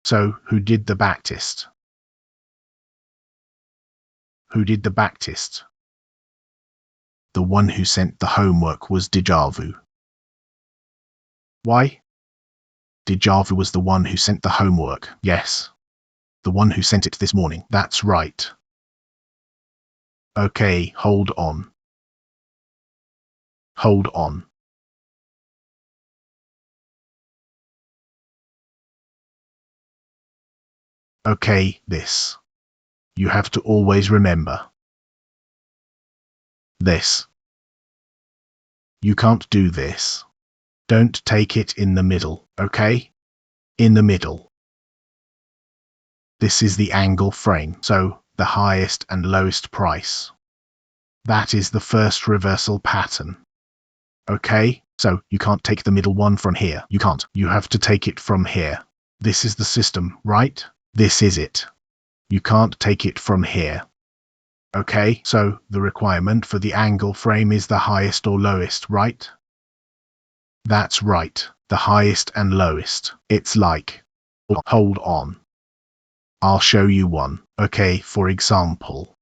So, who did the Baptist? Who did the Baptist? The one who sent the homework was Dejavu. Why? Dejavu was the one who sent the homework. Yes. The one who sent it this morning. That's right. Okay, hold on. Hold on. Okay, this. You have to always remember. This. You can't do this. Don't take it in the middle, okay? In the middle. This is the angle frame, so the highest and lowest price. That is the first reversal pattern. Okay? So you can't take the middle one from here. You can't. You have to take it from here. This is the system, right? This is it. You can't take it from here. Okay, so the requirement for the angle frame is the highest or lowest, right? That's right, the highest and lowest. It's like, hold on. I'll show you one. Okay, for example.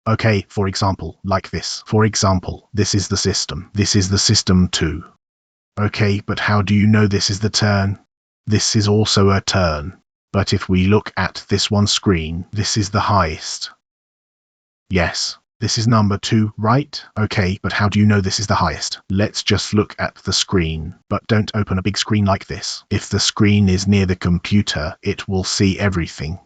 Okay, for example, like this. For example, this is the system. This is the system too. Okay, but how do you know this is the turn? This is also a turn. But if we look at this one screen, this is the highest. Yes, this is number 2, right? Okay, but how do you know this is the highest? Let's just look at the screen, but don't open a big screen like this. If the screen is near the computer, it will see everything.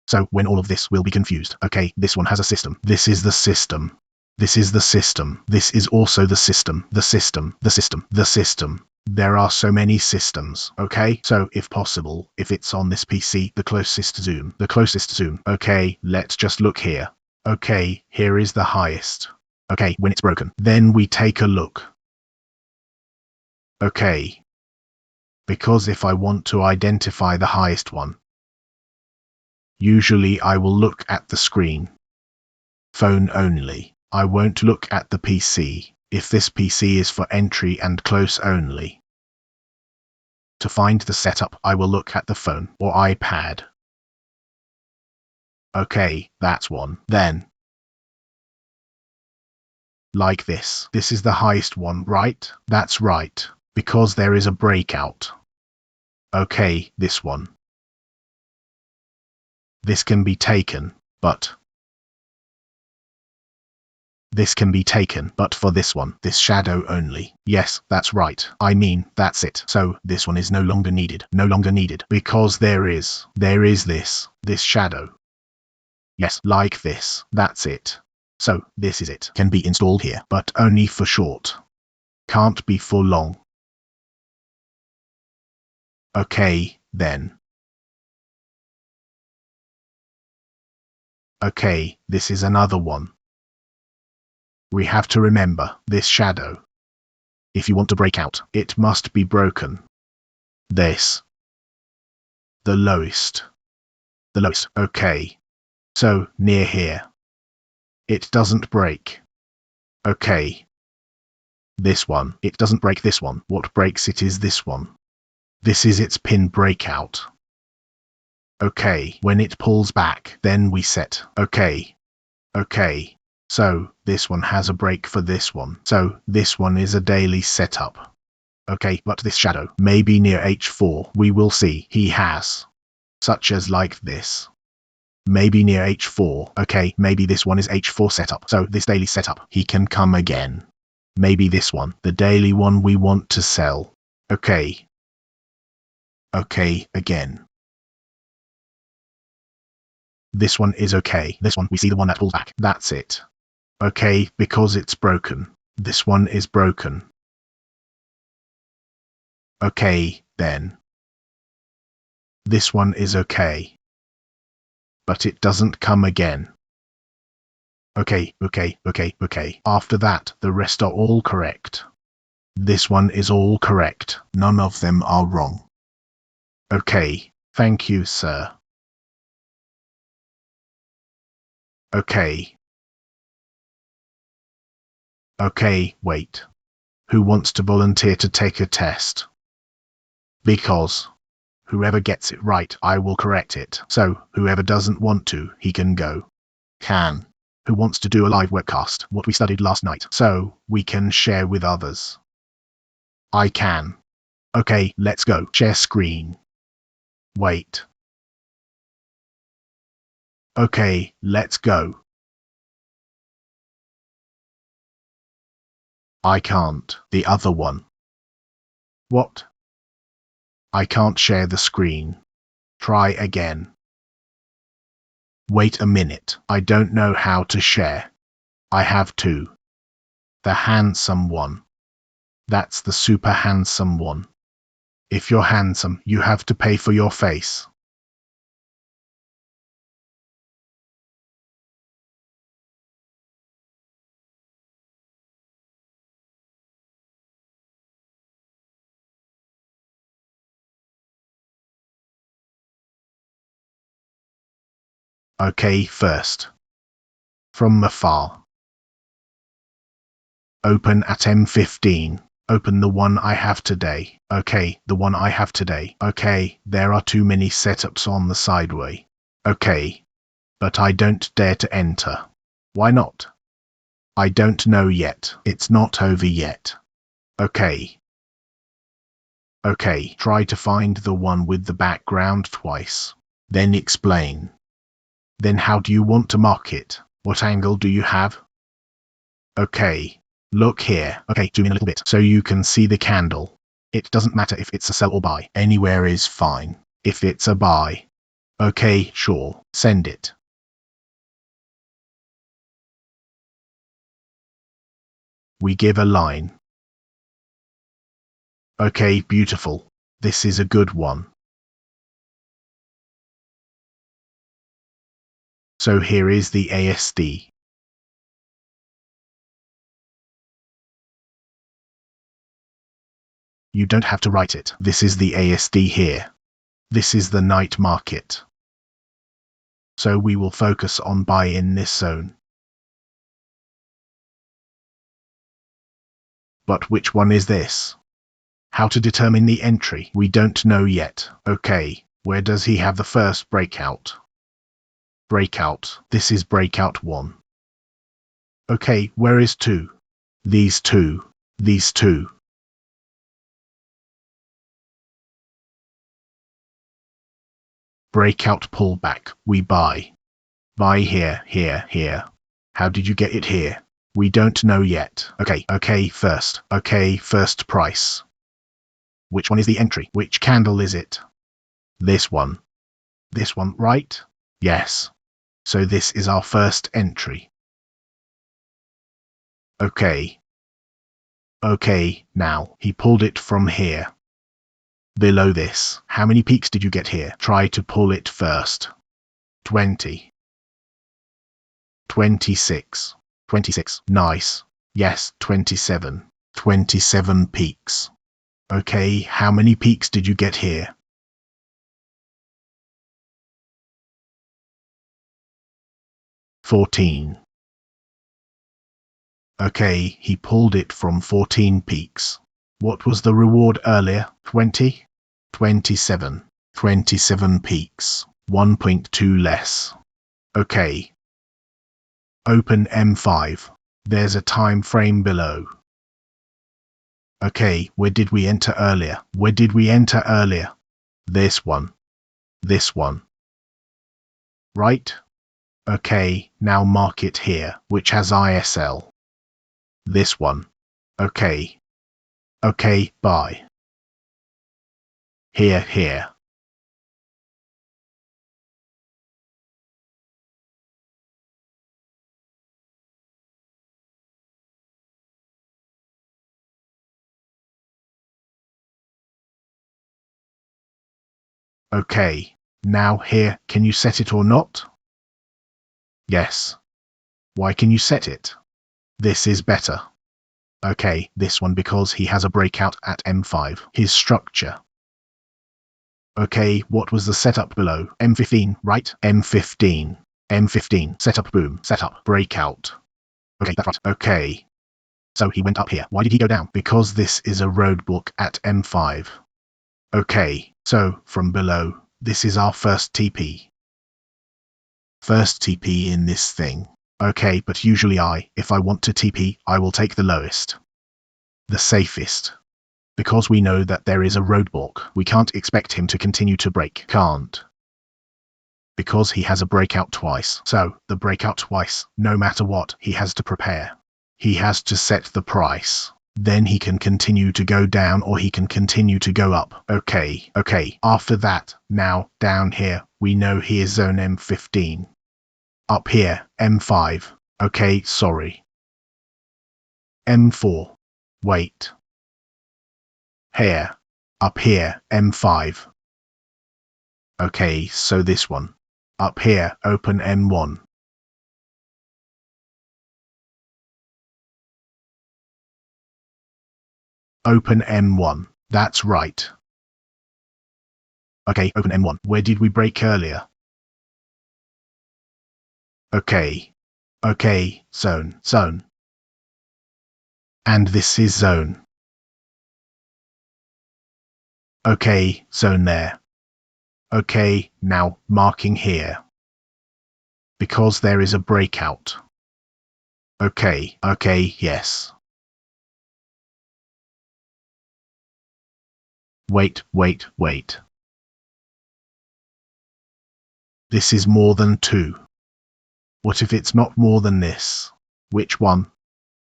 So when all of this will be confused, okay, this one has a system. This is the system. This is the system. This is also the system. The system. The system. The system. There are so many systems, okay? So, if possible, if it's on this PC, the closest zoom. The closest zoom. Okay, let's just look here. Okay, here is the highest. Okay, when it's broken. Then we take a look. Okay. Because if I want to identify the highest one, usually I will look at the screen. Phone only. I won't look at the PC. If this PC is for entry and close only. To find the setup, I will look at the phone or iPad. Okay, that's one. Then, like this. This is the highest one, right? That's right, because there is a breakout. Okay, this one. This can be taken, but this can be taken, but for this one, this shadow only. Yes, that's right. I mean, that's it. So, this one is no longer needed. No longer needed. Because there is this shadow. Yes, like this. That's it. So, this is it. Can be installed here, but only for short. Can't be for long. Okay, then. Okay, this is another one. We have to remember this shadow. If you want to break out, it must be broken. This. The lowest. The lowest. Okay. So, near here. It doesn't break. Okay. This one. It doesn't break this one. What breaks it is this one. This is its pin breakout. Okay. When it pulls back, then we set. Okay. Okay. So, this one has a break for this one. So, this one is a daily setup. Okay, but this shadow, maybe near H4, we will see he has. Such as like this. Maybe near H4. Okay, maybe this one is H4 setup. So, this daily setup, he can come again. Maybe this one, the daily one we want to sell. Okay. Okay, again. This one is okay. This one, we see the one that pulls back. That's it. Okay, because it's broken. This one is broken. Okay, then. This one is okay. But it doesn't come again. Okay. After that, the rest are all correct. This one is all correct. None of them are wrong. Okay, thank you, sir. Okay. Okay, wait. Who wants to volunteer to take a test? Because whoever gets it right, I will correct it. So whoever doesn't want to, he can go. Can. Who wants to do a live webcast, what we studied last night, so we can share with others? I can. Okay, let's go. Share screen. Wait. Okay, let's go. I can't. The other one. What? I can't share the screen. Try again. Wait a minute. I don't know how to share. I have to. The handsome one. That's the super handsome one. If you're handsome, you have to pay for your face. Okay, first. From afar. Open at M15. Open the one I have today. Okay, the one I have today. Okay, there are too many setups on the sideway. Okay, but I don't dare to enter. Why not? I don't know yet. It's not over yet. Okay. Okay, try to find the one with the background twice. Then explain. Then how do you want to mark it? What angle do you have? Okay. Look here. Okay, zoom in a little bit so you can see the candle. It doesn't matter if it's a sell or buy. Anywhere is fine. If it's a buy. Okay, sure. Send it. We give a line. Okay, beautiful. This is a good one. So here is the ASD. You don't have to write it. This is the ASD here. This is the night market. So we will focus on buy in this zone. But which one is this? How to determine the entry? We don't know yet. Okay, where does he have the first breakout? Breakout. This is breakout 1. Okay, where is 2? These two. These two. Breakout pullback. We buy. Buy here, here, here. How did you get it here? We don't know yet. Okay, first. Okay, first price. Which one is the entry? Which candle is it? This one. This one, right? Yes. So this is our first entry. Okay. Okay, now, he pulled it from here. Below this. How many peaks did you get here? Try to pull it first. 20. 26. 26. Nice. Yes, 27. 27 peaks. Okay, how many peaks did you get here? 14. Okay, he pulled it from 14 peaks. What was the reward earlier? 20? 27. 27 peaks. 1.2 less. Okay. Open M5. There's a time frame below. Okay, where did we enter earlier? Where did we enter earlier? This one. This one. Right? Okay, now mark it here, which has ISL. This one. Okay. Okay, buy. Here, here. Okay, now here, can you set it or not? Yes. Why can you set it? This is better. Okay, this one because he has a breakout at M5. His structure. Okay, what was the setup below? M15, right? M15. M15. Setup boom. Setup. Breakout. Okay, that's right. Okay. So he went up here. Why did he go down? Because this is a roadblock at M5. Okay, so from below, this is our first TP. First TP in this thing. Okay, but usually if I want to TP, I will take the lowest. The safest. Because we know that there is a roadblock, we can't expect him to continue to break. Can't. Because he has a breakout twice. So, the breakout twice, no matter what, he has to prepare. He has to set the price. Then he can continue to go down or he can continue to go up. Okay. After that, now, down here, we know he is zone M15. Up here, M5. Okay, sorry. M4. Wait. Here. Up here, M5. Okay, so this one. Up here, open M1. Open M1. That's right. Okay, open M1. Where did we break earlier? Okay. Zone. And this is zone. Okay, zone there. Okay, now marking here. Because there is a breakout. Okay, yes. Wait. This is more than 2. What if it's not more than this? Which one?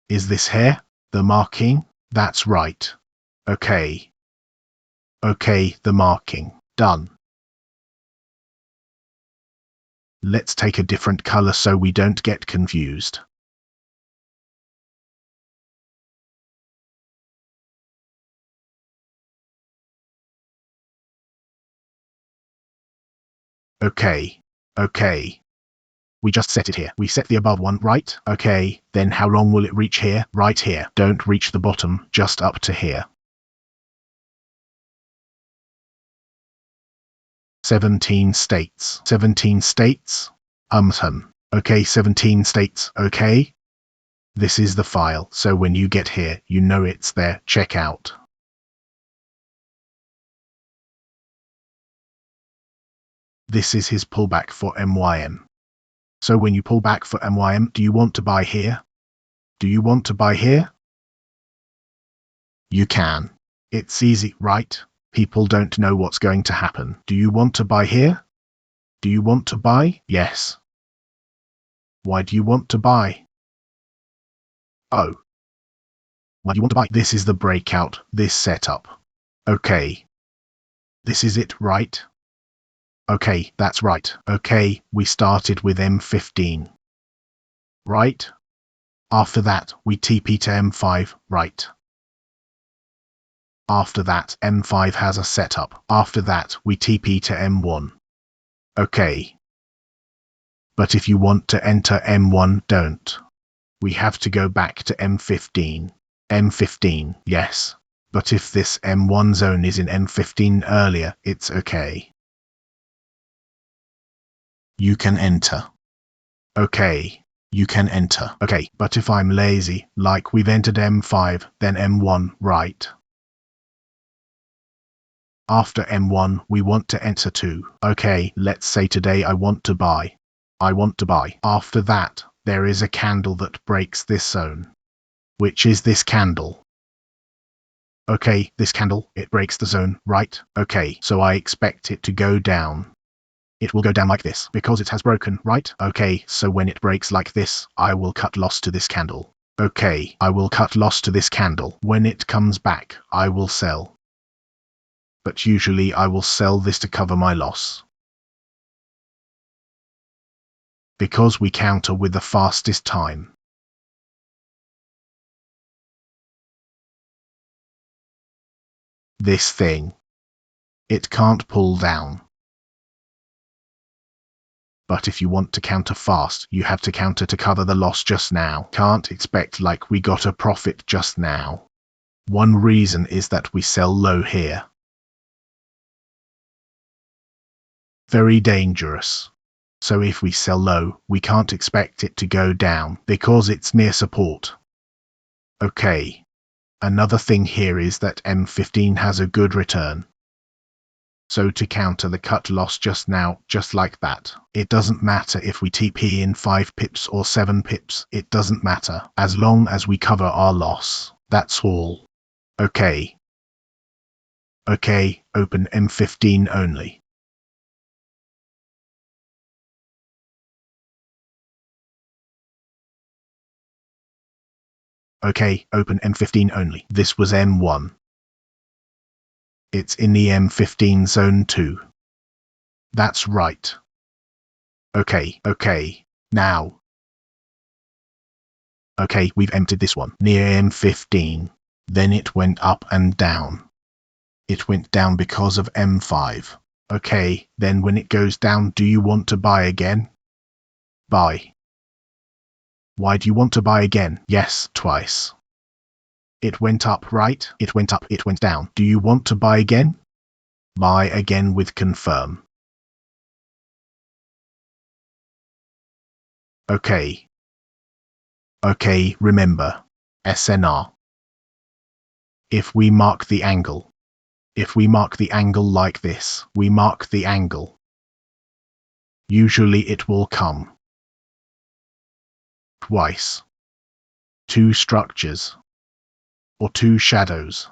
Is this here? The marking? That's right. Okay, the marking. Done. Let's take a different color so we don't get confused. Okay. We just set it here. We set the above one, right? Okay, then how long will it reach here? Right here. Don't reach the bottom, just up to here. 17 states. 17 states? Okay, 17 states, okay? This is the file, so when you get here, you know it's there. Check out. This is his pullback for MYM. So when you pull back for MYM, do you want to buy here? Do you want to buy here? You can. It's easy, right? People don't know what's going to happen. Do you want to buy here? Do you want to buy? Yes. Why do you want to buy? Oh. Why do you want to buy? This is the breakout, this setup. Okay. This is it, right? Okay, that's right. Okay, we started with M15. Right? After that, we TP to M5, right? After that, M5 has a setup. After that, we TP to M1. Okay. But if you want to enter M1, don't. We have to go back to M15. M15, yes. But if this M1 zone is in M15 earlier, it's okay. You can enter. Okay. You can enter. Okay, but if I'm lazy, like we've entered M5, then M1, right? After M1, we want to enter 2. Okay, let's say today I want to buy. After that, there is a candle that breaks this zone. Which is this candle. Okay, this candle, it breaks the zone, right? Okay, so I expect it to go down. It will go down like this, because it has broken, right? Okay, so when it breaks like this, I will cut loss to this candle. Okay, I will cut loss to this candle. When it comes back, I will sell. But usually I will sell this to cover my loss. Because we counter with the fastest time. This thing. It can't pull down. But if you want to counter fast, you have to counter to cover the loss just now. Can't expect like we got a profit just now. One reason is that we sell low here. Very dangerous. So if we sell low, we can't expect it to go down, because it's near support. Okay. Another thing here is that M15 has a good return. So to counter the cut loss just now, just like that, it doesn't matter if we TP in 5 pips or 7 pips, it doesn't matter, as long as we cover our loss, that's all. Okay. Okay, open M15 only. Okay, open M15 only. This was M1. It's in the M15 zone too. That's right. Okay, now. Okay, we've emptied this one, near M15. Then it went up and down. It went down because of M5. Okay, then when it goes down, do you want to buy again? Buy. Why do you want to buy again? Yes, twice. It went up, right? It went up, it went down. Do you want to buy again? Buy again with confirm. Okay. Okay, remember. SNR. If we mark the angle. If we mark the angle like this, we mark the angle. Usually it will come twice. 2 structures. Or 2 shadows.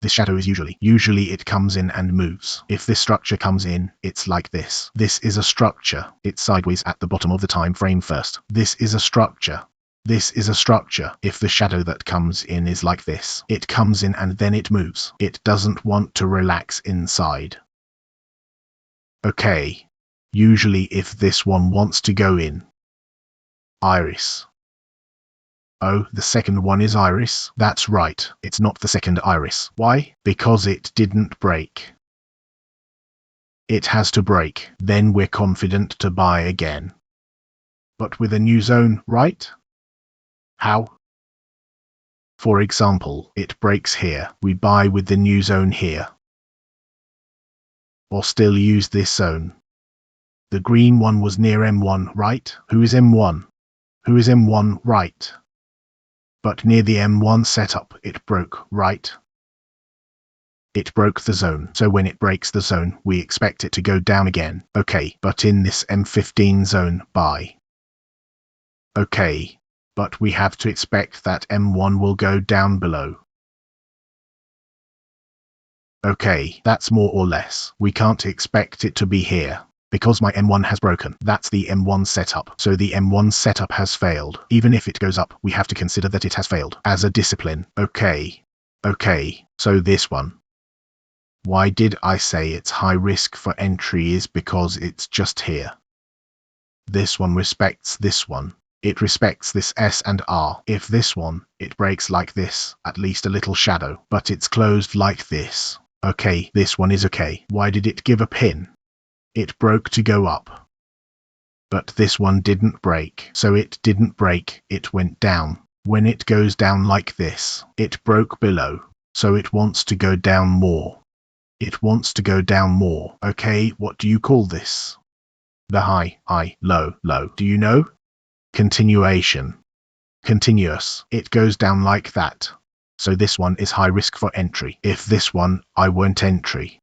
This shadow is usually it comes in and moves. If this structure comes in, it's like this. This is a structure. It's sideways at the bottom of the time frame first. This is a structure. This is a structure. If the shadow that comes in is like this, it comes in and then it moves. It doesn't want to relax inside. Okay. Usually if this one wants to go in. Iris. Oh, the second one is Iris. That's right, it's not the second Iris. Why? Because it didn't break. It has to break, then we're confident to buy again. But with a new zone, right? How? For example, it breaks here, we buy with the new zone here. Or still use this zone. The green one was near M1, right? Who is M1? Who is M1, right? But near the M1 setup, it broke, right? It broke the zone, so when it breaks the zone, we expect it to go down again. Okay, but in this M15 zone, buy. Okay, but we have to expect that M1 will go down below. Okay, that's more or less. We can't expect it to be here. Because my M1 has broken, that's the M1 setup. So the M1 setup has failed. Even if it goes up, we have to consider that it has failed. As a discipline. Okay, so this one. Why did I say it's high risk for entry is because it's just here. This one respects this one. It respects this S and R. If this one, it breaks like this, at least a little shadow, but it's closed like this. Okay, this one is okay. Why did it give a pin? It broke to go up. But this one didn't break, so it didn't break, it went down. When it goes down like this, it broke below, so it wants to go down more. It wants to go down more. Okay, what do you call this? The high, low, do you know? Continuation. Continuous. It goes down like that. So this one is high risk for entry. If this one, I won't entry.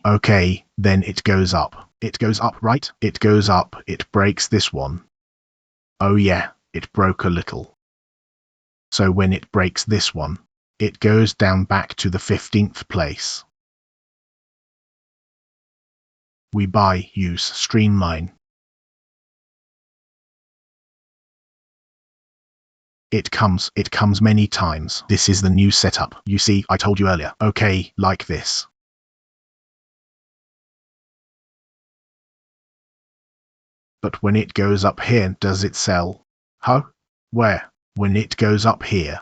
Okay, then it goes up. It goes up, right? It goes up, it breaks this one. Oh yeah, it broke a little. So when it breaks this one, it goes down back to the 15th place. We buy, use streamline. It comes many times. This is the new setup. You see, I told you earlier. Okay, like this. But when it goes up here, does it sell? Huh? Where? When it goes up here.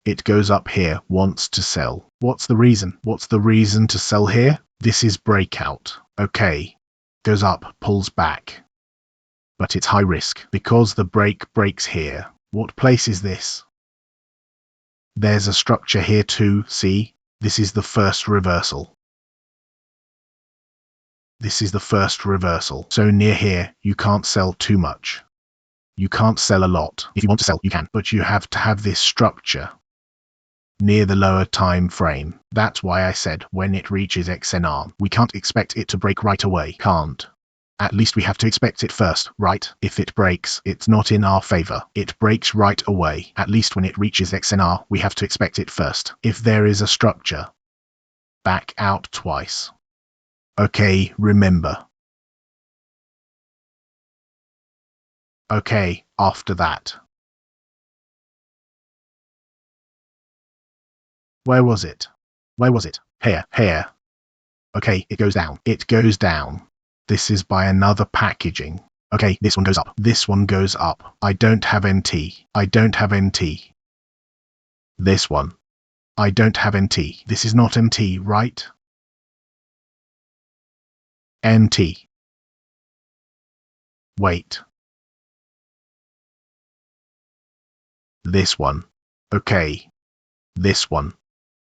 It goes up here, wants to sell. What's the reason? What's the reason to sell here? This is breakout. Okay. Goes up, pulls back. But it's high risk, because the break breaks here. What place is this? There's a structure here too, see? This is the first reversal. This is the first reversal. So near here, you can't sell too much. You can't sell a lot. If you want to sell, you can, but you have to have this structure near the lower time frame. That's why I said when it reaches XNR, we can't expect it to break right away. Can't. At least we have to expect it first, right? If it breaks, it's not in our favor. It breaks right away. At least when it reaches XNR, we have to expect it first. If there is a structure, back out twice. Okay, remember. Okay, after that. Where was it? Where was it? Here, here. Okay, it goes down. It goes down. This is by another packaging. Okay, this one goes up. This one goes up. I don't have NT. I don't have NT. This one. I don't have NT. This is not NT, right? NT. Wait. This one. Okay. This one.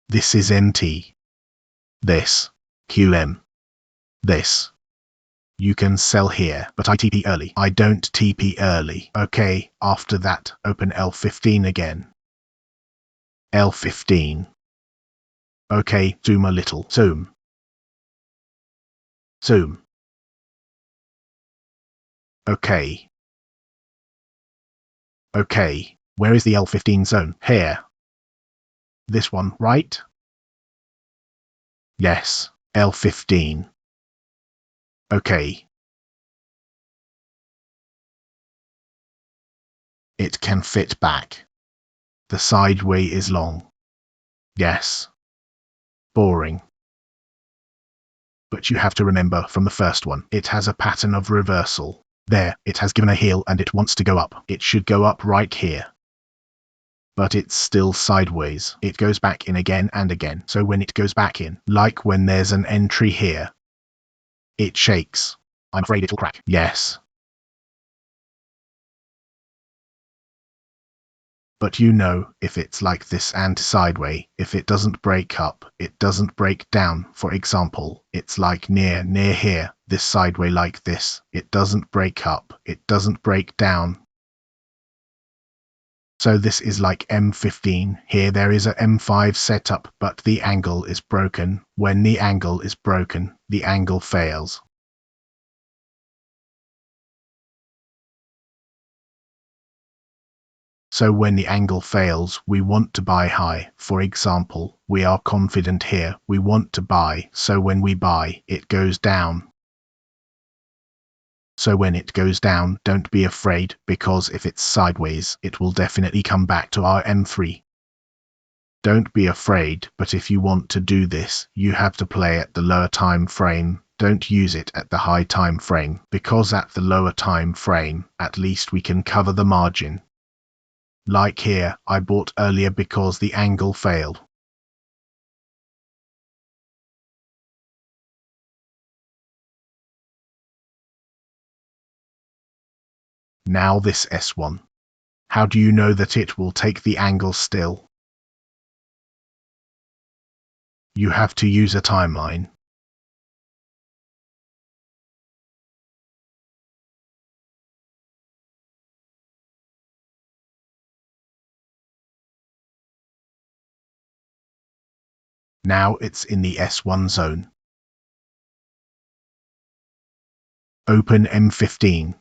This is NT. This. QM. This. You can sell here, but I TP early. I don't TP early. Okay, after that, open L15 again. L15. Okay, zoom a little. Zoom. Zoom. Okay. Okay, where is the L15 zone? Here. This one, right? Yes, L15. Okay. It can fit back. The sideway is long. Yes. Boring. But you have to remember from the first one, it has a pattern of reversal. There, it has given a heel and it wants to go up. It should go up right here. But it's still sideways. It goes back in again and again. So when it goes back in, like when there's an entry here, it shakes. I'm afraid it'll crack. Yes. But you know, if it's like this and sideway, if it doesn't break up, it doesn't break down. For example, it's like near here, this sideway like this. It doesn't break up, it doesn't break down. So this is like M15. Here there is a M5 setup, but the angle is broken. When the angle is broken, the angle fails. So when the angle fails, we want to buy high. For example, we are confident here, we want to buy, so when we buy, it goes down. So when it goes down, don't be afraid, because if it's sideways, it will definitely come back to our M3. Don't be afraid, but if you want to do this, you have to play at the lower time frame. Don't use it at the high time frame, because at the lower time frame, at least we can cover the margin. Like here, I bought earlier because the angle failed. Now this S1. How do you know that it will take the angle still? You have to use a timeline. Now it's in the S1 zone. Open M15.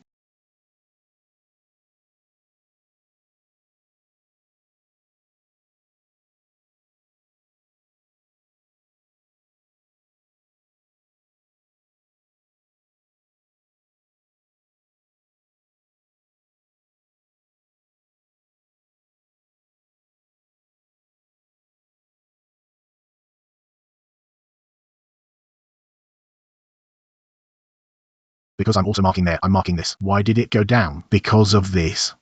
Because I'm also marking there, I'm marking this. Why did it go down? Because of this.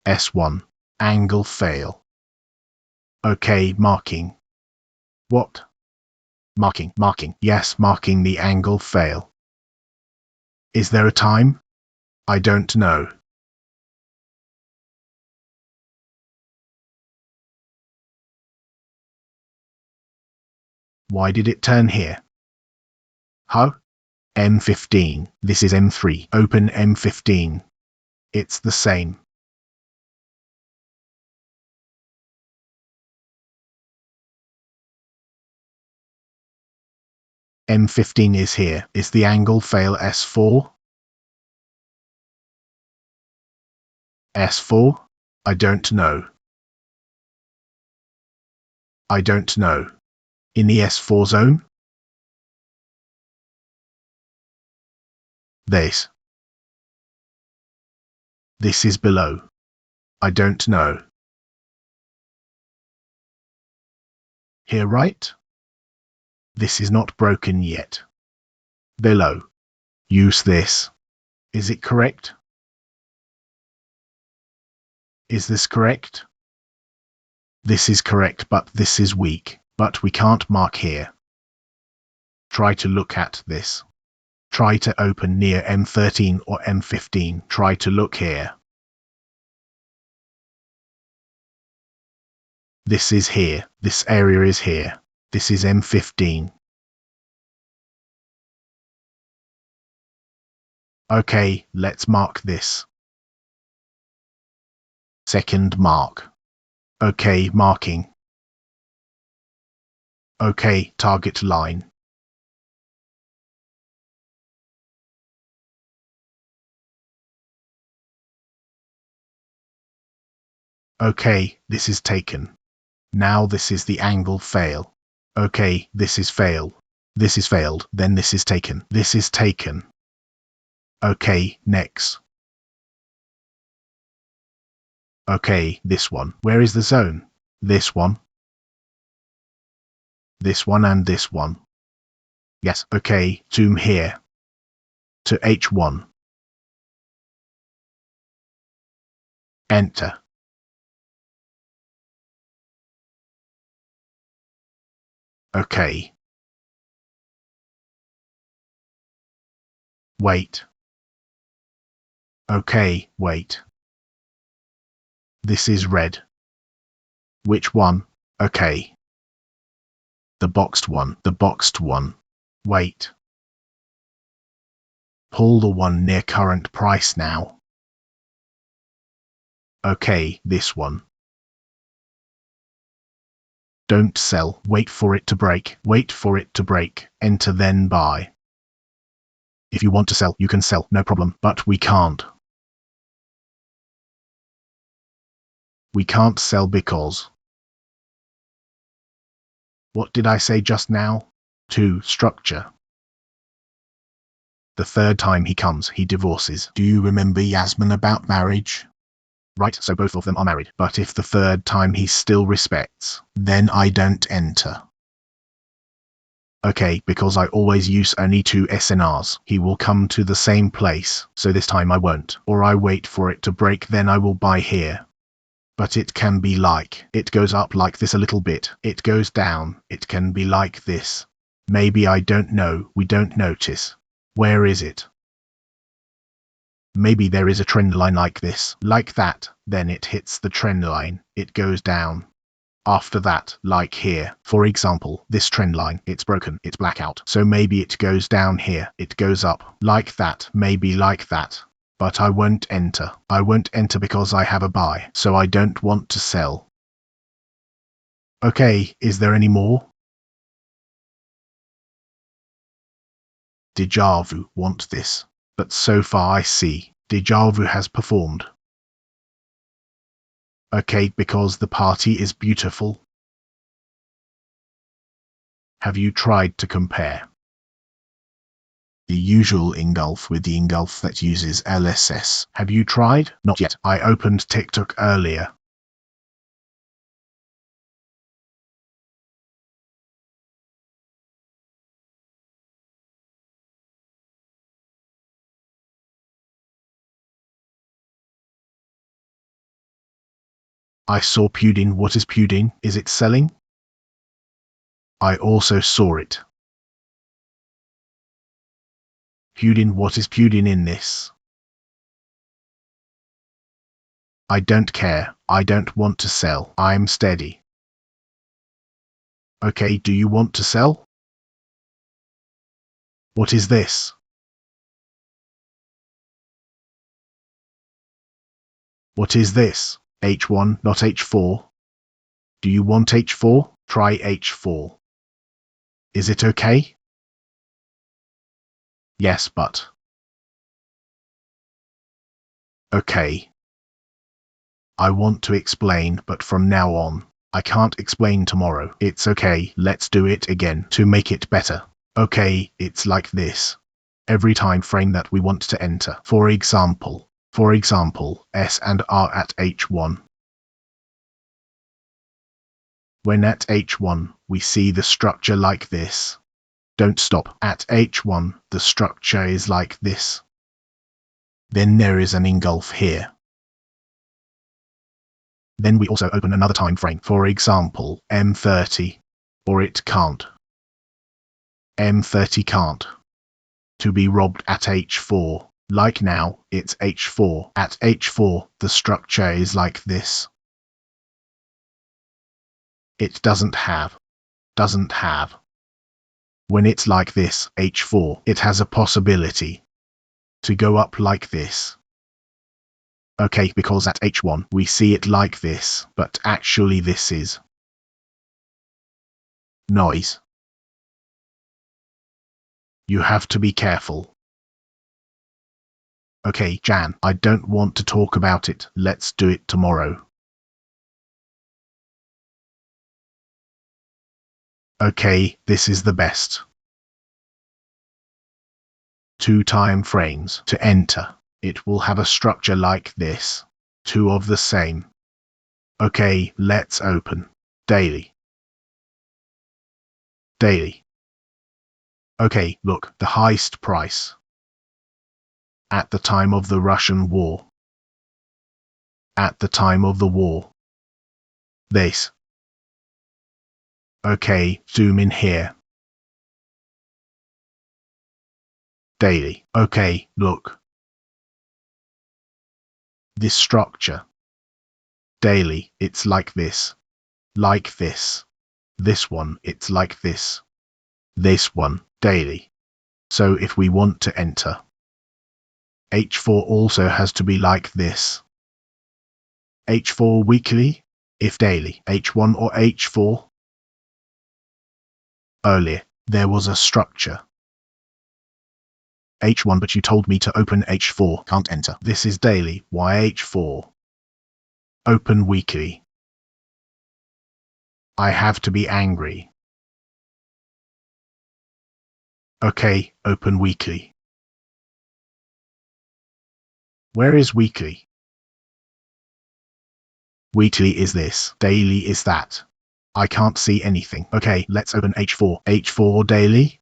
S1. Angle fail. Okay, marking. What? Marking. Yes, marking the angle fail. Is there a time? I don't know. Why did it turn here? Huh? M15. This is M3. Open M15. It's the same. M15 is here. Is the angle fail S4? S4? I don't know. I don't know. In the S4 zone? This. This is below. I don't know. Here, right? This is not broken yet. Below. Use this. Is it correct? Is this correct? This is correct, but this is weak. But we can't mark here. Try to look at this. Try to open near M13 or M15. Try to look here. This is here. This area is here. This is M15. Okay, let's mark this. Second mark. Okay, marking. Okay, target line. Okay, this is taken. Now this is the angle fail. Okay, this is fail. This is failed, then this is taken. This is taken. Okay, next. Okay, this one. Where is the zone? This one. This one and this one. Yes, okay, zoom here. To H1. Enter. Okay. Wait. Okay, wait. This is red. Which one? Okay. The boxed one. The boxed one. Wait. Pull the one near current price now. Okay, this one. Don't sell. Wait for it to break. Wait for it to break. Enter then buy. If you want to sell, you can sell. No problem. But we can't. We can't sell because... What did I say just now? 2. Structure. The third time he comes, he divorces. Do you remember Yasmin about marriage? Right, so both of them are married. But if the third time he still respects, then I don't enter. Okay, because I always use only 2 SNRs. He will come to the same place, so this time I won't. Or I wait for it to break, then I will buy here. But it can be like, it goes up like this a little bit, it goes down, it can be like this. Maybe I don't know, we don't notice. Where is it? Maybe there is a trend line like this, like that, then it hits the trend line, it goes down. After that, like here, for example, this trend line, it's broken, it's blackout, so maybe it goes down here, it goes up, like that, maybe like that. But I won't enter. I won't enter because I have a buy, so I don't want to sell. Okay, is there any more? Deja vu want this, but so far I see, Deja vu has performed. Okay, because the party is beautiful. Have you tried to compare the usual engulf with the engulf that uses LSS? Have you tried? Not yet. I opened TikTok earlier. I saw Pudin. What is Pudin? Is it selling? I also saw it. Pudin. What is Pudin in this? I don't care. I don't want to sell. I'm steady. Okay, do you want to sell? What is this? What is this? H1, not H4. Do you want H4? Try H4. Is it okay? Yes, but. Okay. I want to explain, but from now on, I can't explain tomorrow. It's okay, let's do it again to make it better. Okay, it's like this. Every time frame that we want to enter. For example, S and R at H1. When at H1, we see the structure like this. Don't stop. At H1, the structure is like this. Then there is an engulf here. Then we also open another time frame, for example, M30, or it can't. M30 can't. To be robbed at H4, like now, it's H4. At H4, the structure is like this. It doesn't have. When it's like this, H4, it has a possibility to go up like this. Okay, because at H1 we see it like this, but actually this is noise. You have to be careful. Okay, Jan, I don't want to talk about it. Let's do it tomorrow. Okay, this is the best. 2 time frames to enter. It will have a structure like this. 2 of the same. Okay, let's open. Daily. Okay, look, the highest price. At the time of the Russian war. At the time of the war. This. Okay, zoom in here. Daily. Okay, look. This structure. Daily, it's like this. Like this. This one, it's like this. This one, daily. So if we want to enter, H4 also has to be like this. H4 weekly, if daily, H1 or H4. Earlier, there was a structure. H1, but you told me to open H4, can't enter. This is daily, why H4? Open weekly. I have to be angry. Okay, open weekly. Where is weekly? Weekly is this, daily is that. I can't see anything. Okay, let's open H4. H4 daily?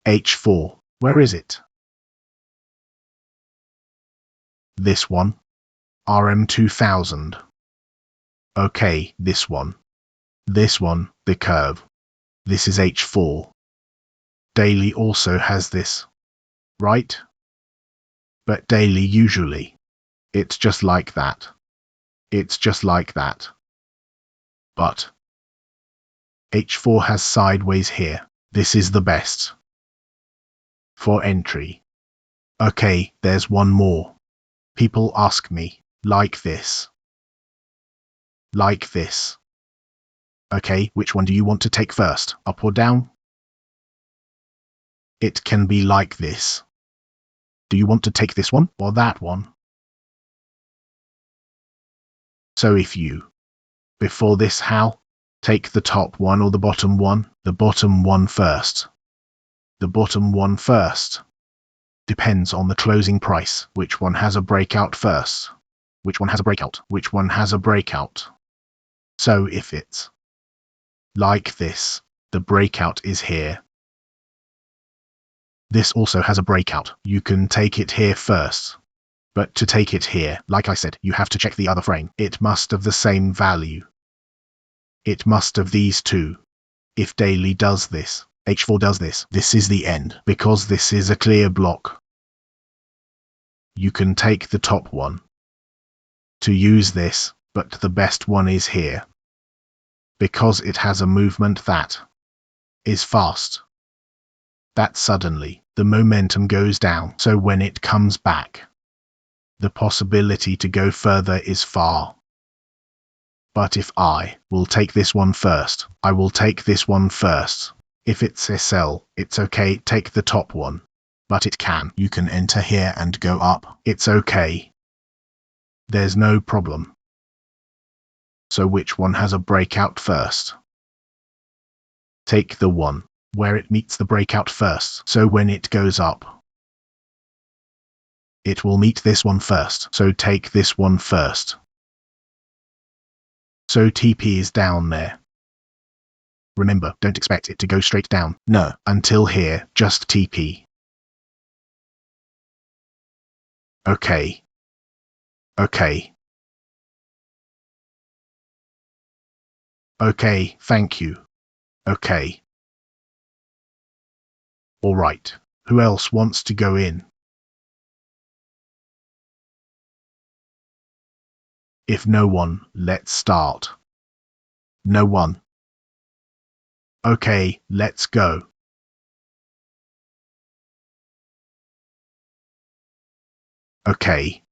H4. Where is it? This one. RM2000. Okay, this one. This one, the curve. This is H4. Daily also has this. Right? But daily usually. It's just like that. It's just like that. But H4 has sideways here. This is the best. For entry. Okay, there's one more. People ask me, like this. Like this. Okay, which one do you want to take first, up or down? It can be like this. Do you want to take this one or that one? So if you, before this how? Take the top one or the bottom one? The bottom one first. The bottom one first. Depends on the closing price. Which one has a breakout first? Which one has a breakout? Which one has a breakout? So if it's like this, the breakout is here. This also has a breakout. You can take it here first. But to take it here, like I said, you have to check the other frame. It must have the same value. It must have these two. If daily does this, H4 does this, this is the end, because this is a clear block. You can take the top one to use this, but the best one is here. because it has a movement that is fast. That suddenly the momentum goes down, so when it comes back, the possibility to go further is far. But if I will take this one first, I will take this one first. If it's SL, it's okay, take the top one. But you can enter here and go up, it's okay. There's no problem. So which one has a breakout first? Take the one where it meets the breakout first, so when it goes up, it will meet this one first, so take this one first. So TP is down there. Remember, don't expect it to go straight down. No, until here, just TP. Okay. Okay. Okay, thank you. Okay. Alright. Who else wants to go in? If no one, let's start. No one. Okay, let's go. Okay.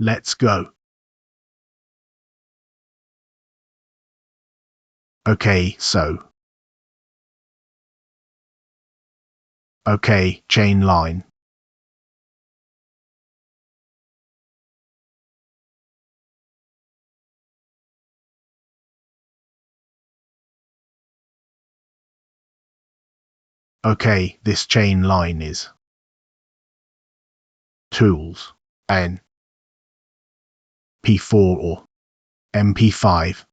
Let's go. Okay, so. Okay, chain line. Okay, this chain line is tools and P4 or MP5,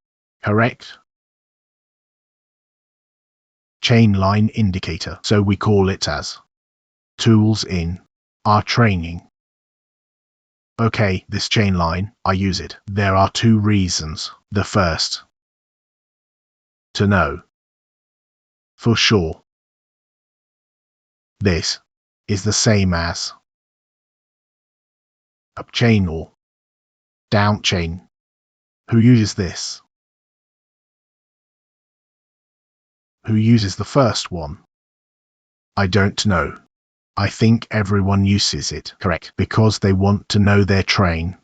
correct? Chain line indicator, so we call it as tools in our training. Okay, this chain line, I use it. There are two reasons. The first, to know for sure this is the same as up chain or down chain. Who uses this? Who uses the first one? I don't know. I think everyone uses it, correct, because they want to know their train.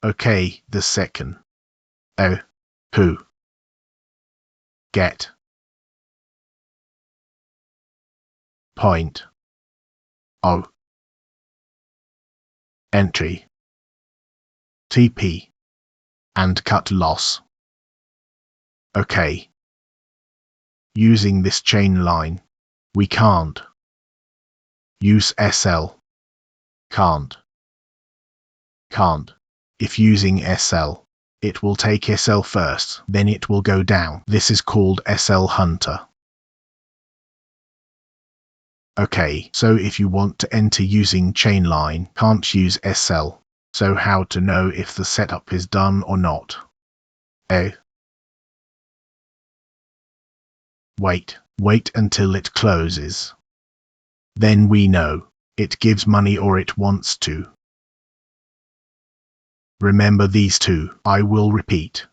Okay, the second. Oh, who? Get. Point. Oh. Entry. TP. And cut loss. Okay. Using this chain line, we can't use SL. Can't. If using SL, it will take SL first, then it will go down. This is called SL Hunter. Okay, so if you want to enter using chain line, can't use SL. So how to know if the setup is done or not? Oh. Wait until it closes. Then we know it gives money or it wants to. Remember these two, I will repeat.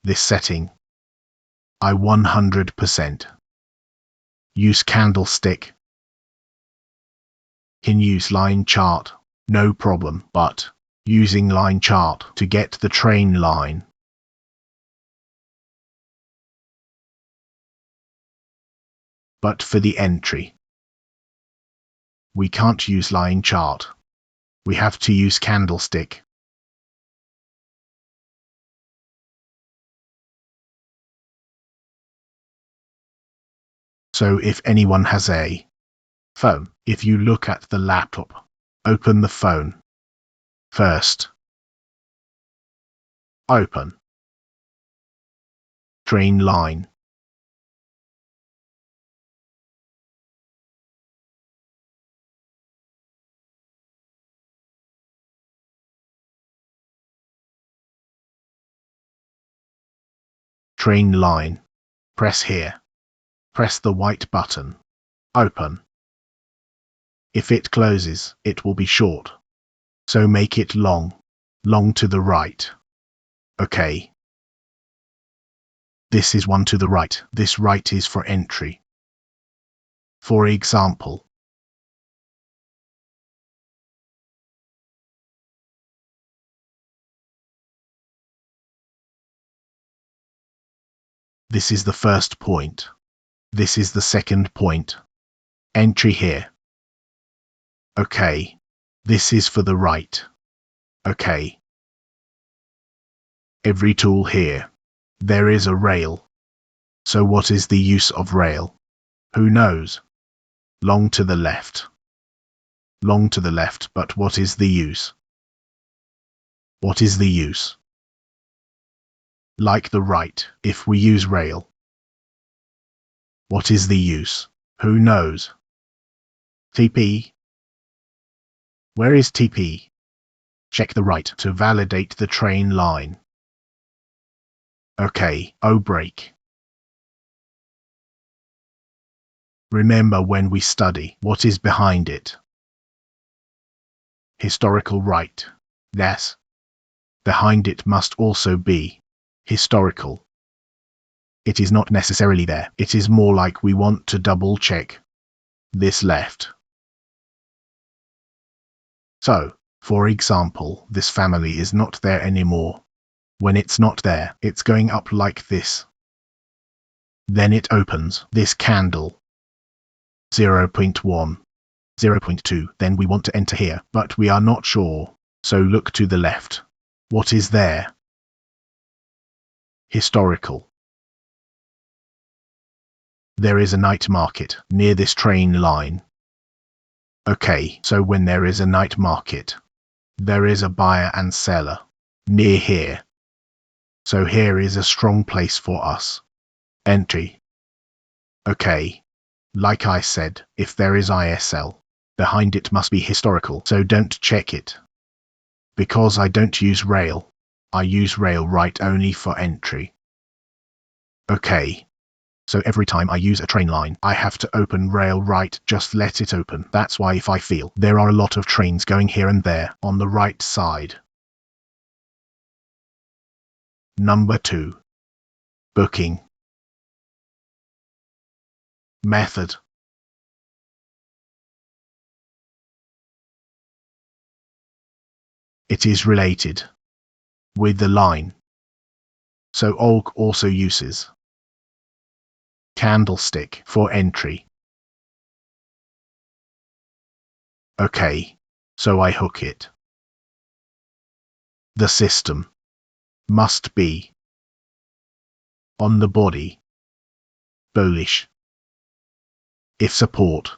This setting, I 100% use candlestick. Can use line chart, no problem, but using line chart to get the train line. But for the entry, we can't use line chart. We have to use candlestick. So if anyone has a phone, if you look at the laptop, open the phone. First, open train line. Train line. Press here. Press the white button. Open. If it closes, it will be short. So make it long. Long to the right. OK. This is one to the right. This right is for entry. For example, this is the first point. This is the second point. Entry here. OK. This is for the right. OK. Every tool here. There is a rail. So what is the use of rail? Who knows? Long to the left. Long to the left, but what is the use? What is the use? Like the right, if we use rail. What is the use? Who knows? TP. Where is TP? Check the right to validate the train line. OK, O brake. Remember when we study what is behind it. Historical right. Yes. Behind it must also be historical. It is not necessarily there. It is more like we want to double check this left. So, for example, this family is not there anymore. When it's not there, it's going up like this. Then it opens this candle. 0.1, 0.2, then we want to enter here, but we are not sure. So look to the left. What is there? Historical. There is a night market near this train line. OK, so when there is a night market, there is a buyer and seller near here. So here is a strong place for us. Entry. OK. Like I said, if there is ISL, behind it must be historical, so don't check it. Because I don't use rail, I use rail right only for entry. OK. So every time I use a train line, I have to open rail right, just let it open. That's why if I feel there are a lot of trains going here and there on the right side. Number 2. Booking. Method. It is related with the line. So OLG also uses candlestick for entry. OK, so I hook it. The system must be on the body, bullish. If support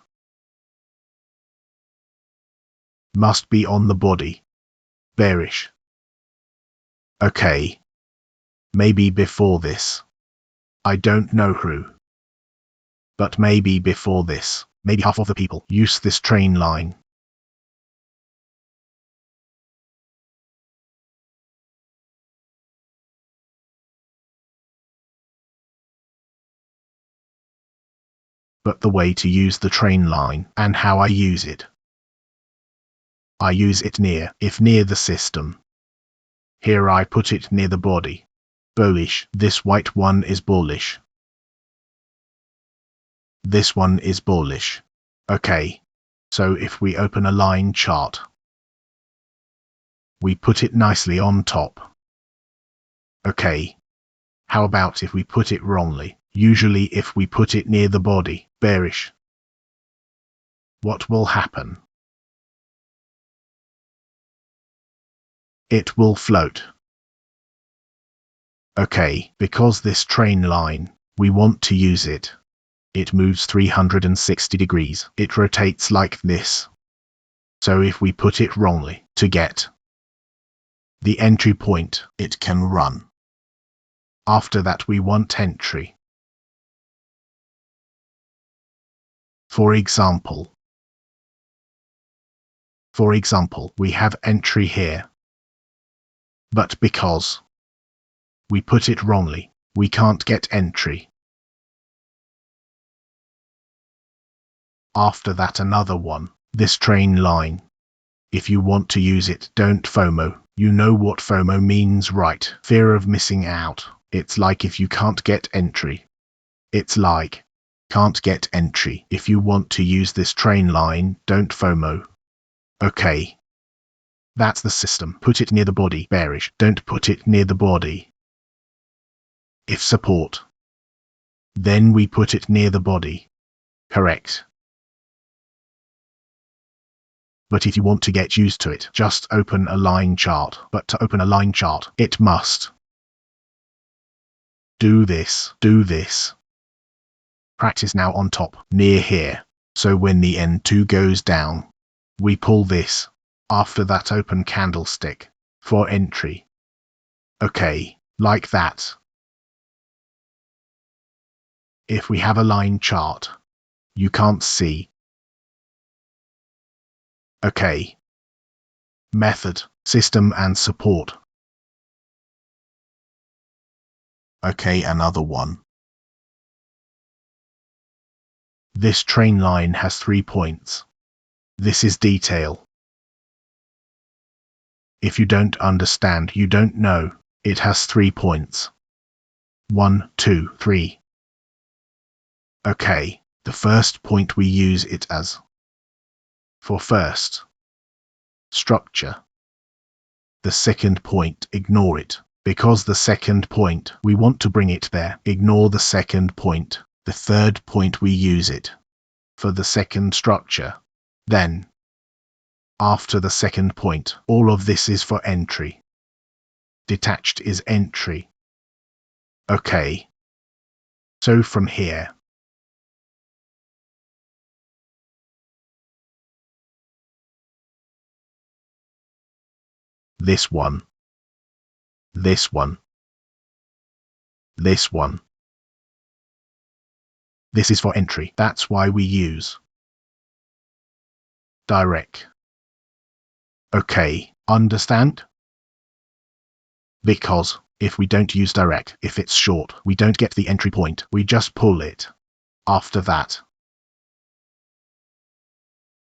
must be on the body, bearish. OK, maybe before this. I don't know who. But maybe before this, maybe half of the people use this train line. But the way to use the train line and how I use it. I use it near the system. Here I put it near the body. Bullish. This white one is bullish. This one is bullish. OK. So if we open a line chart, we put it nicely on top. OK. How about if we put it wrongly? Usually if we put it near the body, bearish. What will happen? It will float. OK, because this train line, we want to use it It moves 360 degrees. It rotates like this. So if we put it wrongly to get the entry point, it can run. After that we want entry. For example, we have entry here. But because we put it wrongly, we can't get entry. After that another one, this train line. If you want to use it, don't FOMO. You know what FOMO means, right? Fear of missing out. It's like if you can't get entry. It's like, can't get entry. If you want to use this train line, don't FOMO. Okay. That's the system. Put it near the body. Bearish. Don't put it near the body. If support, then we put it near the body. Correct. But if you want to get used to it, just open a line chart. But to open a line chart, it must do this. Practice now on top, near here. So when the N2 goes down, we pull this. After that open candlestick for entry. Okay, like that. If we have a line chart, you can't see. Okay. Method, system and support. Okay, another one. This train line has 3 points. This is detail. If you don't understand, you don't know. It has 3 points. 1, 2, 3. Okay, the first point we use it as for first structure. The second point, ignore it, because the second point, we want to bring it there. Ignore the second point. The third point we use it for the second structure. Then, after the second point, all of this is for entry. Detached is entry. Okay. So from here, this one, this one, this one. This is for entry. That's why we use direct. Okay, understand? Because if we don't use direct, if it's short, we don't get the entry point. We just pull it. After that,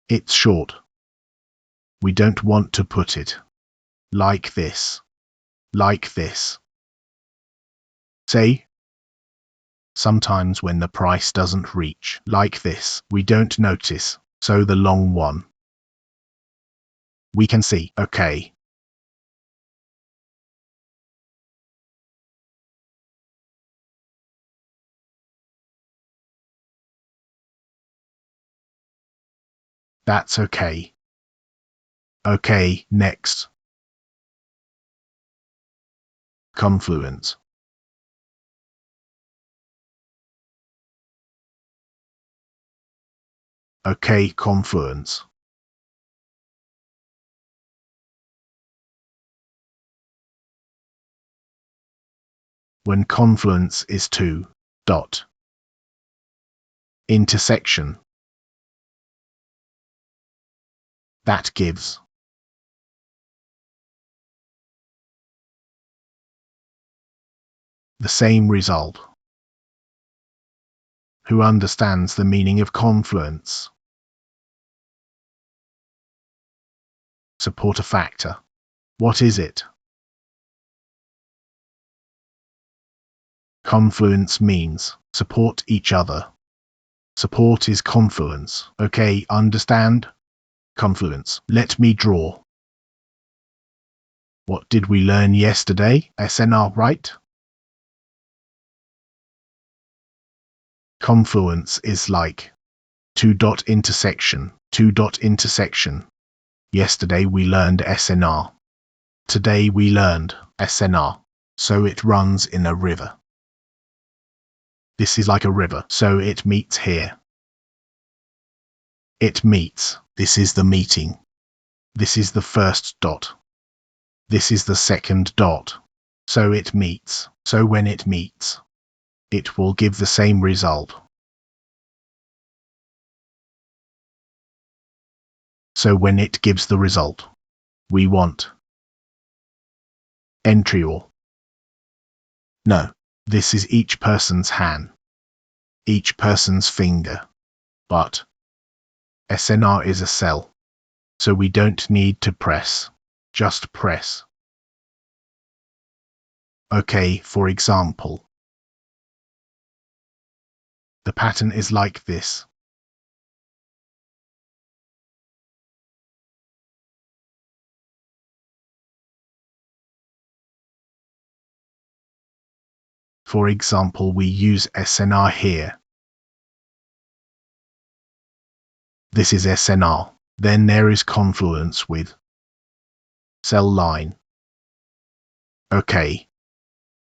it's short. We don't want to put it like this. Like this. Say, sometimes when the price doesn't reach like this, we don't notice. So the long one, we can see. Okay. That's okay. Okay, next. Confluence. Okay, confluence. When confluence is 2. Dot. Intersection. That gives the same result. Who understands the meaning of confluence? Support a factor. What is it? Confluence means support each other. Support is confluence. Okay, understand? Confluence. Let me draw. What did we learn yesterday? SNR, right? Confluence is like 2 dot intersection. 2 dot intersection. Yesterday we learned SNR. Today we learned SNR. So it runs in a river. This is like a river, so it meets here. It meets. This is the meeting. This is the first dot. This is the second dot. So it meets. So when it meets, it will give the same result. So when it gives the result, we want entry or no. This is each person's hand, each person's finger, but SNR is a cell, so we don't need to press, just press. Okay, for example, the pattern is like this. For example, we use SNR here. This is SNR. Then there is confluence with cell line. Okay.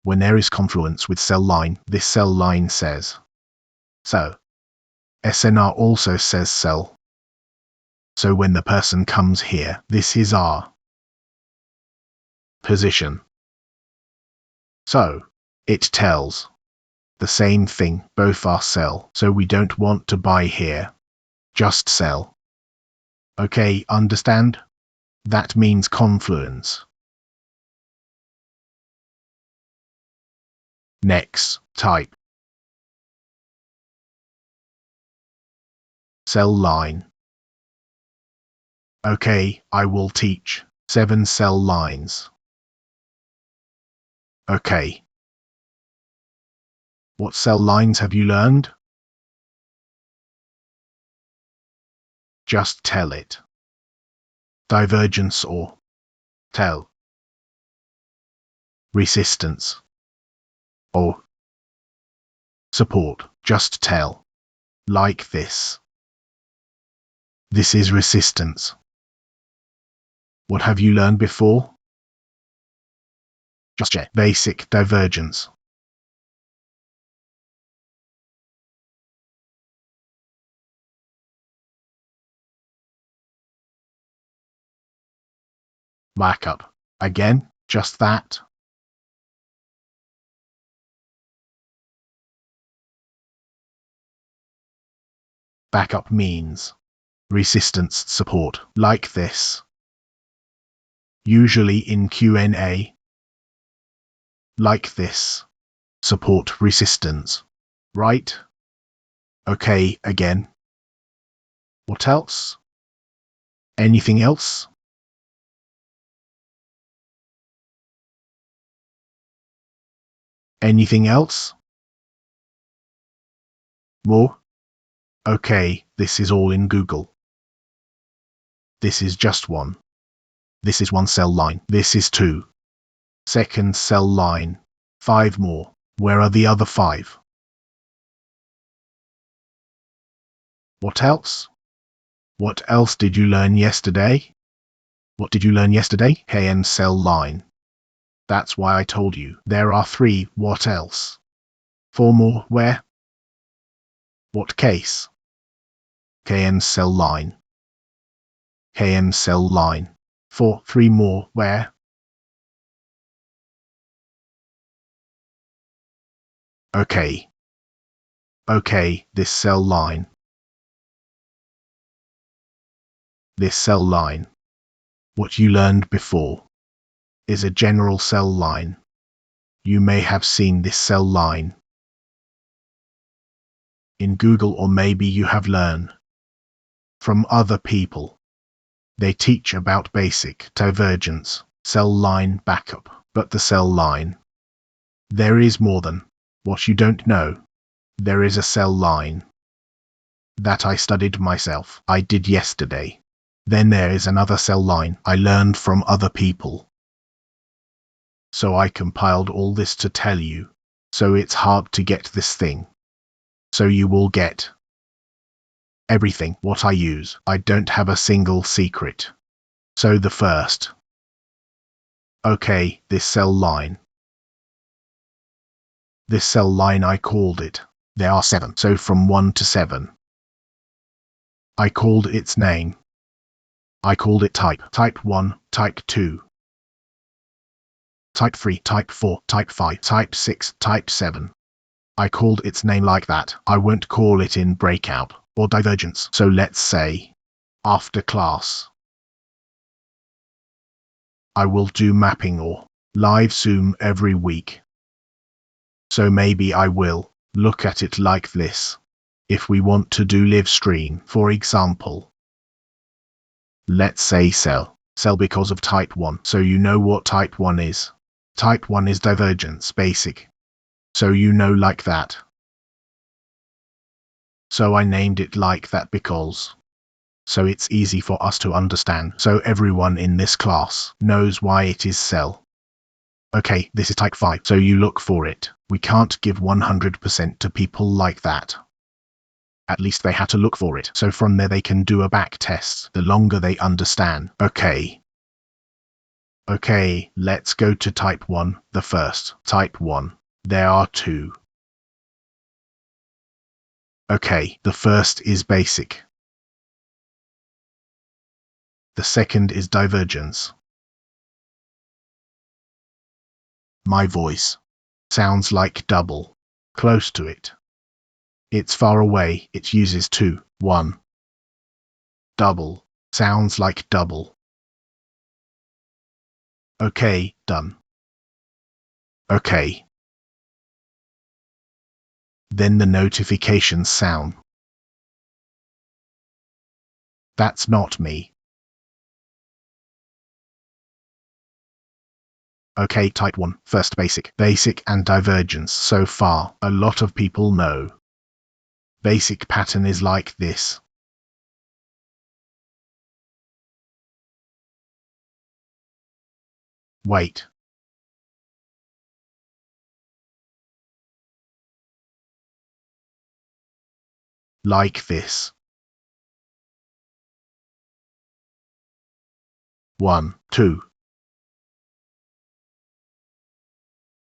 When there is confluence with cell line, this cell line says so. SNR also says cell. So when the person comes here, this is our position. So it tells the same thing, both are cell, so we don't want to buy here, just sell. Okay, understand? That means confluence. Next, type. Cell line. Okay, I will teach 7 cell lines. Okay. What cell lines have you learned? Just tell it. Divergence or tell. Resistance or support, just tell. Like this. This is resistance. What have you learned before? Just check. Basic divergence. Backup. Again, just that. Backup means resistance support, like this. Usually in Q&A, like this. Support resistance, right? Okay, again. What else? Anything else? Anything else? More? Okay, this is all in Google. This is just one. This is one cell line. This is 2. Second cell line. 5 more. Where are the other 5? What else? What else did you learn yesterday? What did you learn yesterday? KN cell line. That's why I told you. There are 3. What else? 4 more. Where? What case? KN cell line. KN cell line. 4. 3 more. Where? Okay. Okay, this cell line. This cell line. What you learned before is a general cell line. You may have seen this cell line in Google, or maybe you have learned from other people. They teach about basic divergence, cell line backup, but the cell line. There is more than what you don't know. There is a cell line that I studied myself. I did yesterday. Then there is another cell line I learned from other people. So I compiled all this to tell you. So it's hard to get this thing. So you will get everything what I use. I don't have a single secret. So the first. Okay, this cell line. This cell line I called it There are 7, so from 1 to 7. I called its name. I called it type. Type 1, type 2. Type 3, type 4, type 5, type 6, type 7. I called its name like that. I won't call it in breakout or divergence. So let's say, after class, I will do mapping or live Zoom every week. So maybe I will look at it like this. If we want to do live stream, for example, let's say cell because of type 1. So you know what type 1 is. Type 1 is divergence, basic. So you know like that. So I named it like that because so it's easy for us to understand. So everyone in this class knows why it is cell. Okay, this is type 5, so you look for it. We can't give 100% to people like that. At least they had to look for it, so from there they can do a back test the longer they understand. Okay, let's go to type 1, the first. Type 1. There are 2. Okay, the first is basic. The second is divergence. My voice sounds like double. Close to it. It's far away, it uses 2, 1. Double. Sounds like double. Okay, done. Okay. Then the notifications sound. That's not me. Okay, type 1, first basic. Basic and divergence so far, a lot of people know. Basic pattern is like this. Wait. Like this. 1, 2,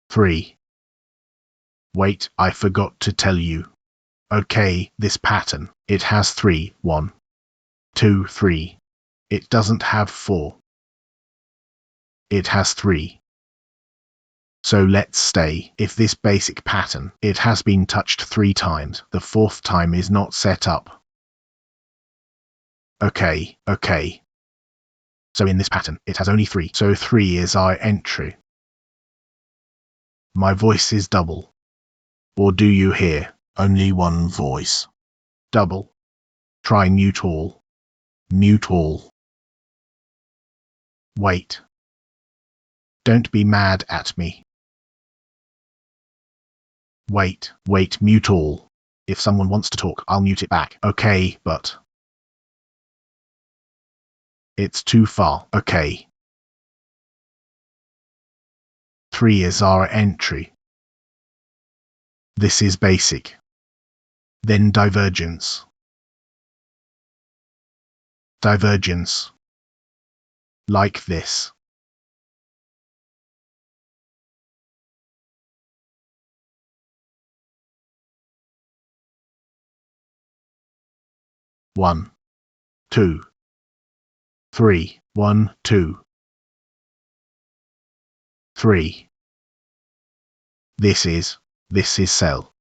3. Wait, I forgot to tell you. Okay, this pattern, it has 3, 1, 2, 3. It doesn't have 4. It has 3. So let's say, if this basic pattern, it has been touched 3 times, the 4th time is not set up. Okay. So in this pattern, it has only 3, so 3 is our entry. My voice is double. Or do you hear only one voice? Double. Try mute all. Mute all. Wait. Don't be mad at me. Wait, mute all. If someone wants to talk, I'll mute it back. Okay, but it's too far. Okay. 3 is our entry. This is basic. Then divergence. Divergence. Like this. One, 2, 3. 1, 2, 3. This is cell.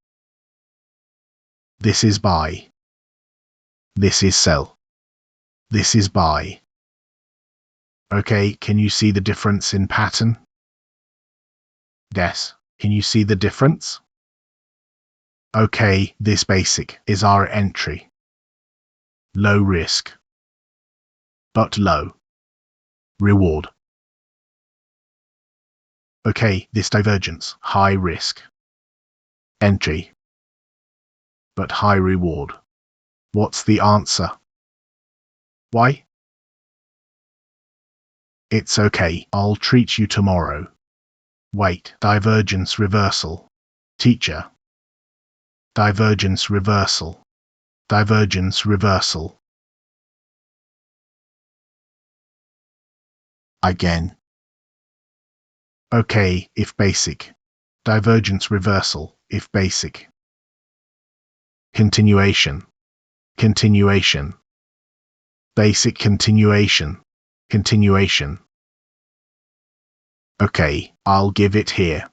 This is buy. This is sell. This is buy. Okay, can you see the difference in pattern? Yes, can you see the difference? Okay, this basic is our entry. Low risk, but low reward. Okay, this divergence, high risk. Entry, but high reward. What's the answer? Why? It's okay, I'll treat you tomorrow. Wait, divergence reversal. Teacher. Divergence reversal. Divergence reversal. Again. Okay, if basic. Divergence reversal, if basic. continuation, continuation, basic continuation, continuation. Okay, I'll give it here.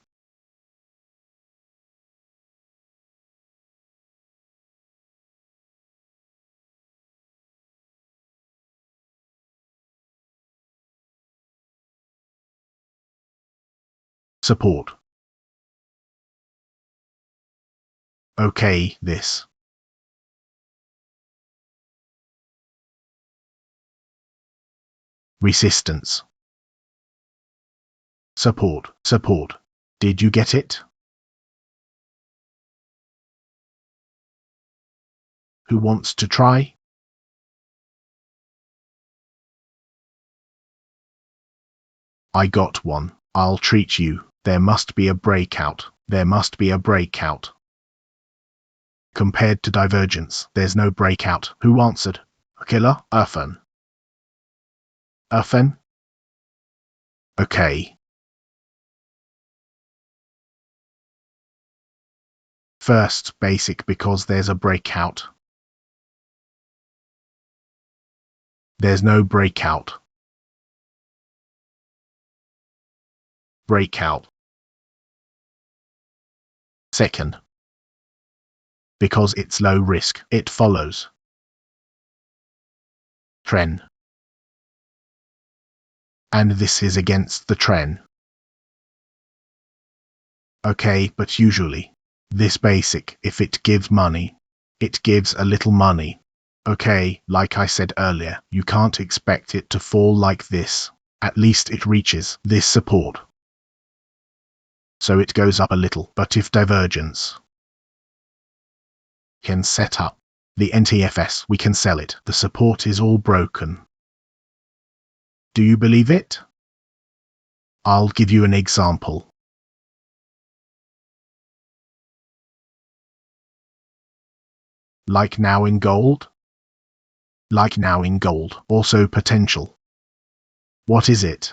Support. Okay, this. Resistance. Support, support. Did you get it? Who wants to try? I got one. I'll treat you. There must be a breakout. There must be a breakout. Compared to divergence, there's no breakout. Who answered? Killer? Erfen. Erfen? Okay. First, basic because there's a breakout. There's no breakout. Breakout. Second, because it's low risk, it follows trend. And this is against the trend. Okay, but usually, this basic, if it gives money, it gives a little money. Okay, like I said earlier, you can't expect it to fall like this. At least it reaches this support. So it goes up a little, but if divergence can set up the NTFS, we can sell it. The support is all broken. Do you believe it? I'll give you an example. Like now in gold? Like now in gold, also potential. What is it?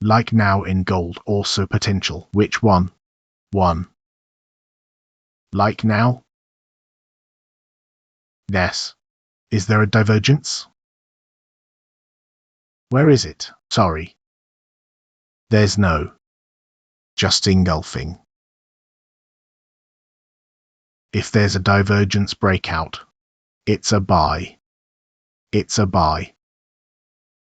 Like now in gold, also potential. Which one? One. Like now? Yes. Is there a divergence? Where is it? Sorry. There's no. Just engulfing. If there's a divergence breakout, it's a buy. It's a buy.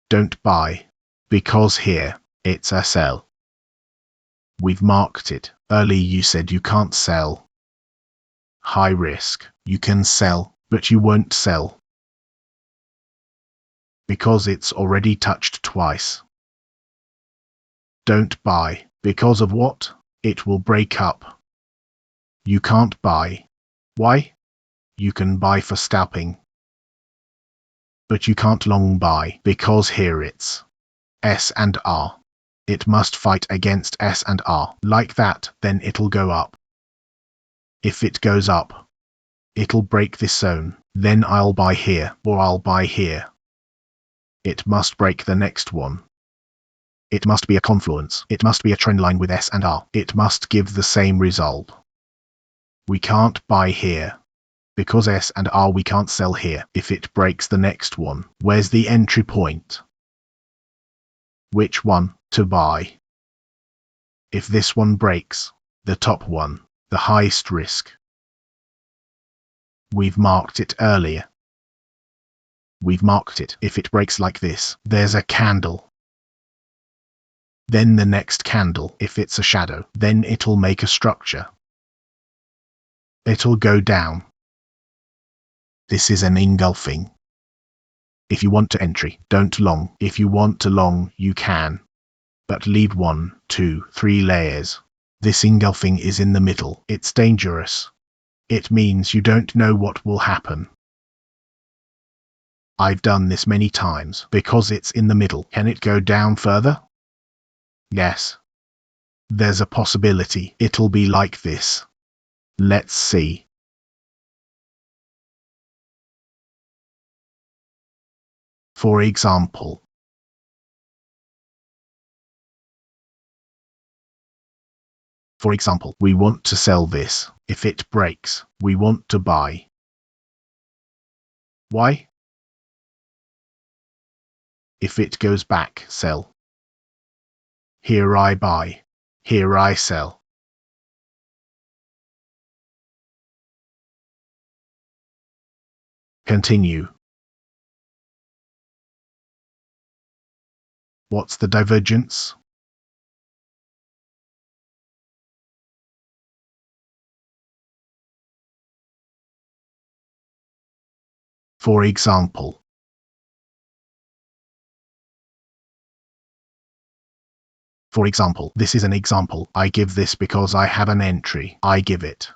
Don't buy, because here, it's a sell. We've marked it. Early you said you can't sell. High risk. You can sell, but you won't sell. Because it's already touched twice. Don't buy. Because of what? It will break up. You can't buy. Why? You can buy for scalping. But you can't long buy, because here it's S and R. It must fight against S and R. Like that, then it'll go up. If it goes up, it'll break this zone. Then I'll buy here, or I'll buy here. It must break the next one. It must be a confluence. It must be a trend line with S and R. It must give the same result. We can't buy here. Because S and R we can't sell here. If it breaks the next one, where's the entry point? Which one to buy? If this one breaks, the top one, the highest risk. We've marked it earlier. We've marked it. If it breaks like this, there's a candle. Then the next candle, if it's a shadow, then it'll make a structure. It'll go down. This is an engulfing. If you want to entry, don't long. If you want to long, you can. But leave 1, 2, 3 layers. This engulfing is in the middle. It's dangerous. It means you don't know what will happen. I've done this many times because it's in the middle. Can it go down further? Yes. There's a possibility it'll be like this. Let's see. For example, we want to sell this. If it breaks, we want to buy. Why? If it goes back, sell. Here I buy. Here I sell. Continue. What's the divergence? For example. For example, this is an example. I give this because I have an entry. I give it.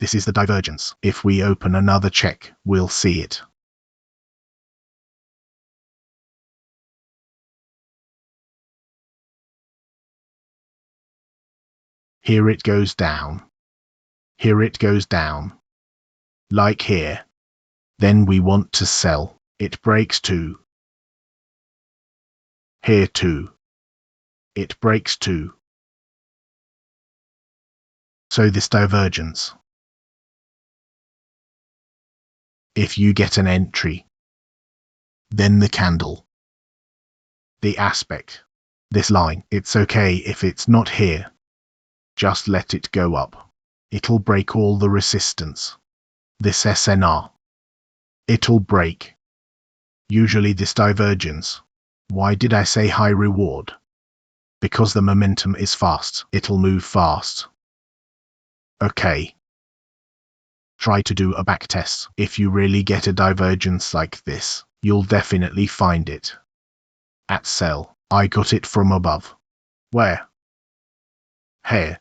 This is the divergence. If we open another check, we'll see it. Here it goes down. Here it goes down. Like here. Then we want to sell. It breaks too. Here too. It breaks too. So this divergence. If you get an entry, then the candle, the aspect, this line, it's okay if it's not here. Just let it go up. It'll break all the resistance. This SNR. It'll break. Usually this divergence. Why did I say high reward? Because the momentum is fast. It'll move fast. Okay. Try to do a back test. If you really get a divergence like this, you'll definitely find it. At sell. I got it from above. Where? Here.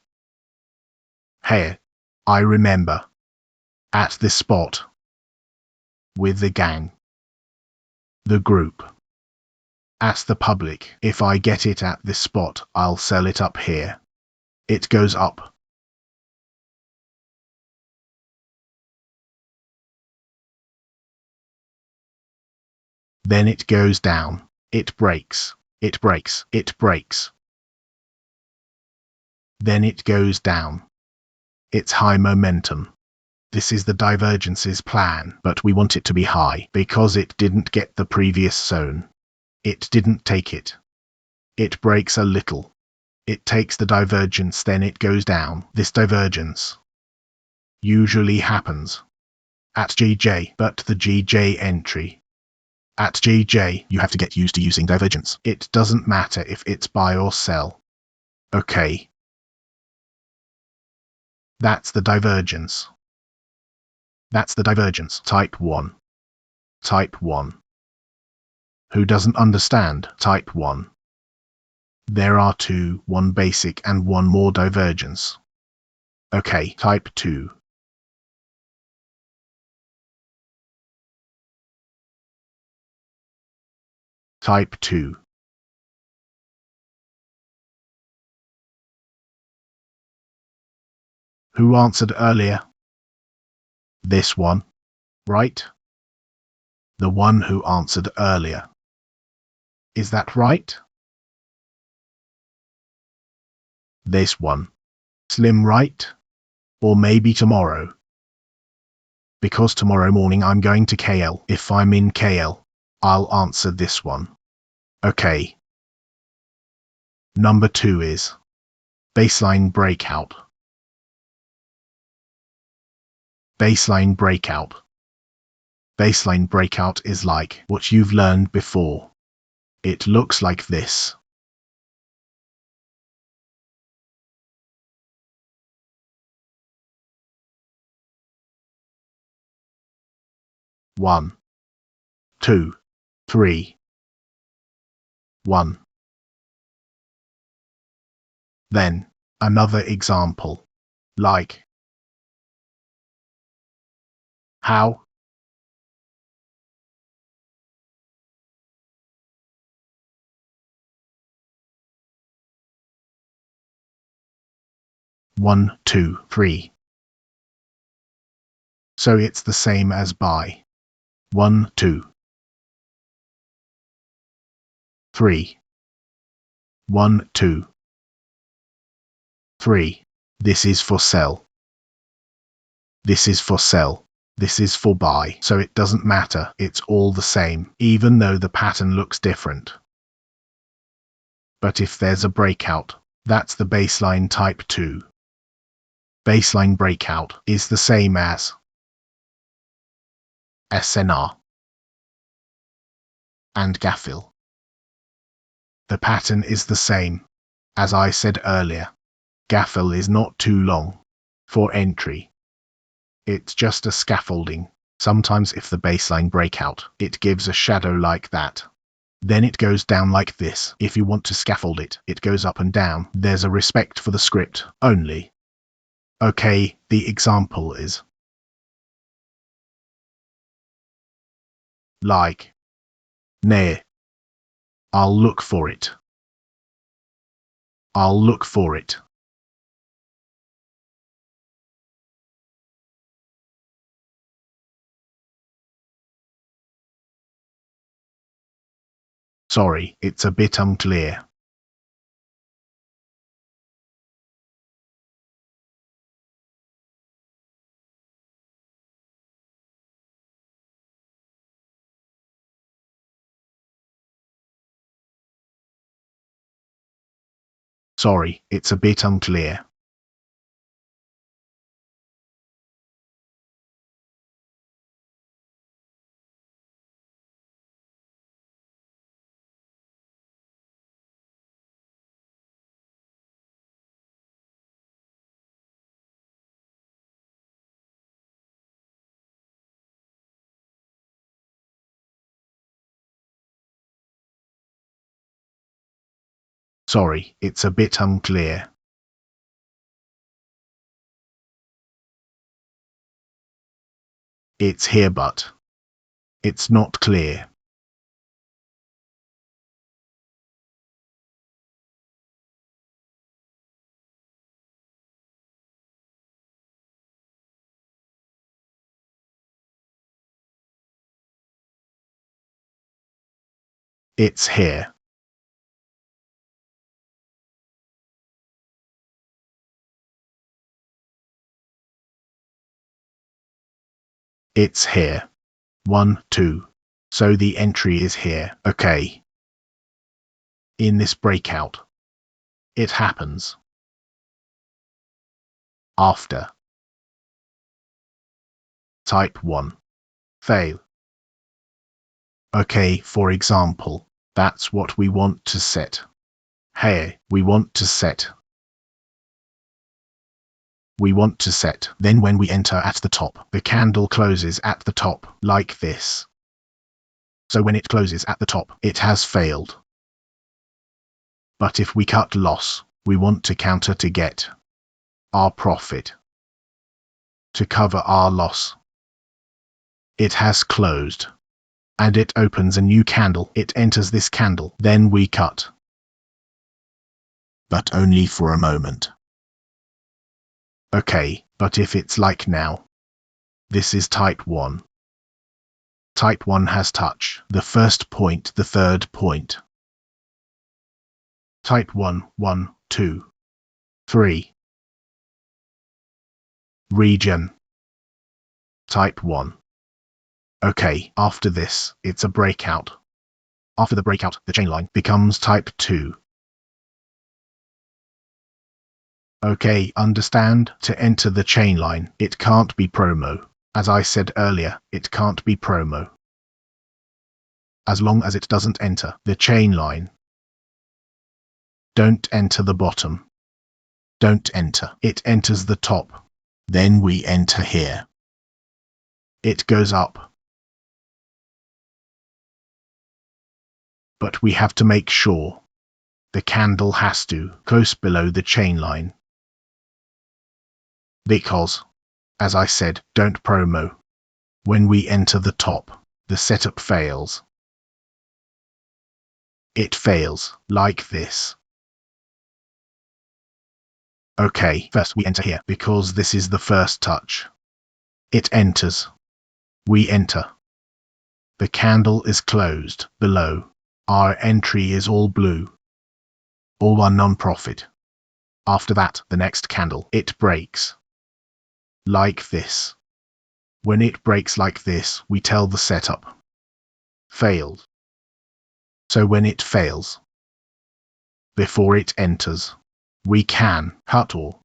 Here. I remember. At this spot. With the gang. The group. At the public. If I get it at this spot, I'll sell it up here. It goes up. Then it goes down. It breaks. It breaks. It breaks. Then it goes down. It's high momentum. This is the divergence's plan, but we want it to be high because it didn't get the previous zone. It didn't take it. It breaks a little. It takes the divergence, then it goes down. This divergence usually happens at GJ, but the GJ entry. At GJ, you have to get used to using divergence. It doesn't matter if it's buy or sell. Okay. That's the divergence. That's the divergence. Type 1. Type 1. Who doesn't understand? Type 1. There are two, one basic and one more divergence. Okay, type 2. Type 2. Who answered earlier? This one, right? The one who answered earlier. Is that right? This one. Slim, right? Or maybe tomorrow. Because tomorrow morning I'm going to KL. If I'm in KL, I'll answer this one. Okay. Number 2 is baseline breakout. Baseline breakout. Baseline breakout is like what you've learned before. It looks like this. One, 2, 3. 1. Then, another example. Like. How? One, 2, 3. So it's the same as buy. 1, 2. 3. 1, 2. 3. This is for sell. This is for sell. This is for buy, so it doesn't matter, it's all the same, even though the pattern looks different. But if there's a breakout, that's the baseline type 2. Baseline breakout is the same as SNR and GAFIL. The pattern is the same. As I said earlier, GAFIL is not too long for entry. It's just a scaffolding. Sometimes if the baseline breakout, it gives a shadow like that. Then it goes down like this. If you want to scaffold it, it goes up and down. There's a respect for the script only. Okay, the example is like near. I'll look for it. I'll look for it. Sorry, it's a bit unclear. Sorry, it's a bit unclear. Sorry, it's a bit unclear. It's here but it's not clear. It's here. It's here. 1, 2. So the entry is here. Okay. In this breakout, it happens after type 1 fail. Okay, for example, that's what we want to set. Hey, we want to set. Then when we enter at the top, the candle closes at the top, like this. So when it closes at the top, it has failed. But if we cut loss, we want to counter to get our profit. To cover our loss. It has closed. And it opens a new candle. It enters this candle. Then we cut. But only for a moment. Okay, but if it's like now. This is type 1. Type 1 has touch. The first point, the third point. Type 1, 1, 2, 3. Region. Type 1. Okay, after this, it's a breakout. After the breakout, the chain line becomes type 2. Okay, understand? To enter the chain line, it can't be promo. As I said earlier, it can't be promo. As long as it doesn't enter the chain line. Don't enter the bottom. Don't enter. It enters the top. Then we enter here. It goes up. But we have to make sure the candle has to close below the chain line. Because, as I said, don't promo. When we enter the top, the setup fails. It fails, like this. Okay, first we enter here, because this is the first touch. It enters. We enter. The candle is closed, below. Our entry is all blue. All are non-profit. After that, the next candle, it breaks. Like this. When it breaks like this, we tell the setup failed. So when it fails, before it enters, we can cut or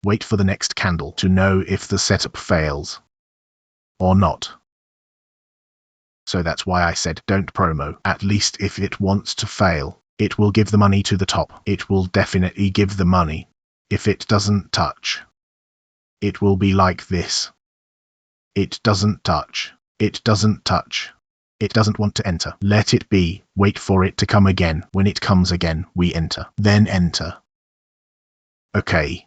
wait for the next candle to know if the setup fails or not. So that's why I said don't promo. At least if it wants to fail, it will give the money to the top. It will definitely give the money. If it doesn't touch, it will be like this. It doesn't touch. It doesn't touch. It doesn't want to enter. Let it be. Wait for it to come again. When it comes again, we enter. Then enter. Okay.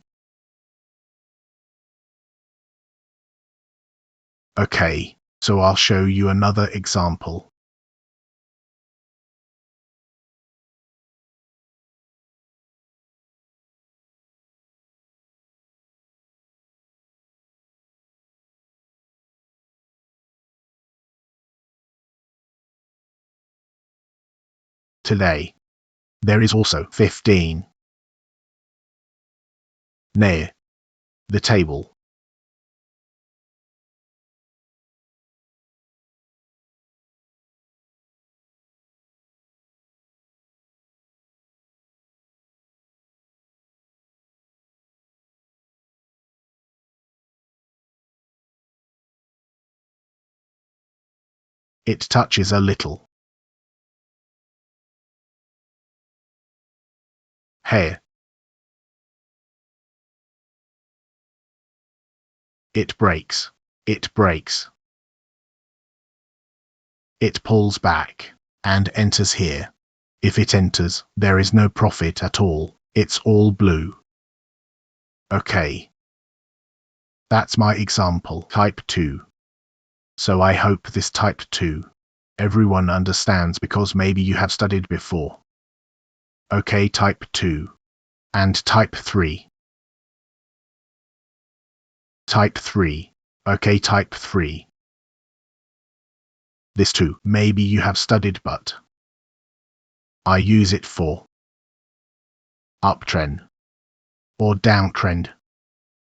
Okay, so I'll show you another example. Today, there is also 15 near the table. It touches a little. Here. It breaks. It breaks. It pulls back and enters here. If it enters, there is no profit at all. It's all blue. Okay. That's my example, type 2. So I hope this type 2 everyone understands because maybe you have studied before. Okay, type 2. And type 3. Type 3. Okay, type 3. This too, maybe you have studied but I use it for uptrend or downtrend.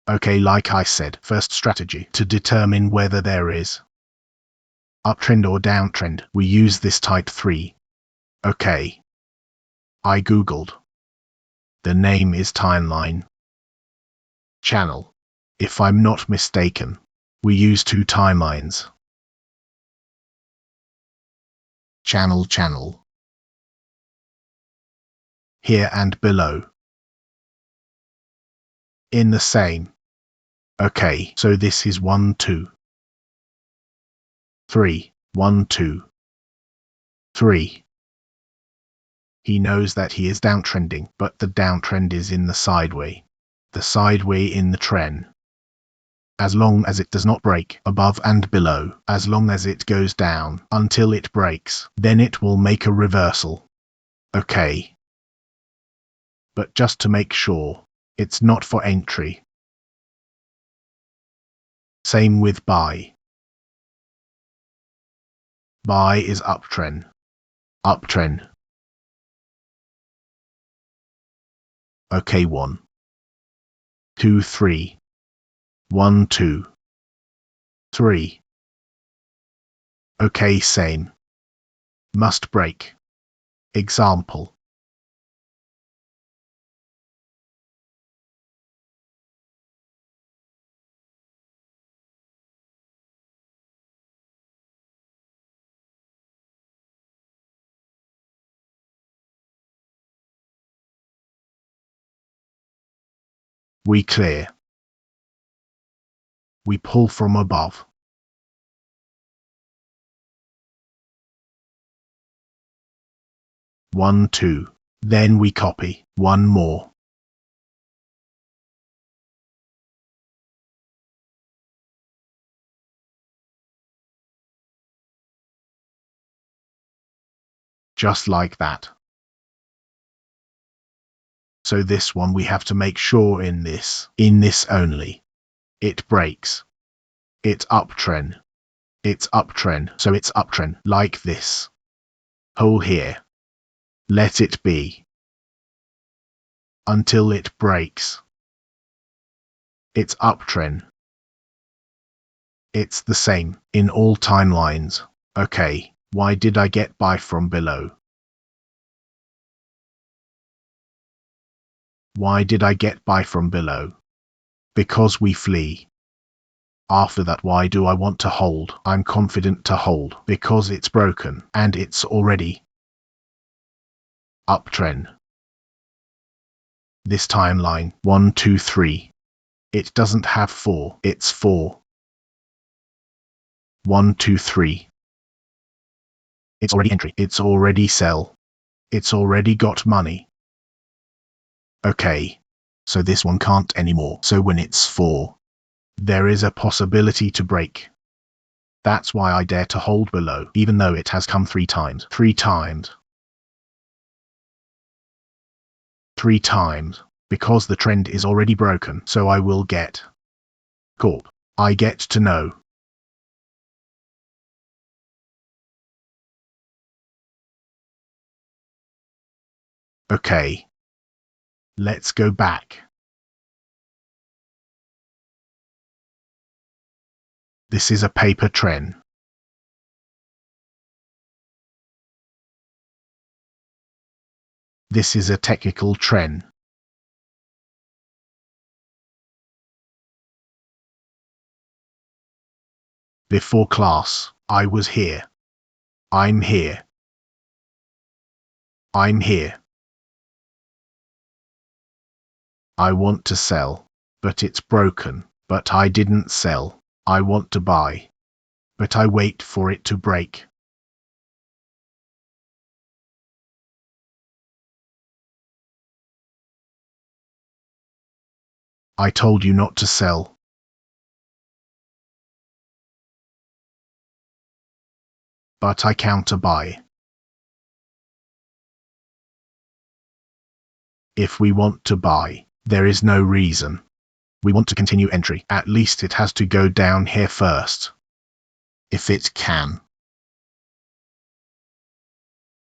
Okay, like I said, first strategy to determine whether there is uptrend or downtrend, we use this type 3. Okay. I googled. The name is Timeline Channel. If I'm not mistaken, we use 2 timelines. Channel. Here and below. In the same. Okay, so this is 1, 2, 3, 1, 2, 3. He knows that he is downtrending, but the downtrend is in the sideway. The sideway in the trend. As long as it does not break above and below, as long as it goes down until it breaks, then it will make a reversal. Okay. But just to make sure, it's not for entry. Same with buy. Buy is uptrend. Uptrend. Okay, 1, 2, 3. 1, 2, 3. Okay, same. Must break. Example. We clear. We pull from above. One, 2. Then we copy. One more. Just like that. So this one we have to make sure in this only. It breaks. It's uptrend. It's uptrend. So it's uptrend like this. Hold here. Let it be. Until it breaks. It's uptrend. It's the same in all timelines. Okay, why did I get by from below? Why did I get by from below? Because we flee. After that, why do I want to hold? I'm confident to hold because it's broken and it's already uptrend. This timeline 1, 2, 3. It doesn't have 4, it's 4. 1, 2, 3. It's already entry, it's already sell. It's already got money. Okay, so this one can't anymore. So when it's 4, there is a possibility to break. That's why I dare to hold below, even though it has come 3 times. 3 times. 3 times. Because the trend is already broken, so I will get corp. I get to know. Okay. Let's go back. This is a paper trend. This is a technical trend. Before class, I was here. I'm here. I'm here. I want to sell, but it's broken. But I didn't sell. I want to buy, but I wait for it to break. I told you not to sell. But I counter buy. If we want to buy, there is no reason. We want to continue entry. At least it has to go down here first. If it can.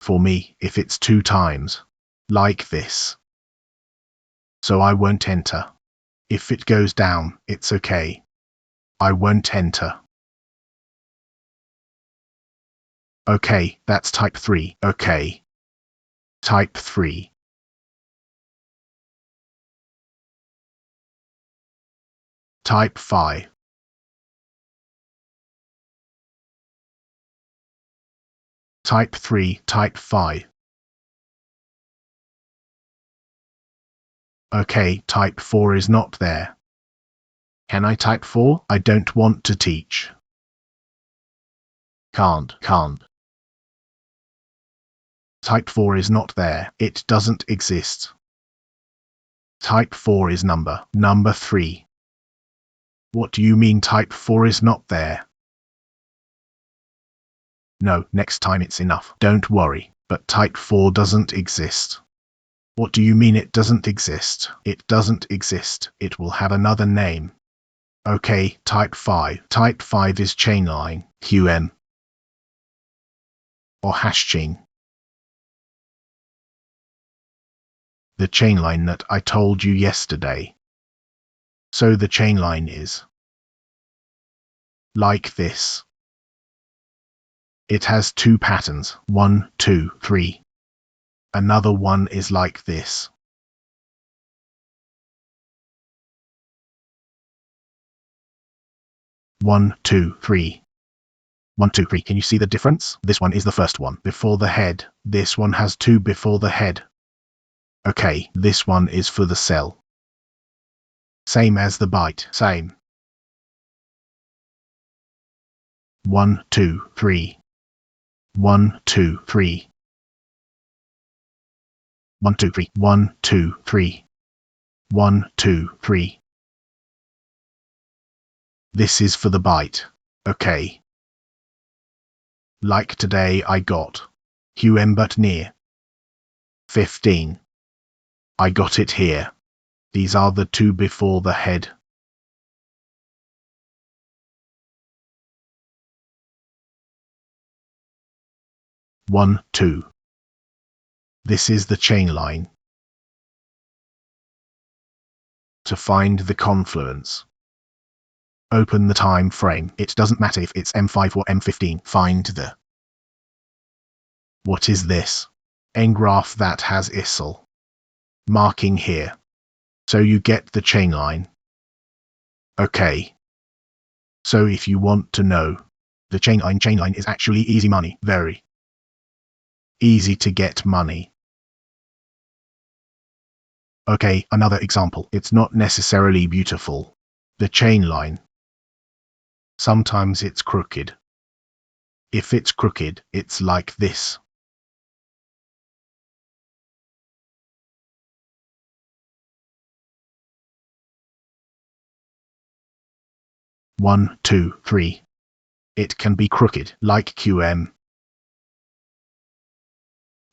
For me, if it's 2 times. Like this. So I won't enter. If it goes down, it's okay. I won't enter. Okay, that's type 3. Okay. Type 3. Type 5. Type 3, type 5. Okay, type 4 is not there. Can I type 4? I don't want to teach. Can't. Type 4 is not there. It doesn't exist. Type 4 is number 3. What do you mean type 4 is not there? No, next time it's enough. Don't worry, but type 4 doesn't exist. What do you mean it doesn't exist? It doesn't exist. It will have another name. Okay, type 5. Type 5 is chainline, QM, or hash chain. The chainline that I told you yesterday. So the chainline is like this. It has 2 patterns, 1, 2, 3. Another one is like this. One, two, three. 1, 2, 3. Can you see the difference? This one is the first one, before the head. This one has 2 before the head. Okay, this one is for the sell. Same as the bite. Same. 1, 2, 3. 1, 2, 3. 1, 2, 3. 1, 2, 3. 1, 2, 3. This is for the bite. Okay. Like today I got QM but near 15. I got it here. These are the 2 before the head. One, 2. This is the chain line. To find the confluence. Open the time frame. It doesn't matter if it's M5 or M15. Find the... What is this? A graph that has ISL marking here. So you get the chain line. Okay. So if you want to know, the chain line is actually easy money. Very easy to get money. Okay, another example. It's not necessarily beautiful. The chain line. Sometimes it's crooked. If it's crooked, it's like this. One, two, three. It can be crooked, like QM.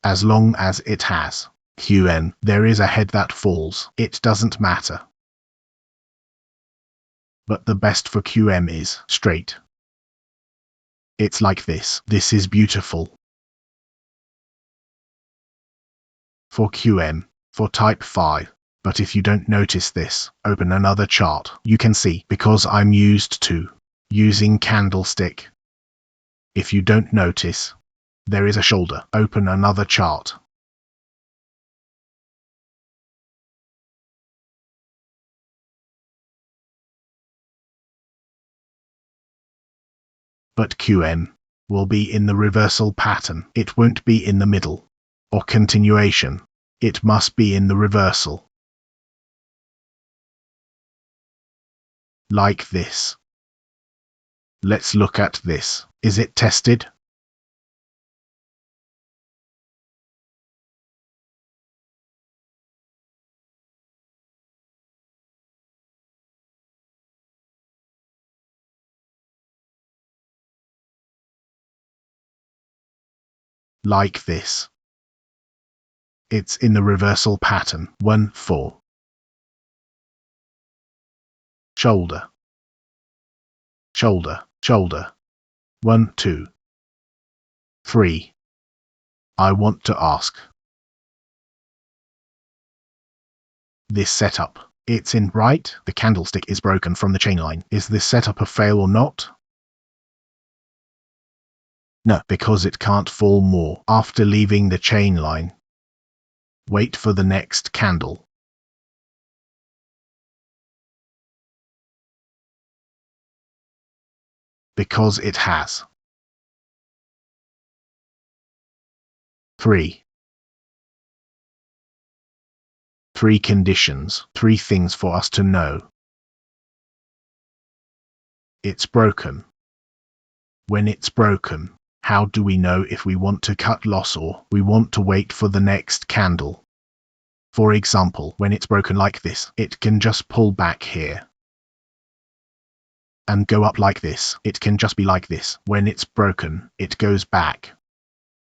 As long as it has QN, there is a head that falls. It doesn't matter. But the best for QM is straight. It's like this. This is beautiful. For QM, for type 5. But if you don't notice this, open another chart. You can see, because I'm used to using candlestick. If you don't notice, there is a shoulder. Open another chart. But QM will be in the reversal pattern. It won't be in the middle or continuation. It must be in the reversal. Like this. Let's look at this. Is it tested? Like this. It's in the reversal pattern. 1, 4. Shoulder. Shoulder. Shoulder. 1, 2. 3. I want to ask. This setup. It's in right. The candlestick is broken from the chain line. Is this setup a fail or not? No, because it can't fall more after leaving the chain line. Wait for the next candle. Because it has. 3. 3 conditions, 3 things for us to know. It's broken. When it's broken, how do we know if we want to cut loss or we want to wait for the next candle? For example, when it's broken like this, it can just pull back here and go up like this. It can just be like this. When it's broken, it goes back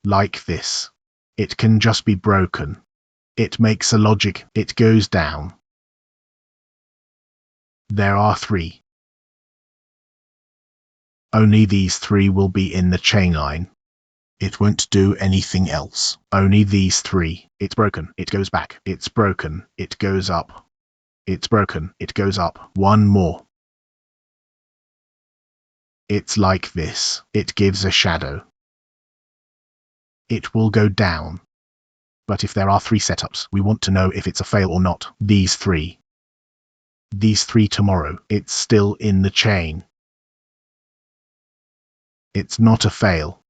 like this. It can just be broken. It makes a logic. It goes down. There are 3. Only these 3 will be in the chain line. It won't do anything else. Only these 3. It's broken. It goes back. It's broken. It goes up. It's broken. It goes up. One more. It's like this. It gives a shadow. It will go down. But if there are 3 setups, we want to know if it's a fail or not. These 3. These 3 tomorrow. It's still in the chain. It's not a fail.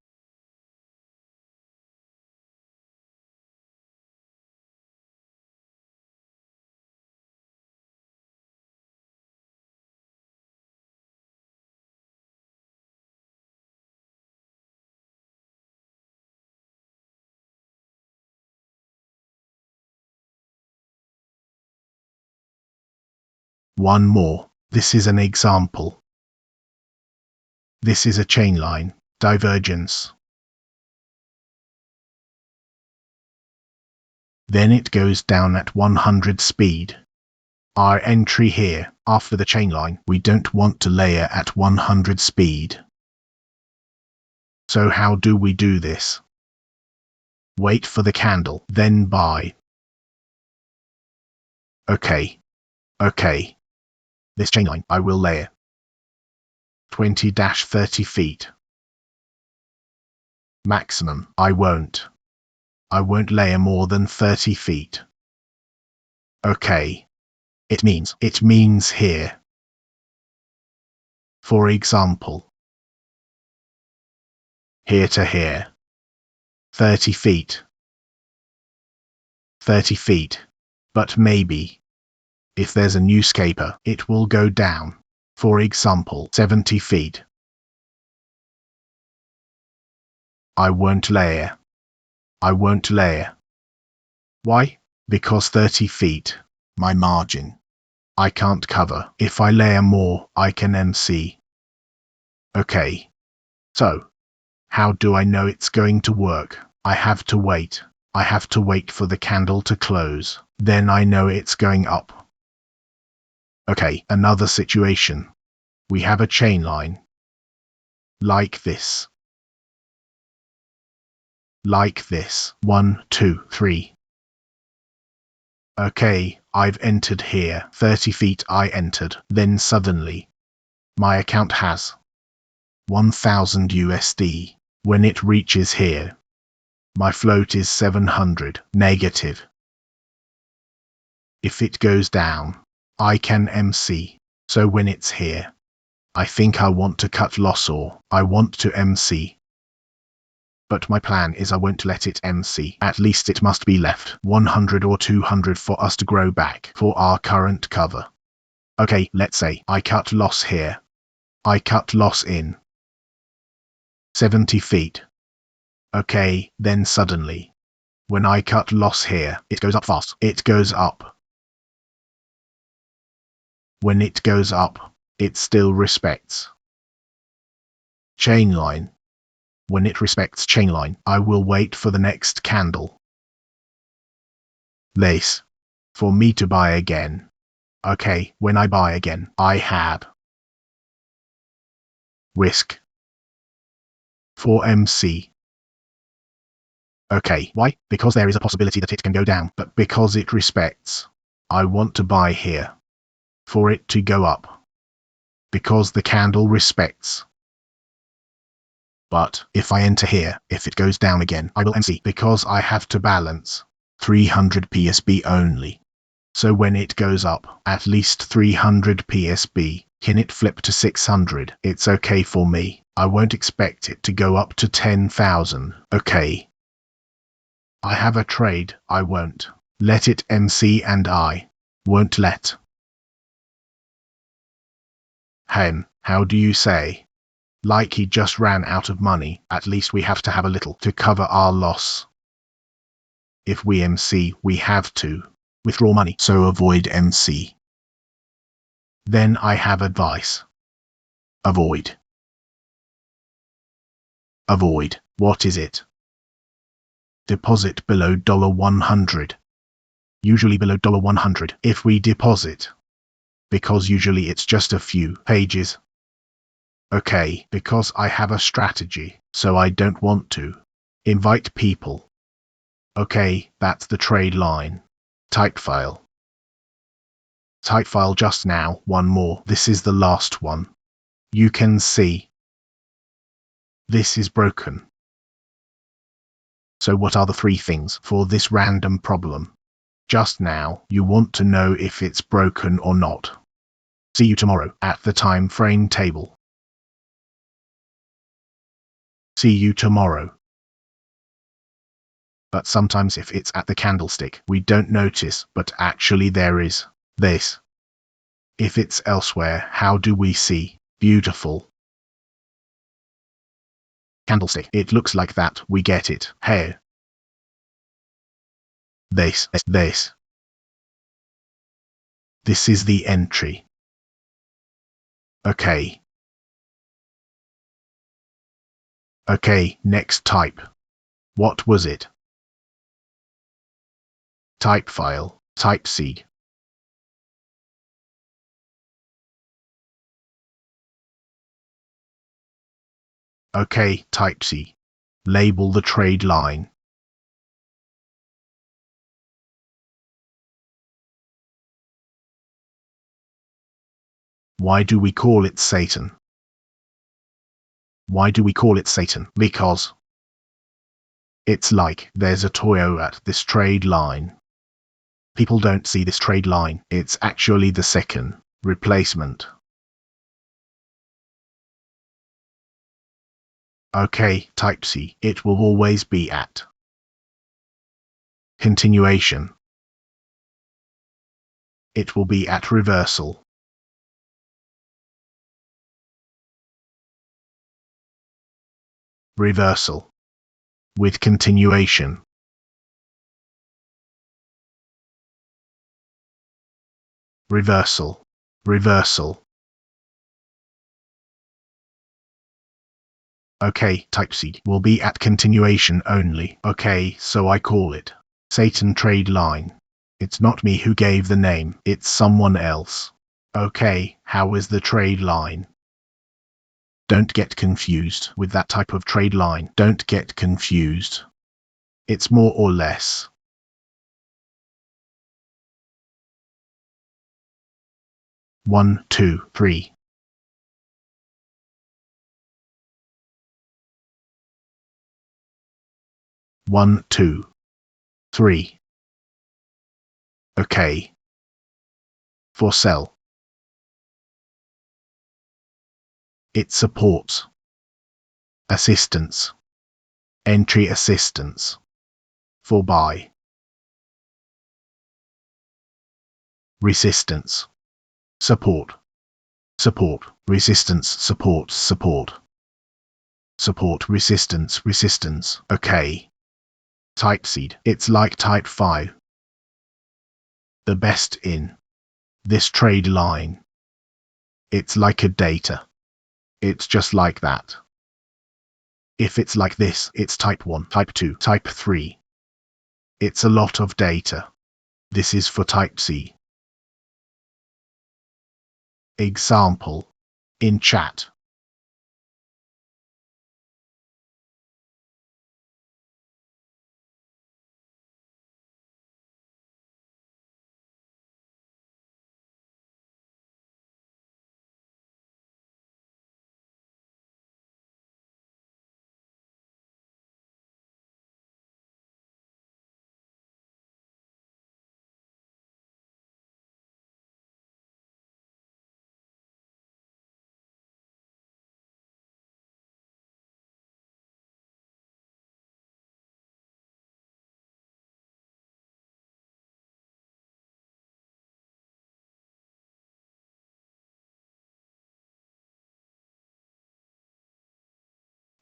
One more. This is an example. This is a chain line. Divergence. Then it goes down at 100 speed. Our entry here, after the chain line, we don't want to layer at 100 speed. So how do we do this? Wait for the candle, then buy. Okay. This chain line, I will layer. 20-30 feet. Maximum, I won't layer more than 30 feet. Okay. It means here. For example, here to here. 30 feet. 30 feet. But maybe, if there's a newscaper, it will go down. For example, 70 feet. I won't layer. Why? Because 30 feet, my margin. I can't cover. If I layer more, I can MC. Okay. So, how do I know it's going to work? I have to wait. I have to wait for the candle to close. Then I know it's going up. Okay, another situation. We have a chain line. Like this. 1, 2, 3. Okay, I've entered here. 30 feet I entered. Then suddenly, my account has 1000 USD. When it reaches here, my float is 700 negative. If it goes down, I can MC. So when it's here, I think I want to cut loss or I want to MC. But my plan is I won't let it MC. At least it must be left 100 or 200 for us to grow back for our current cover. Okay, let's say I cut loss here. I cut loss in 70 feet. Okay, then suddenly, when I cut loss here, it goes up fast. It goes up. When it goes up, it still respects chain line. When it respects chain line, I will wait for the next candle. This. For me to buy again. Okay, when I buy again, I have risk for MC. Okay, why? Because there is a possibility that it can go down, but because it respects, I want to buy here. For it to go up. Because the candle respects. But if I enter here, if it goes down again, I will MC because I have to balance 300 PSB only. So when it goes up, at least 300 PSB, can it flip to 600? It's okay for me. I won't expect it to go up to 10,000. Okay. I have a trade. I won't let it MC and I won't let. How do you say? Like he just ran out of money. At least we have to have a little to cover our loss. If we MC, we have to withdraw money, so avoid MC. Then I have advice. Avoid. Avoid. What is it? Deposit below $100. Usually below $100 if we deposit. Because usually it's just a few pages. Okay, because I have a strategy, so I don't want to invite people. Okay, that's the trade line. Type file. Type file just now, one more. This is the last one. You can see. This is broken. So what are the 3 things for this random problem? Just now, you want to know if it's broken or not. See you tomorrow at the time frame table. See you tomorrow. But sometimes if it's at the candlestick, we don't notice, but actually there is this. If it's elsewhere, how do we see? Beautiful. Candlestick. It looks like that. We get it. Hey. This. This is the entry. Okay. Okay, next type. What was it? Type file. Type C. Okay, type C. Label the trade line. Why do we call it Satan? Why do we call it Satan? Because it's like there's a Toyo at this trade line. People don't see this trade line. It's actually the second replacement. Okay, type C. It will always be at continuation. It will be at reversal. Reversal. With continuation. Reversal. Reversal. Okay, type C will be at continuation only. Okay, so I call it Satan trade line. It's not me who gave the name, it's someone else. Okay, how is the trade line? Don't get confused with that type of trade line. Don't get confused. It's more or less. One, two, three. One, two, three. Okay. For sell. It supports. Assistance. Entry assistance. For buy. Resistance. Support. Support. Resistance. Support. Support. Support. Resistance. Resistance. Okay. Type seed. It's like type 5. The best in this trade line. It's like a data. It's just like that. If it's like this, it's type 1, type 2, type 3. It's a lot of data. This is for type C. Example. In chat.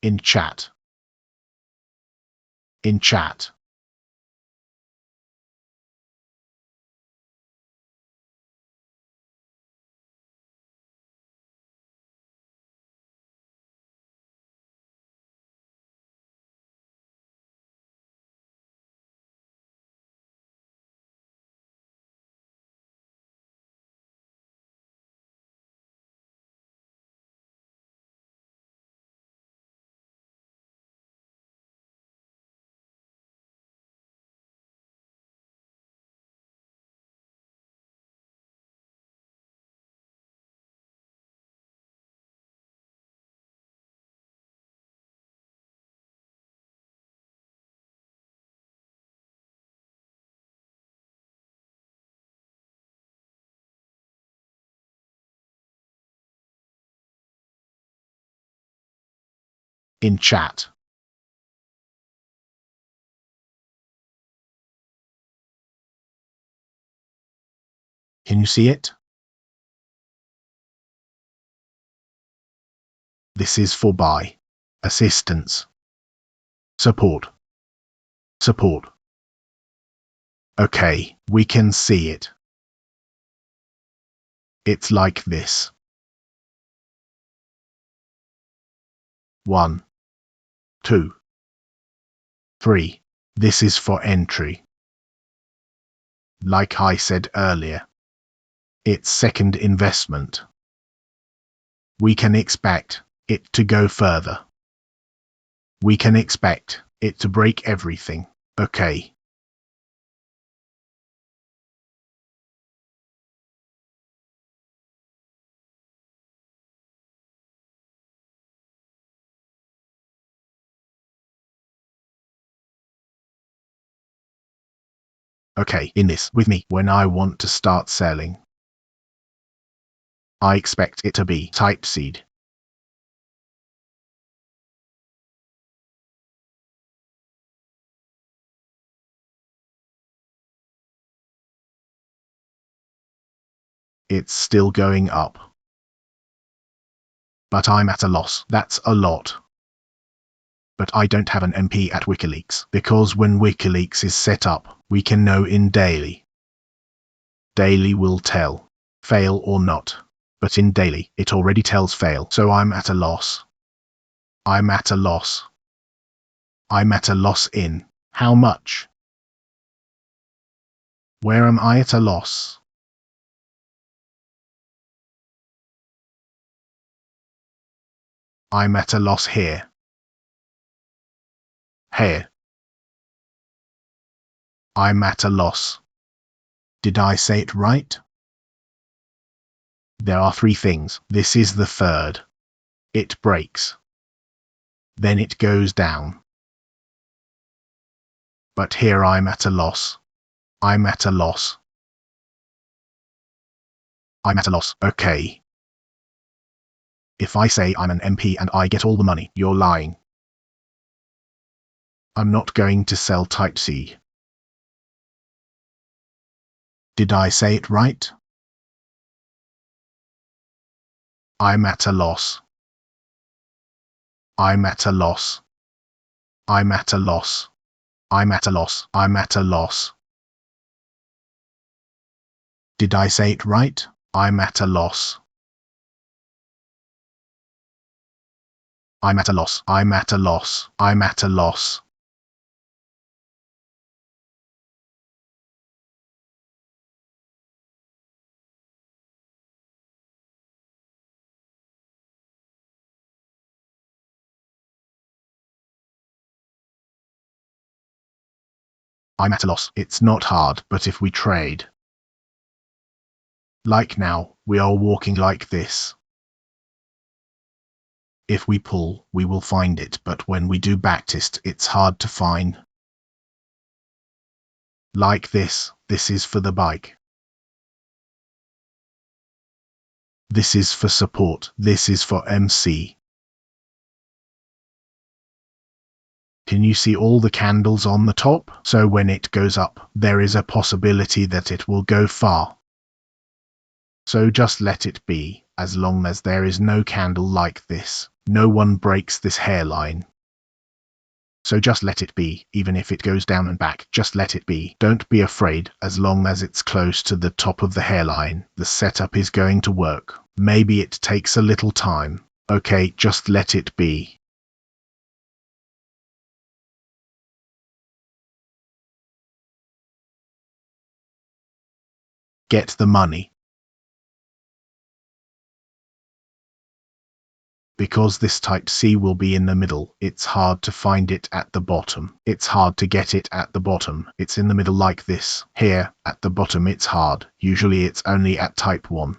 In chat. In chat. In chat. Can you see it? This is for buy. Assistance. Support. Support. Okay, we can see it. It's like this. 1, 2, 3. This is for entry. Like I said earlier, it's second investment. We can expect it to go further. We can expect it to break everything. Okay. Okay, in this with me when I want to start selling. I expect it to be type seed. It's still going up. But I'm at a loss. That's a lot. But I don't have an MP at WikiLeaks, because when WikiLeaks is set up, we can know in daily. Daily will tell, fail or not. But in daily, it already tells fail, so I'm at a loss. I'm at a loss. I'm at a loss in how much? Where am I at a loss? I'm at a loss here. Here. I'm at a loss. Did I say it right? There are three things. This is the third. It breaks. Then it goes down. But here I'm at a loss. I'm at a loss. I'm at a loss. Okay. If I say I'm an MP and I get all the money, you're lying. I'm not going to sell type C. Did I say it right? I'm at a loss. I'm at a loss. I'm at a loss. I'm at a loss. I'm at a loss. Did I say it right? I'm at a loss. I'm at a loss. I'm at a loss. I'm at a loss. I'm at a loss. It's not hard, but if we trade. Like now, we are walking like this. If we pull, we will find it, but when we do backtest, it's hard to find. Like this is for the bike. This is for support, this is for MC. Can you see all the candles on the top? So when it goes up, there is a possibility that it will go far. So just let it be, as long as there is no candle like this. No one breaks this hairline. So just let it be, even if it goes down and back, just let it be. Don't be afraid, as long as it's close to the top of the hairline. The setup is going to work. Maybe it takes a little time. Okay, just let it be. Get the money. Because this type C will be in the middle, it's hard to find it at the bottom. It's hard to get it at the bottom. It's in the middle like this. Here, at the bottom it's hard. Usually it's only at type 1.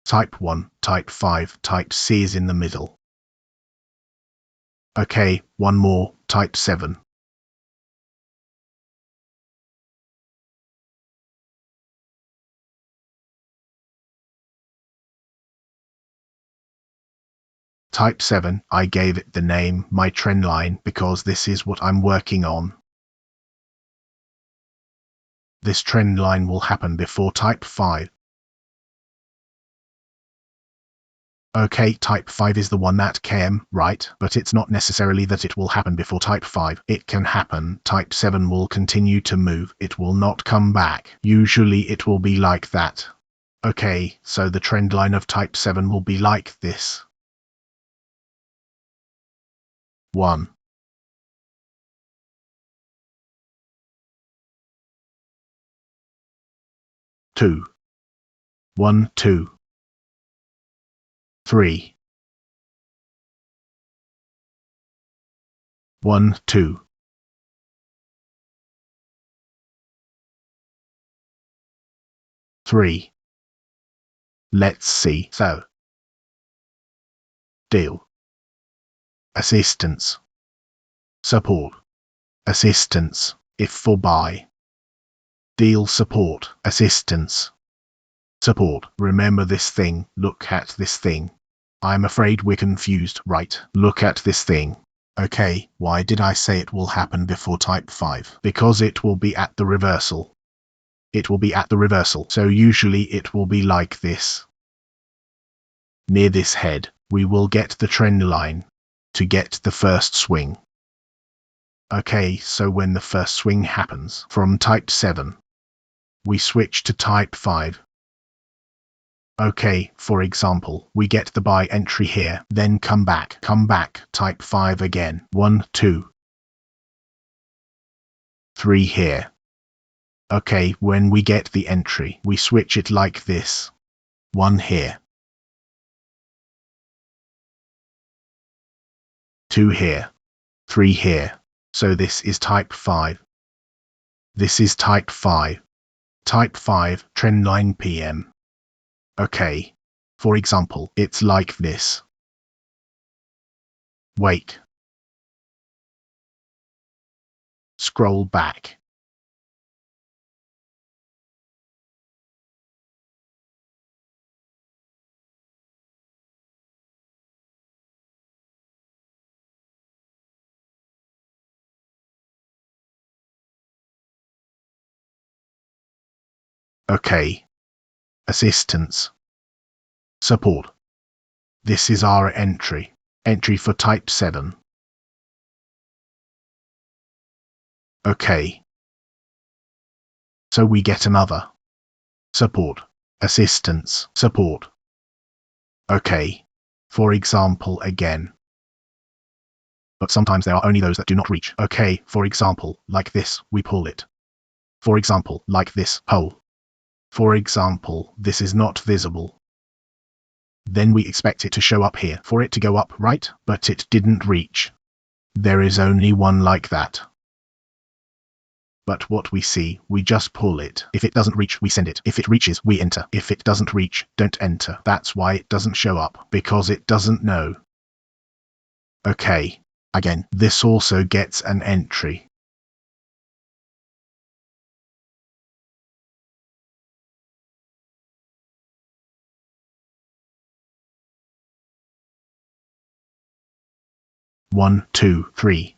Type 1, type 5, type C is in the middle. Okay, one more, type 7. Type 7, I gave it the name, my trendline, because this is what I'm working on. This trendline will happen before type 5. Okay, type 5 is the one that came, right, but it's not necessarily that it will happen before type 5. It can happen. Type 7 will continue to move. It will not come back. Usually it will be like that. Okay, so the trend line of type 7 will be like this. 1. 2. 1, 2. 3. 1, 2. 3. Let's see. So. Deal. Assistance. Support. Assistance, if for buy. deal support, assistance. Support, remember this thing, look at this thing. I'm afraid we're confused, right? Look at this thing. Okay, why did I say it will happen before type 5? Because it will be at the reversal. It will be at the reversal, so usually it will be like this. Near this head, we will get the trend line to get the first swing. Okay, so when the first swing happens from type 7, we switch to type 5. Okay, for example, we get the buy entry here, then come back, type 5 again. 1, 2, 3 here. Okay, when we get the entry, we switch it like this. 1 here. 2 here. 3 here. So this is type 5. This is type 5. Type 5, trendline PM. Okay. For example, it's like this. Wait. Scroll back. Okay. Assistance. Support. This is our entry. Entry for type 7. Okay. So we get another. Support. Assistance. Support. Okay. For example again. But sometimes there are only those that do not reach. Okay, for example, like this, we pull it. For example, like this, pull. For example, this is not visible. Then we expect it to show up here, for it to go up, right? But it didn't reach. There is only one like that. But what we see, we just pull it. If it doesn't reach, we send it. If it reaches, we enter. If it doesn't reach, don't enter. That's why it doesn't show up, because it doesn't know. Okay. Again, this also gets an entry. One, 2, 3.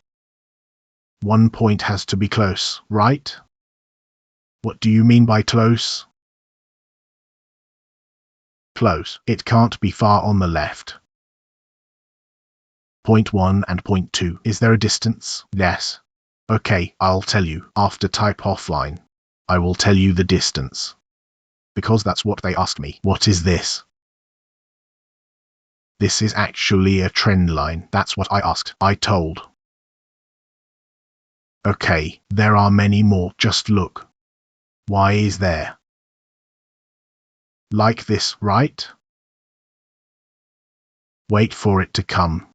1 point has to be close, right? What do you mean by close? Close. It can't be far on the left. Point 1 and point 2. Is there a distance? Yes. Okay, I'll tell you. After type offline, I will tell you the distance. Because that's what they asked me. What is this? This is actually a trend line. That's what I asked. I told. Okay, there are many more. Just look. Why is there? Like this, right? Wait for it to come.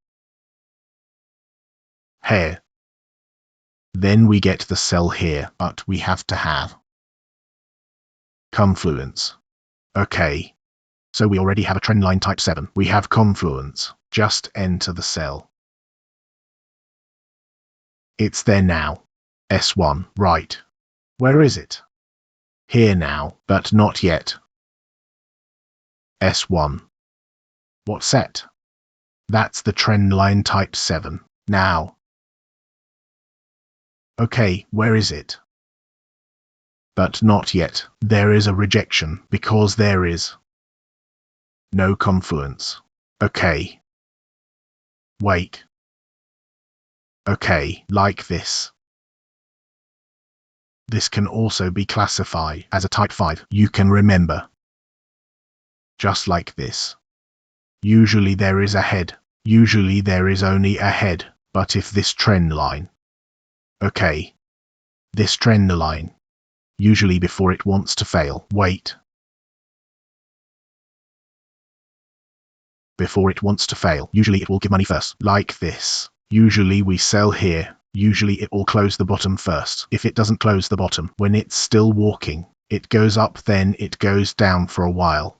Here. Then we get the cell here, but we have to have confluence. Okay. So we already have a trend line type 7. We have confluence. Just enter the cell. It's there now. S1, right. Where is it? Here now, but not yet. S1. What set? That's the trend line type 7. Now. Okay, where is it? But not yet. There is a rejection, because there is no confluence. Okay. Wait. Okay, like this. This can also be classified as a type 5. You can remember. Just like this. Usually there is a head. Usually there is only a head, but if this trend line. Okay. This trend line. Usually before it wants to fail. Wait. Before it wants to fail. Usually it will give money first. Like this. Usually we sell here. Usually it will close the bottom first. If it doesn't close the bottom, when it's still walking, it goes up, then it goes down for a while.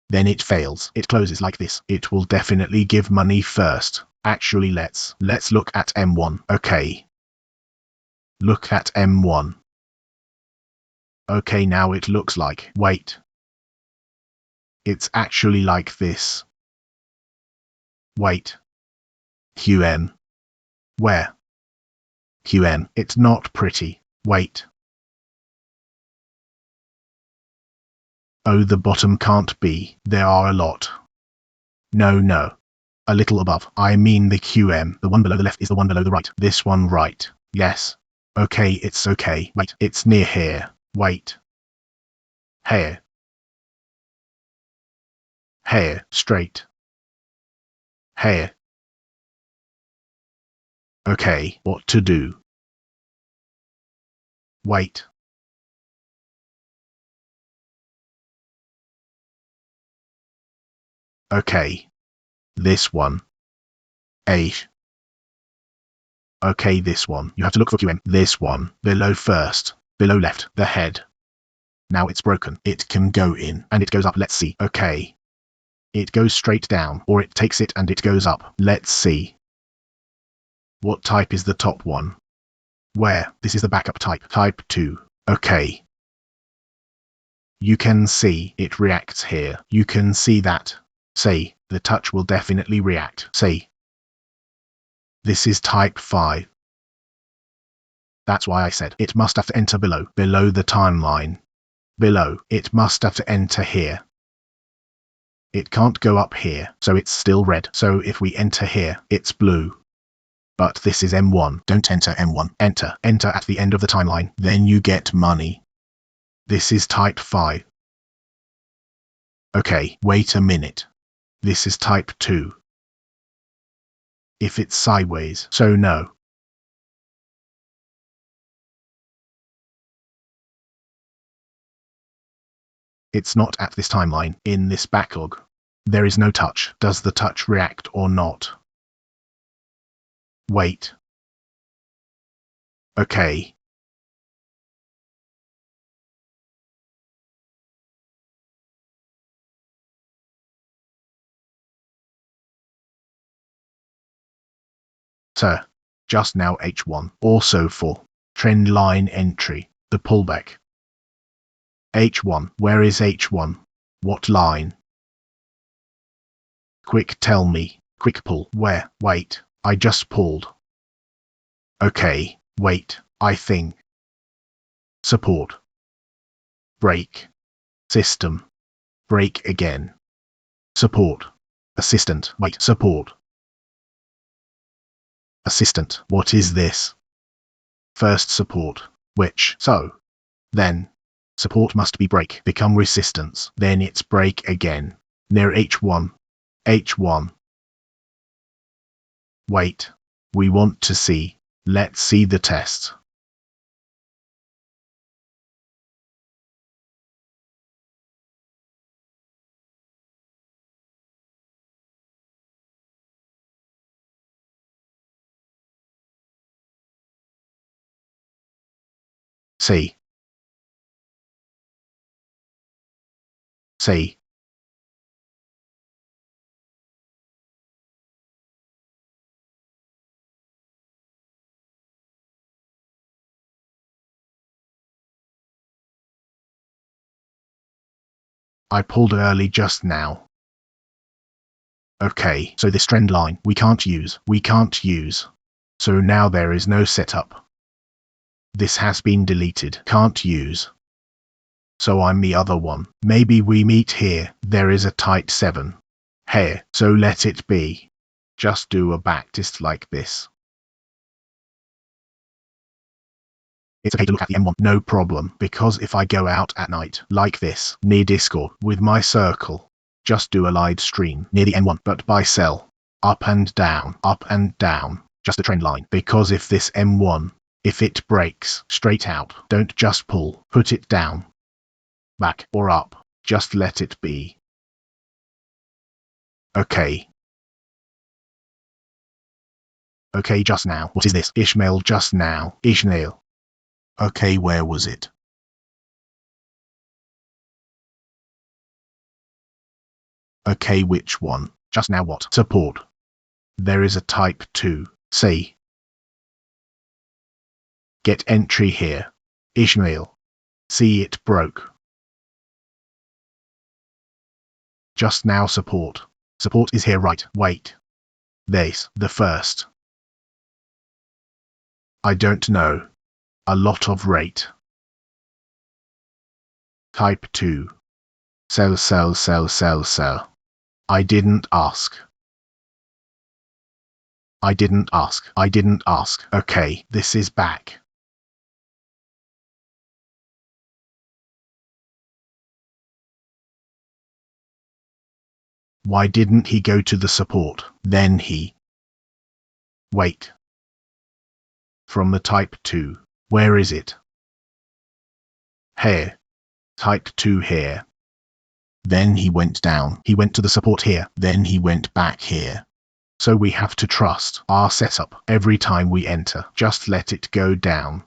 Then it fails. It closes like this. It will definitely give money first. Actually, let's look at M1. Okay. Look at M1. Okay, now it looks like, wait. It's actually like this. Wait. QN. Where? QN. It's not pretty. Wait. Oh, the bottom can't be. There are a lot. No. A little above. I mean the QM. The one below the left is the one below the right. This one right. Yes. Okay, it's okay. Wait, it's near here. Wait. Here. Here, straight. Here. Okay, what to do? Wait. Okay. This one. H. Okay, this one. You have to look for QM. This one. Below first. Below left. The head. Now it's broken. It can go in, and it goes up. Let's see. Okay. It goes straight down, or it takes it and it goes up. Let's see. What type is the top one? Where? This is the backup type. Type 2. Okay. You can see it reacts here. You can see that. Say, the touch will definitely react. Say. This is type 5. That's why I said it must have to enter below. Below the timeline. Below. It must have to enter here. It can't go up here, so it's still red. So if we enter here, it's blue. But this is M1. Don't enter M1. Enter at the end of the timeline. Then you get money. This is type 5. Okay, wait a minute. This is type 2. If it's sideways, so no. It's not at this timeline. In this backlog, there is no touch. Does the touch react or not? Wait. Okay. Sir, just now H1. Also for trendline entry, the pullback. H1. Where is H1? What line? Quick, tell me. Quick pull. Where? Wait. I just pulled. Okay. Wait. I think. Support. Break. System. Break again. Support. Assistant. Wait. Support. Assistant. What is this? First support. Which? So. Then. Support must be break. Become resistance. Then it's break again. Near H1. H1. Wait. We want to see. Let's see the test. See. See. I pulled early just now. Okay, so this trend line we can't use. So now there is no setup. This has been deleted. Can't use. So I'm the other one. Maybe we meet here. There is a tight 7. Here, so let it be. Just do a backtest like this. It's okay to look at the M1, no problem, because if I go out at night, like this, near Discord, with my circle, just do a live stream near the M1, but buy sell, up and down, just a trend line, because if this M1, if it breaks, straight out, don't just pull, put it down, back, or up, just let it be. Okay. Okay, just now, what is this? Ishmael just now, Ishmael. Okay, where was it? Okay, which one? Just now what? Support. There is a type 2. Say. Get entry here. Ishmael. See, it broke. Just now support. Support is here, right? Wait. This, the first. I don't know. A lot of rate. Type 2. Sell. I didn't ask. I didn't ask. Okay, this is back. Why didn't he go to the support? Then he... Wait. From the type 2. Where is it? Here. Type 2 here. Then he went down. He went to the support here. Then he went back here. So we have to trust our setup every time we enter. Just let it go down.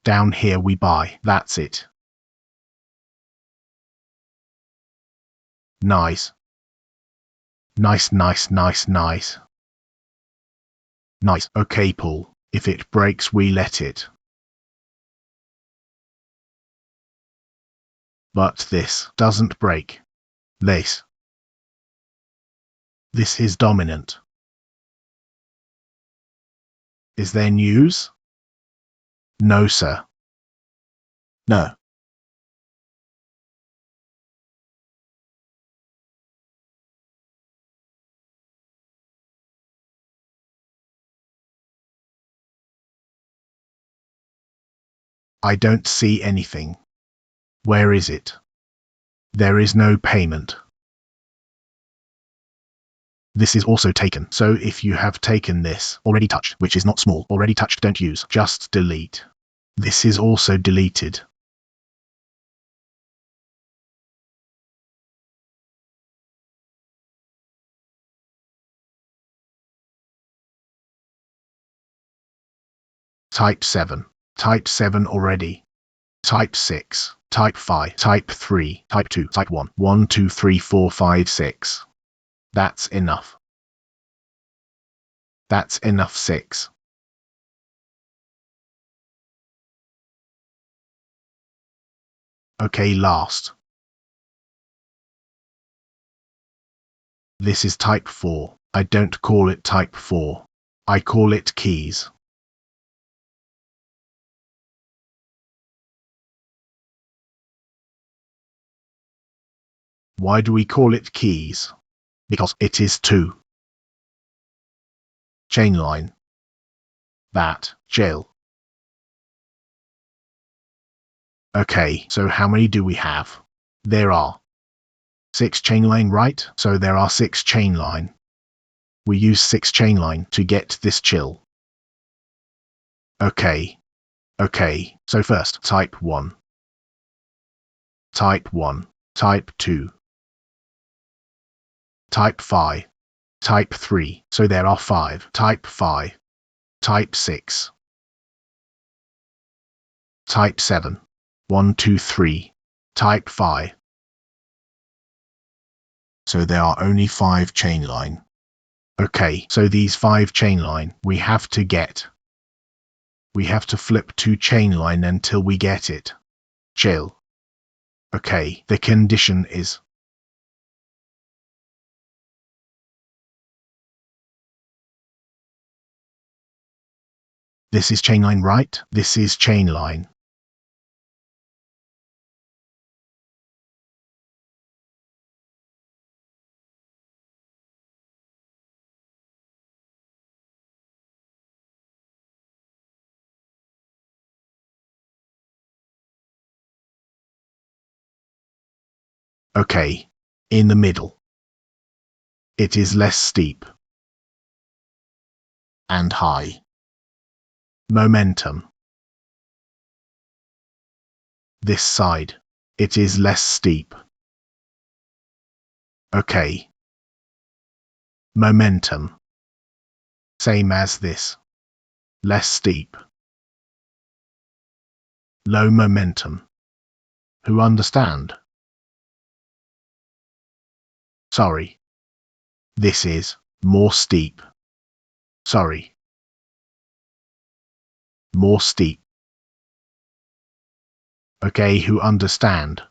Down here we buy. That's it. Nice. Nice. Nice. Okay, Paul. If it breaks, we let it. But this doesn't break. This is dominant. Is there news? No, sir. No. I don't see anything. Where is it? There is no payment. This is also taken, so if you have taken this, already touched, which is not small, already touched, don't use, just delete. This is also deleted. Type 7. Type 7 already. Type 6. Type 5. Type 3. Type 2. Type 1. 1, 2, 3, 4, 5, 6. That's enough. That's enough, 6. Okay, last. This is type 4. I don't call it type 4. I call it keys. Why do we call it keys? Because it is 2. Chain line. That, jail. Okay, so how many do we have? There are 6 chain line, right? So there are 6 chain line. We use 6 chain line to get this chill. Okay, so first, type 1. Type 1. Type 2. Type 5. Type 3. So there are 5. Type 5. Type 6. Type 7. 1, 2, 3. Type 5. So there are only 5 chain line. Okay, so these 5 chain line we have to get. We have to flip 2 chain line until we get it. Chill. Okay, the condition is this is chain line, right? This is chain line. Okay, in the middle. It is less steep and high. Momentum. This side. It is less steep. Okay. Momentum. Same as this. Less steep. Low momentum. Who understand? Sorry. This is more steep. Sorry. More steep. Okay, who understand?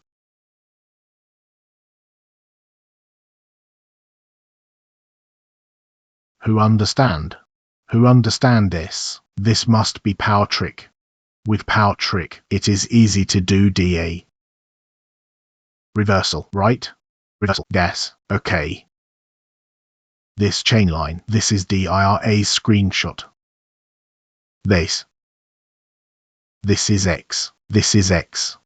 Who understand? Who understand this? This must be power trick. With power trick, it is easy to do DA. Reversal, right? Reversal, yes, okay. This chain line, this is DIRA's screenshot. This is X, this is X.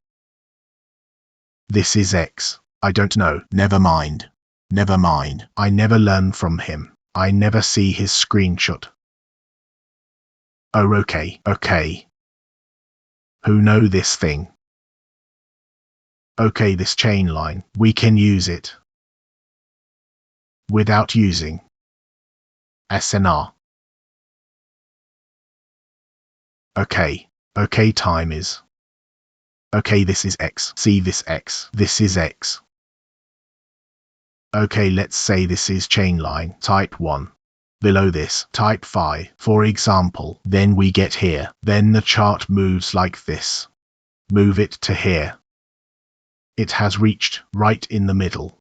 This is X. I don't know, never mind. Never mind, I never learn from him. I never see his screenshot. Oh, okay, okay. Who know this thing? Okay, this chain line, we can use it. Without using SNR. Okay, okay, time is. Okay, this is X. See this X. This is X. Okay, let's say this is chain line, type 1. Below this, type 5, for example. Then we get here. Then the chart moves like this. Move it to here. It has reached right in the middle.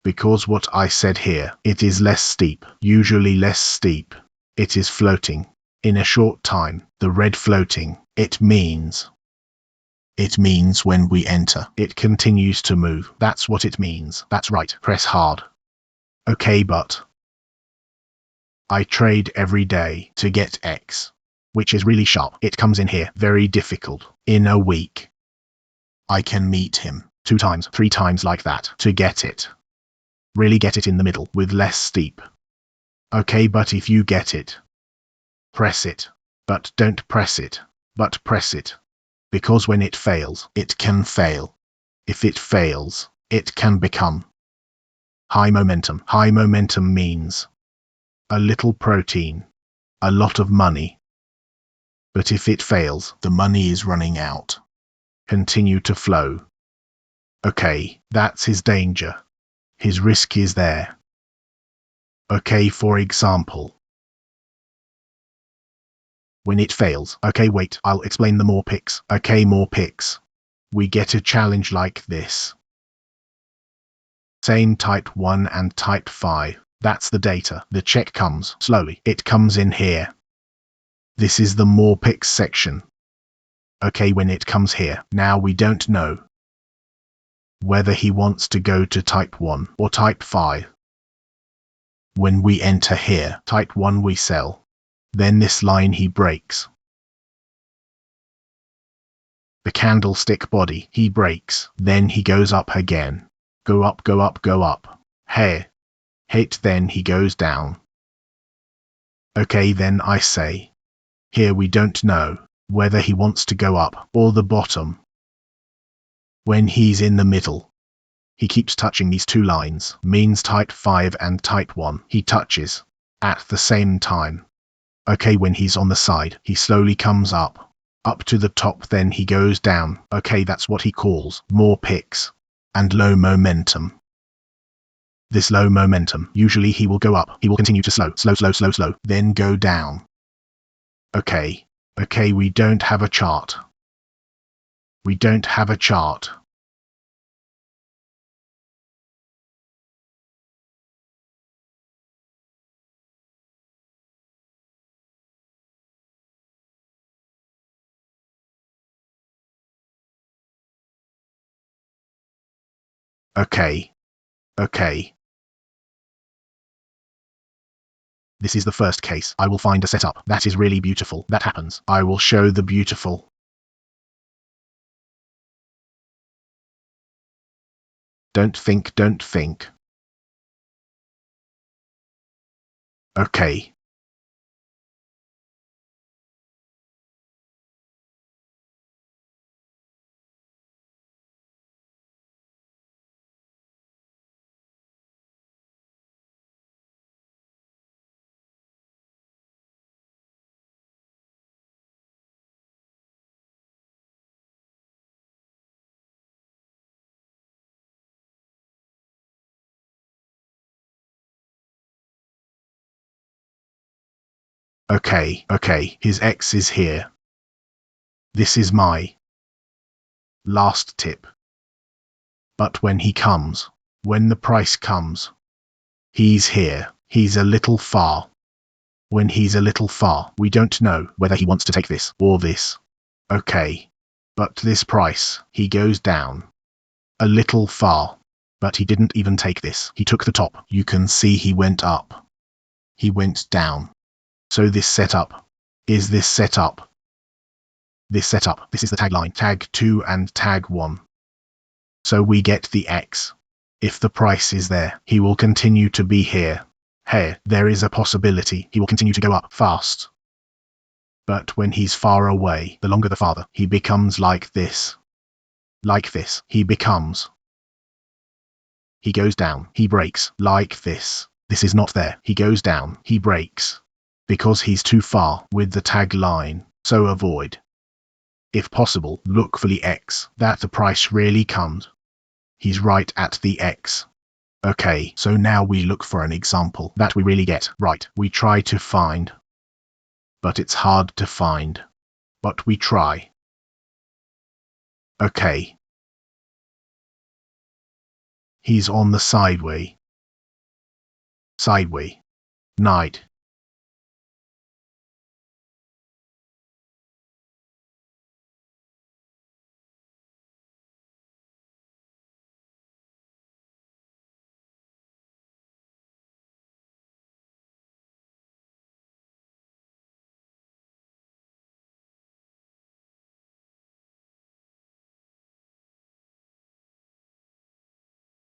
Because what I said here, it is less steep, usually less steep. It is floating. In a short time, the red floating, it means when we enter, it continues to move. That's what it means. That's right. Press hard. Okay, but I trade every day to get X, which is really sharp. It comes in here. Very difficult. In a week, I can meet him 2 times, 3 times like that to get it. Really get it in the middle with less steep. Okay, but if you get it, press it. But don't press it. But press it. Because when it fails, it can fail. If it fails, it can become high momentum. High momentum means a little protein, a lot of money. But if it fails, the money is running out. Continue to flow. Okay, that's his danger. His risk is there. Okay, for example, when it fails. Okay, wait, I'll explain the more picks. Okay, more picks. We get a challenge like this. Same type 1 and type 5. That's the data. The check comes slowly. It comes in here. This is the more picks section. Okay, when it comes here. Now we don't know whether he wants to go to type 1 or type 5. When we enter here, type 1 we sell. Then this line he breaks. The candlestick body, he breaks. Then he goes up again. Go up, go up, go up. Hey. Hit, then he goes down. Okay, then I say. Here we don't know whether he wants to go up or the bottom. When he's in the middle, he keeps touching these 2 lines, means type 5 and type 1. He touches at the same time. Okay, when he's on the side, he slowly comes up to the top, then he goes down. Okay, that's what he calls more picks and low momentum. This low momentum, usually he will go up. He will continue to slow, then go down. Okay, we don't have a chart. We don't have a chart. Okay. This is the first case. I will find a setup that is really beautiful. That happens. I will show the beautiful. Don't think. Okay. Okay. His X is here. This is my Last tip. But when he comes, when the price comes, he's here, he's a little far. When he's a little far, we don't know whether he wants to take this or this. Okay. But this price, he goes down. A little far. But he didn't even take this. He took the top. You can see he went up. He went down. So this setup. Is this setup? This setup. This is the tagline. Tag 2 and tag 1. So we get the X. If the price is there, he will continue to be here. Here, there is a possibility he will continue to go up fast. But when he's far away, the longer the farther, he becomes like this. Like this, he becomes. He goes down, he breaks, like this. This is not there, he goes down, he breaks. Because he's too far with the tag line, so avoid. If possible, look for the X, that the price really comes. He's right at the X. Okay, so now we look for an example that we really get right. We try to find. But it's hard to find. But we try. Okay. He's on the sideway. Sideway. Night.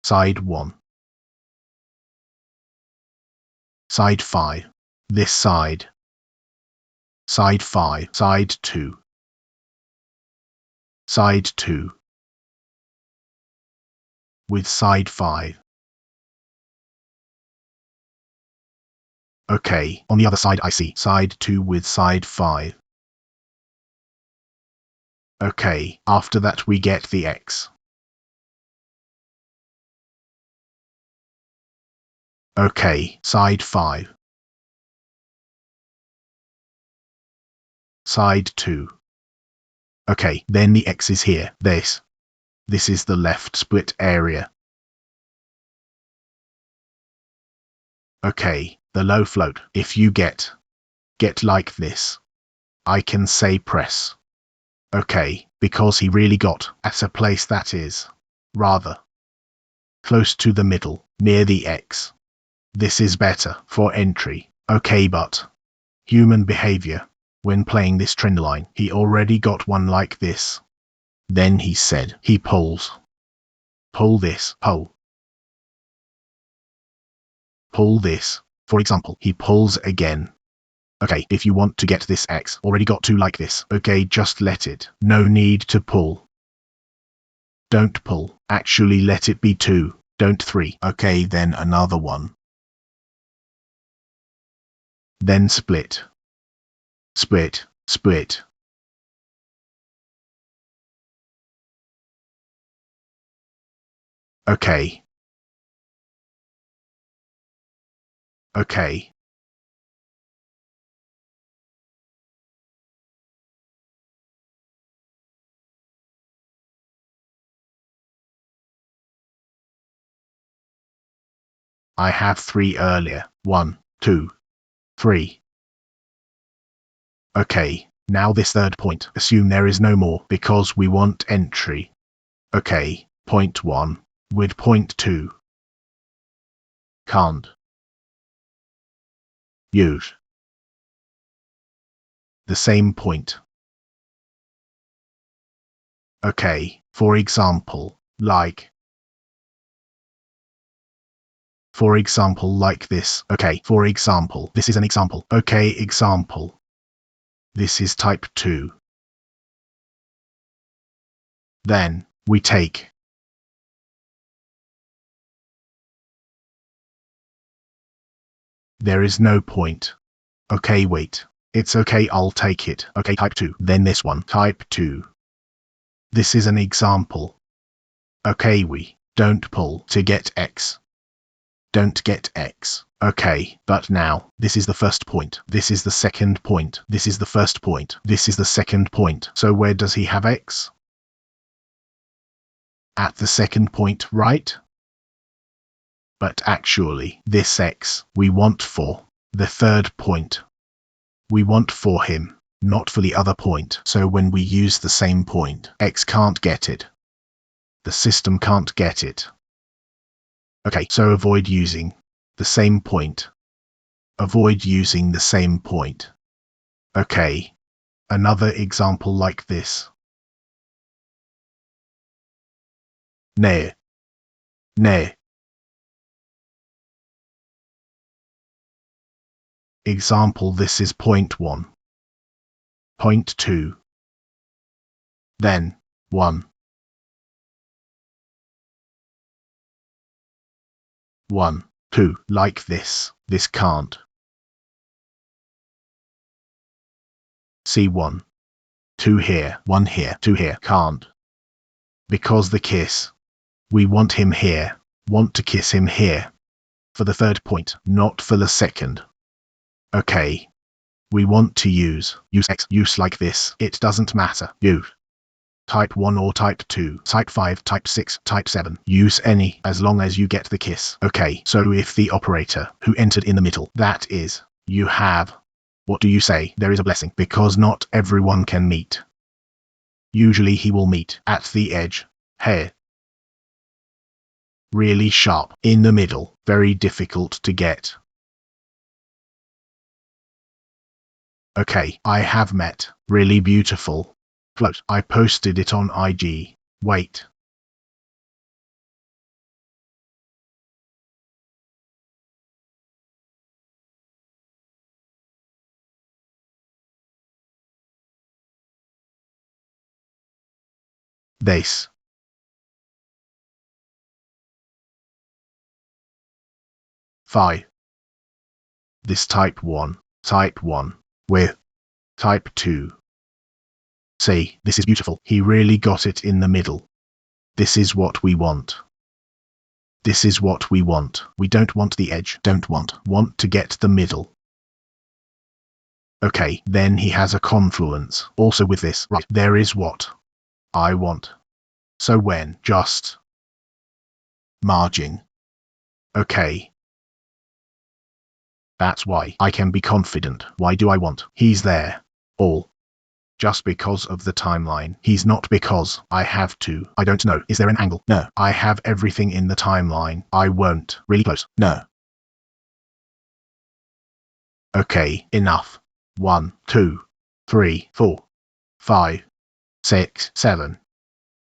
Side 1. Side 5. This side. Side 5. Side 2. Side 2. With side 5. Okay, on the other side I see side 2 with side 5. Okay, after that we get the X. Okay, side 5. Side 2. Okay, then the X is here, this. This is the left split area. Okay, the low float, if you get like this, I can say press. Okay, because he really got at a place that is rather close to the middle, near the X. This is better for entry. Okay, but human behavior. When playing this trend line, he already got one like this. Then he said he pulls. Pull this, pull. Pull this. For example, he pulls again. Okay, if you want to get this X, already got two like this. Okay, just let it. No need to pull. Don't pull. Actually let it be 2, don't 3. Okay, then another one. Then split. Split, split. Okay. Okay. I have 3 earlier. 1, 2, 3. Okay, now this third point. Assume there is no more, because we want entry. Okay, point 1, with point 2. Can't use the same point. Okay, for example, like this. Okay, for example, this is an example. Okay, example. This is type 2. Then, we take. There is no point. Okay, wait. It's okay, I'll take it. Okay, type 2. Then this one, type 2. This is an example. Okay, we don't pull to get X. Don't get X. Okay, but now, this is the first point. This is the second point. This is the first point. This is the second point. So where does he have X? at the second point, right? But actually, this x we want for the third point. We want for him, not for the other point. So when we use the same point, x can't get it. The system can't get it. Okay, so avoid using the same point. Avoid using the same point. Okay, another example like this. Ne. Ne. Example, this is point 1. Point 2. Then, 1. 1, 2, like this. This can't. See 1, 2 here, 1 here, 2 here, can't. Because the kiss. We want him here, want to kiss him here. For the third point, not for the second. Okay. We want to use x, use like this. It doesn't matter. Use type 1 or type 2, type 5, type 6, type 7. Use any, as long as you get the kiss. Okay, so if the operator who entered in the middle, that is, you have, what do you say? There is a blessing, because not everyone can meet. Usually he will meet at the edge. Here. Really sharp. In the middle. Very difficult to get. Okay, I have met. Really beautiful. Float. I posted it on IG. Wait. This. Phi. This type 1. Type 1. With. Type 2. See, this is beautiful. He really got it in the middle. This is what we want. This is what we want. We don't want the edge. Don't want. Want to get the middle. Okay, then he has a confluence. Also with this. Right, there is what I want. So when, just. Margin. Okay. That's why I can be confident. Why do I want? He's there. All. Just because of the timeline. He's not because I have to. I don't know. Is there an angle? No. I have everything in the timeline. I won't. Really close? No. Okay, enough. 1, 2, 3, 4, 5, 6, 7.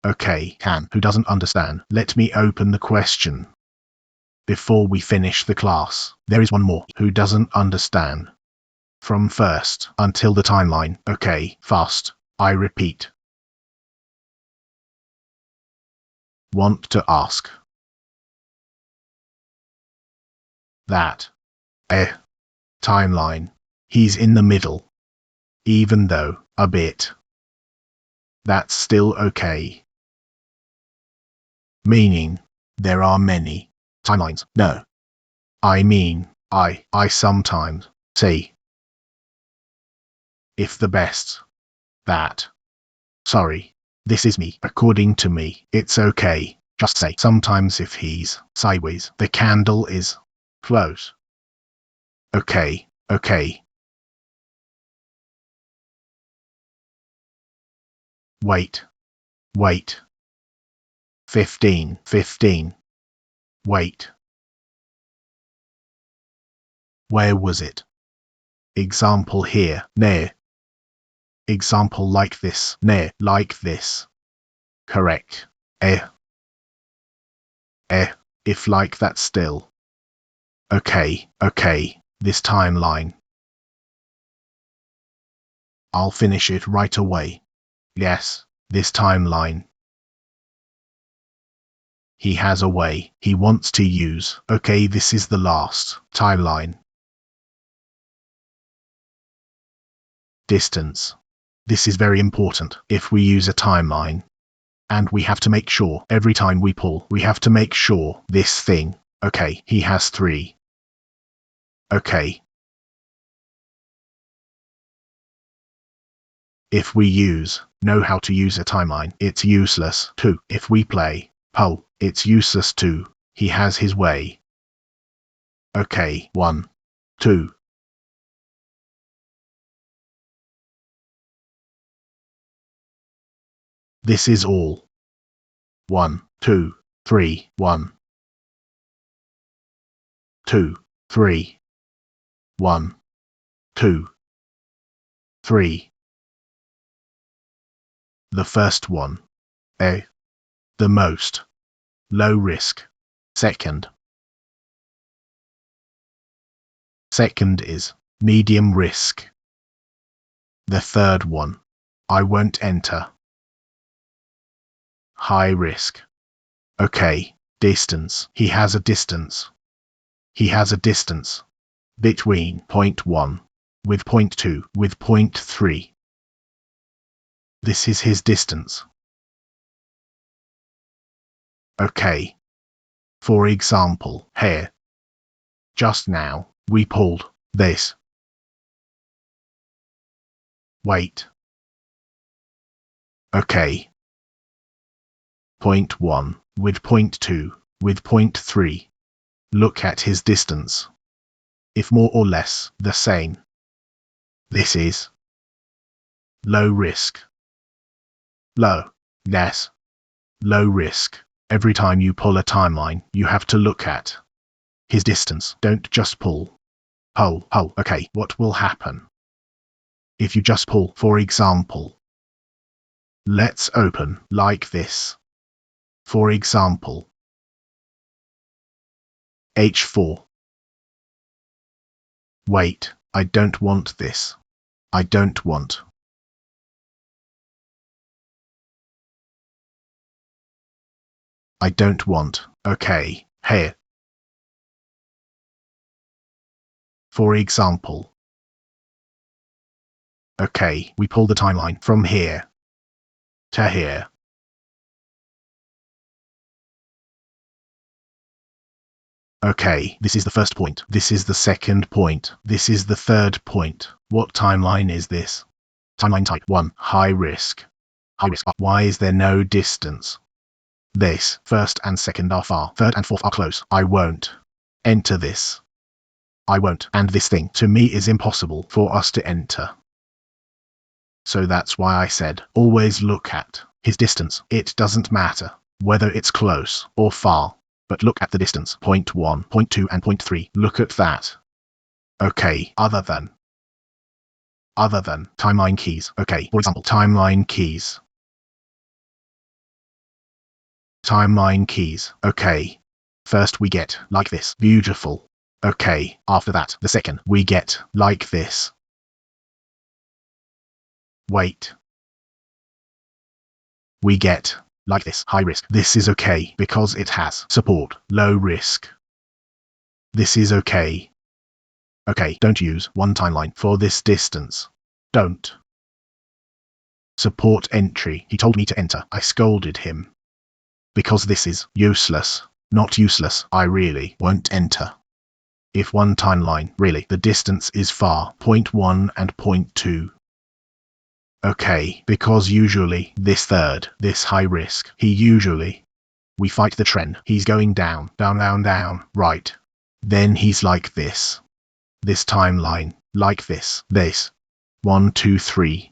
Okay, can. Who doesn't understand? Let me open the question. Before we finish the class, there is one more. Who doesn't understand? From first until the timeline. Okay, fast. I repeat. Want to ask. That. Timeline. He's in the middle. Even though, a bit. That's still okay. Meaning, there are many timelines. No. I mean, I sometimes say. If the best. That. Sorry. This is me. According to me, it's okay. Just say sometimes if he's sideways, the candle is close. Okay, okay. Wait. Wait. 15, 15. Wait. Where was it? Example here, near. Example like this, near, like this. Correct. If like that still. Okay, okay, this timeline. I'll finish it right away. Yes, this timeline. He has a way he wants to use. Okay, this is the last timeline. Distance. This is very important if we use a timeline. And we have to make sure every time we pull, we have to make sure this thing. Okay, he has 3. Okay. If we know how to use a timeline, it's useless too if we play. Oh, it's useless too. He has his way. Okay, 1, 2. This is all. 1, 2, 3, 1, 2, 3, 1, 2, 3. The first one. A. The most. Low risk. Second. Second is medium risk. The third one. I won't enter. High risk. Okay, distance. He has a distance. He has a distance between point 1 with point 2 with point 3. This is his distance. Okay. For example, here. Just now, we pulled this. Wait. Okay. Point 1 with point 2 with point 3. Look at his distance. If more or less the same. This is low risk. Low. Yes. Low risk. Every time you pull a timeline, you have to look at his distance. Don't just pull. Pull. Okay, what will happen if you just pull? For example, let's open like this. For example, H4. Wait, I don't want this. I don't want. I don't want. Okay, here. For example. Okay, we pull the timeline from here to here. Okay, this is the first point. This is the second point. This is the third point. What timeline is this? Timeline type 1, high risk. High risk. Why is there no distance? This, first and second are far. Third and fourth are close. I won't enter this. I won't. And this thing, to me, is impossible for us to enter. So that's why I said, always look at his distance. It doesn't matter whether it's close or far, but look at the distance. Point 1, point 2, and point 3. Look at that. Okay, other than timeline keys. Okay, for example, timeline keys. Timeline keys. Okay. First we get like this. Beautiful. Okay, after that, the second, we get like this. Wait. We get like this. High risk. This is okay because it has support. Low risk. This is okay. Okay, don't use one timeline for this distance. Don't. Support entry. He told me to enter. I scolded him. Because this is useless. Not useless. I really won't enter. If one timeline, really, the distance is far. Point 1 and point 2. Okay, because usually this third, this high risk, we fight the trend. He's going down, down, down, down, right. Then he's like this. This timeline, like this, 1, 2, 3.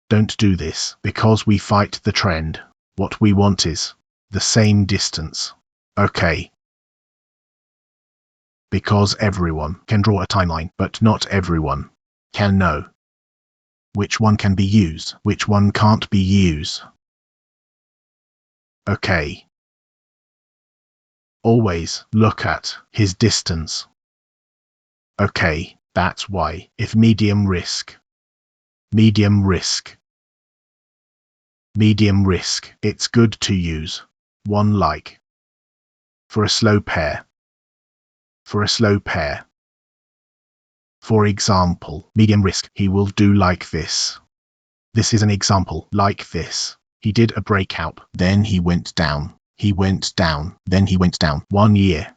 Don't do this, because we fight the trend. What we want is the same distance. Okay. Because everyone can draw a timeline, but not everyone can know which one can be used, which one can't be used. Okay. Always look at his distance. Okay, that's why, if medium risk, it's good to use one like for a slow pair. For example, medium risk, he will do like this. This is an example, like this. He did a breakout, then he went down. He went down, then he went down. 1 year.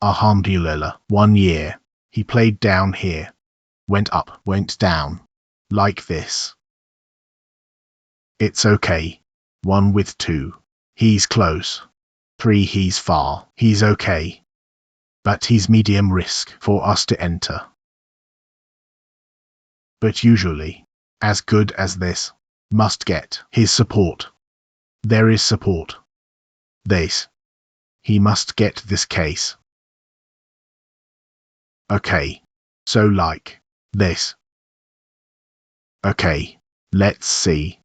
Alhamdulillah, 1 year. He played down here. Went up, went down. Like this. It's okay. 1 with 2. He's close. 3. He's far. He's okay. But he's medium risk for us to enter. But usually, as good as this, must get his support. There is support. This. He must get this case. Okay. So like this. Okay. Let's see.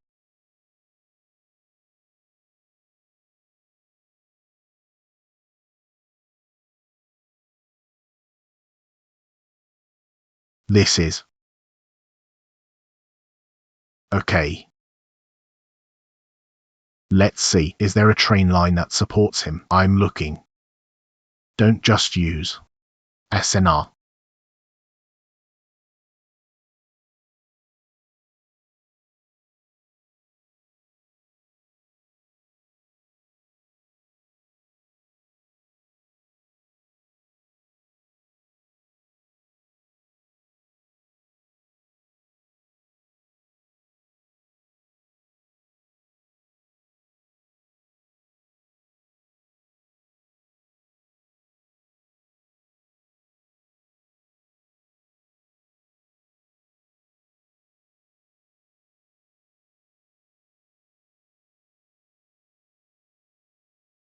This is. Okay. Let's see. Is there a train line that supports him? I'm looking. Don't just use SNR.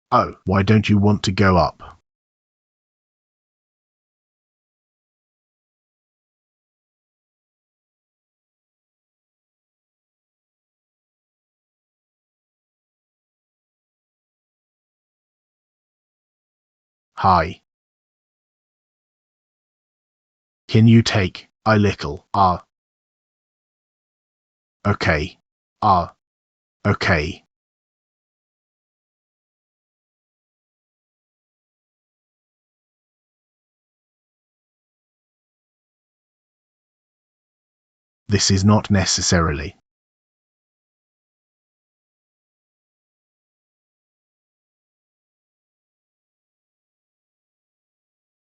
Oh, why don't you want to go up? Hi. Can you take a little? Okay. Okay. This is not necessarily.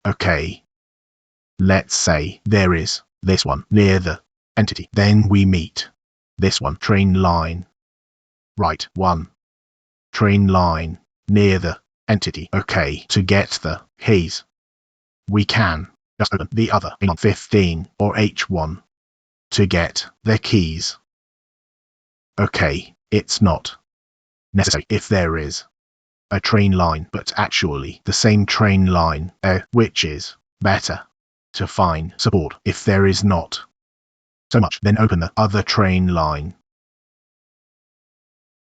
Okay. Let's say there is this one near the entity. Then we meet this one train line. Right, one train line near the entity. Okay, to get the keys, we can just open the other on 15 or H1 to get the keys. Okay, it's not necessary if there is a train line, but actually the same train line, which is better to find support if there is not so much, then open the other train line.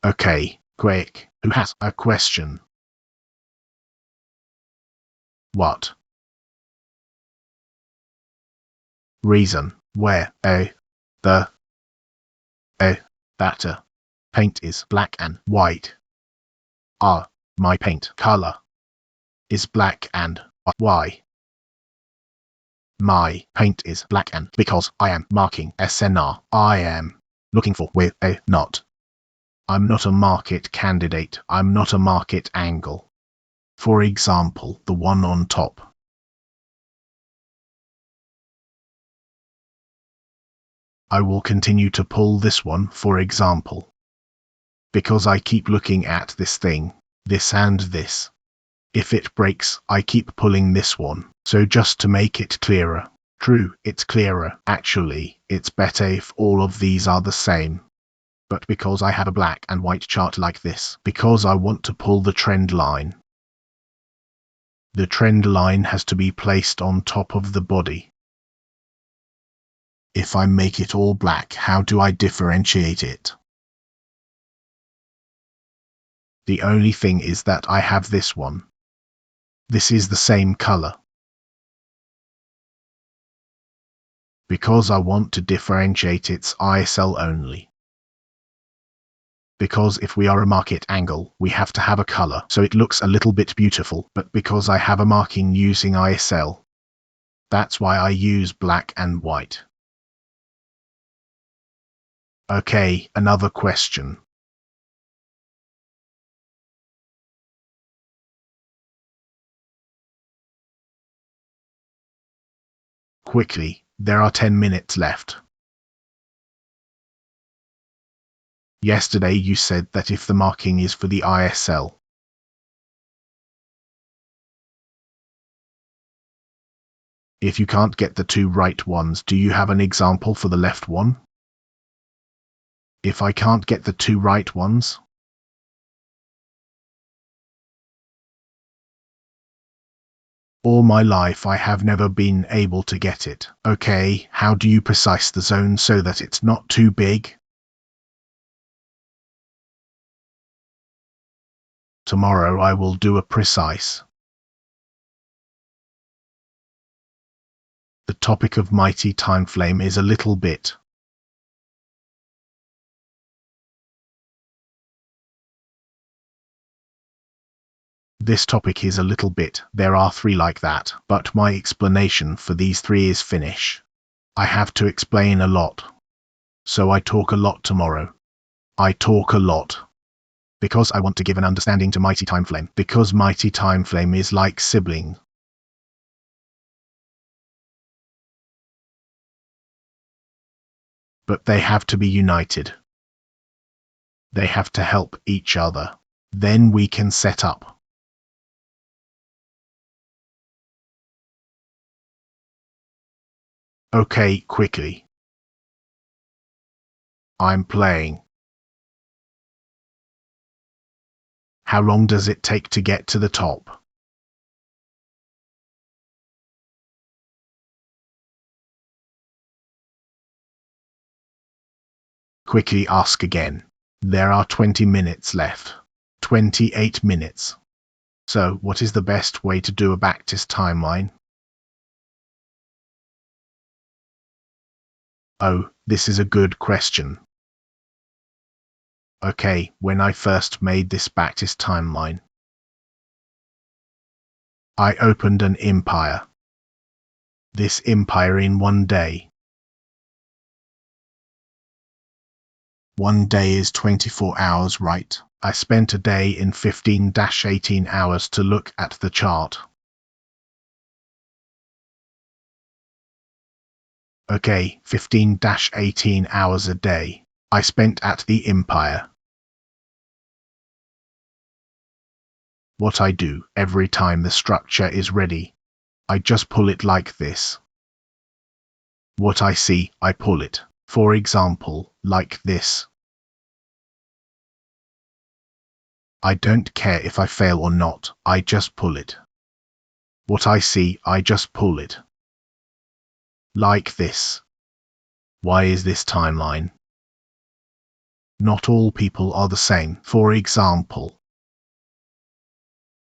Okay, quick, who has a question? What? Reason, where, the, that, paint is black and white. My paint color is black and white. Why? My paint is black and because I am marking SNR. I am looking for with a not. I'm not a market candidate. I'm not a market angle. For example, the one on top. I will continue to pull this one, for example. Because I keep looking at this thing, this and this. If it breaks, I keep pulling this one. So just to make it clearer. True, it's clearer. Actually, it's better if all of these are the same. But because I have a black and white chart like this, because I want to pull the trend line. The trend line has to be placed on top of the body. If I make it all black, how do I differentiate it? The only thing is that I have this one. This is the same color. Because I want to differentiate its ISL only. Because if we are a market angle, we have to have a color, so it looks a little bit beautiful, but because I have a marking using ISL, that's why I use black and white. Okay, another question. Quickly, there are 10 minutes left. Yesterday you said that if the marking is for the ISL. If you can't get the two right ones, do you have an example for the left one? If I can't get the two right ones? All my life I have never been able to get it. Okay, how do you precise the zone so that it's not too big? Tomorrow I will do a precise. The topic of mighty time flame is a little bit. This topic is a little bit. There are 3 like that, but my explanation for these 3 is finish. I have to explain a lot. So I talk a lot tomorrow. I talk a lot. Because I want to give an understanding to mighty time flame. Because mighty time flame is like sibling. But they have to be united. They have to help each other. Then we can set up. Okay, quickly. I'm playing. How long does it take to get to the top? Quickly ask again. There are 20 minutes left. 28 minutes. So, what is the best way to do a backtest timeline? Oh, this is a good question. Okay, when I first made this backtest timeline, I opened an empire. This empire in 1 day. 1 day is 24 hours, right? I spent a day in 15-18 hours to look at the chart. Okay, 15-18 hours a day. I spent at the empire. What I do every time the structure is ready, I just pull it like this. What I see, I pull it. For example, like this. I don't care if I fail or not, I just pull it. What I see, I just pull it. Like this. Why is this timeline? Not all people are the same. For example,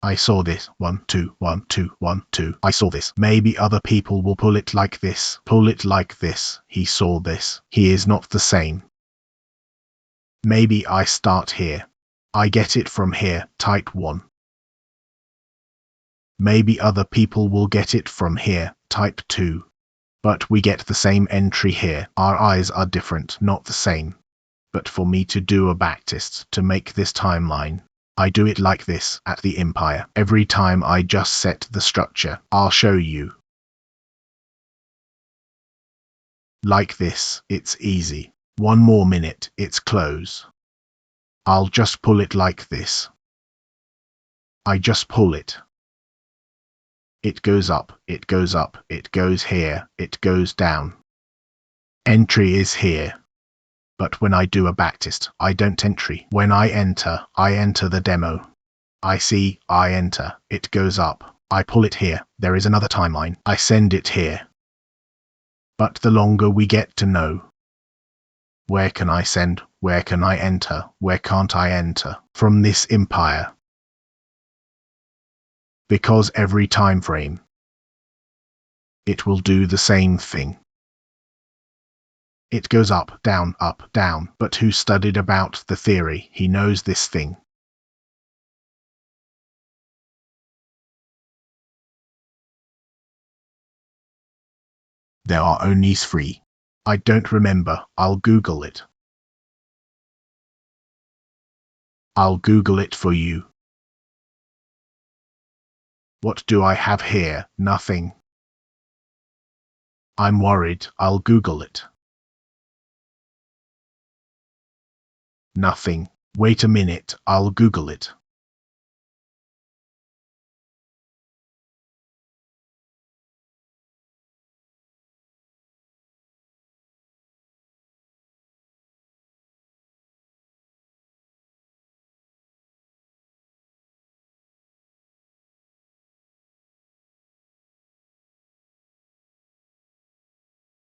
I saw this. 1, 2, 1, 2, 1, 2. I saw this. Maybe other people will pull it like this. Pull it like this. He saw this. He is not the same. Maybe I start here. I get it from here. Type 1. Maybe other people will get it from here. Type 2. But we get the same entry here. Our eyes are different, not the same. But for me to do a backtest to make this timeline, I do it like this at the empire. Every time I just set the structure. I'll show you. Like this, it's easy. 1 more minute, it's close. I'll just pull it like this. I just pull it. It goes up, it goes up, it goes here, it goes down. Entry is here. But when I do a backtest, I don't entry. When I enter the demo. I see, I enter, it goes up. I pull it here, there is another timeline. I send it here. But the longer we get to know, where can I send, where can I enter, where can't I enter, from this empire? Because every time frame, it will do the same thing. It goes up, down, but who studied about the theory? He knows this thing. There are only 3. I don't remember, I'll Google it. I'll Google it for you. What do I have here? Nothing. I'm worried, I'll Google it. Nothing. Wait a minute, I'll Google it.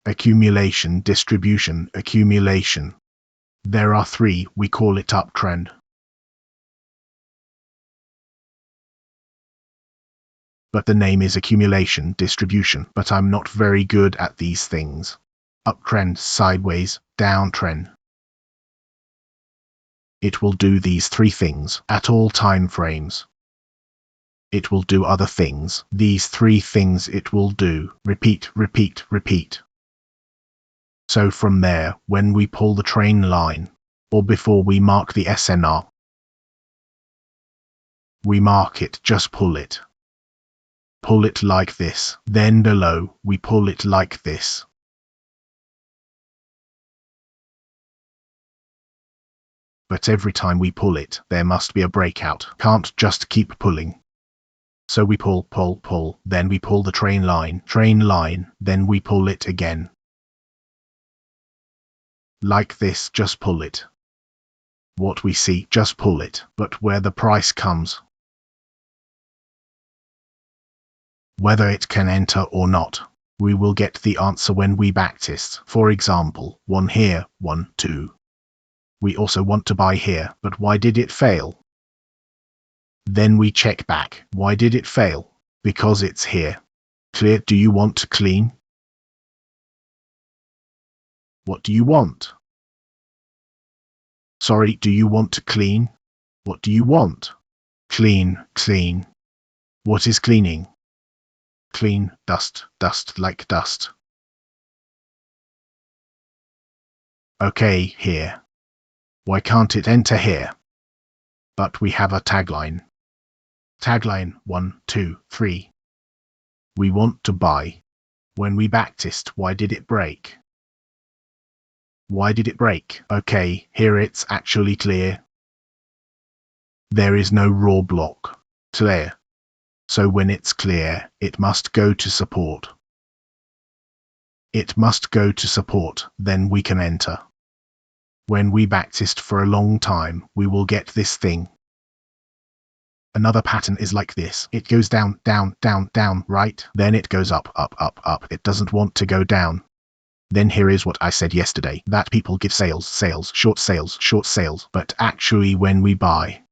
Accumulation, distribution, accumulation. There are three, we call it uptrend. But the name is accumulation, distribution, but I'm not very good at these things. Uptrend, sideways, downtrend. It will do these three things at all time frames. It will do other things. These three things it will do. Repeat, repeat, repeat. So from there, when we pull the train line, or before we mark the SNR, we mark it, just pull it. Pull it like this. Then below, we pull it like this. But every time we pull it, there must be a breakout. Can't just keep pulling. So we pull, pull, pull, then we pull the train line, then we pull it again. Like this, just pull it. What we see, just pull it, but where the price comes, whether it can enter or not, we will get the answer when we backtest. For example, 1 here, 1, 2. We also want to buy here, but why did it fail? Then we check back. Why did it fail? Because it's here. Clear? Do you want to clean? What do you want? Sorry, do you want to clean? What do you want? Clean, clean. What is cleaning? Clean, dust, dust like dust. Okay, here. Why can't it enter here? But we have a tagline. Tagline 1, 2, 3. We want to buy. When we backtest, why did it break? Why did it break? Okay, here it's actually clear. There is no raw block. Clear. So when it's clear, it must go to support. It must go to support, then we can enter. When we backtest for a long time, we will get this thing. Another pattern is like this. It goes down, down, down, down, right? Then it goes up, up, up, up. It doesn't want to go down. Then here is what I said yesterday, that people give sales, short sales, but actually when we buy,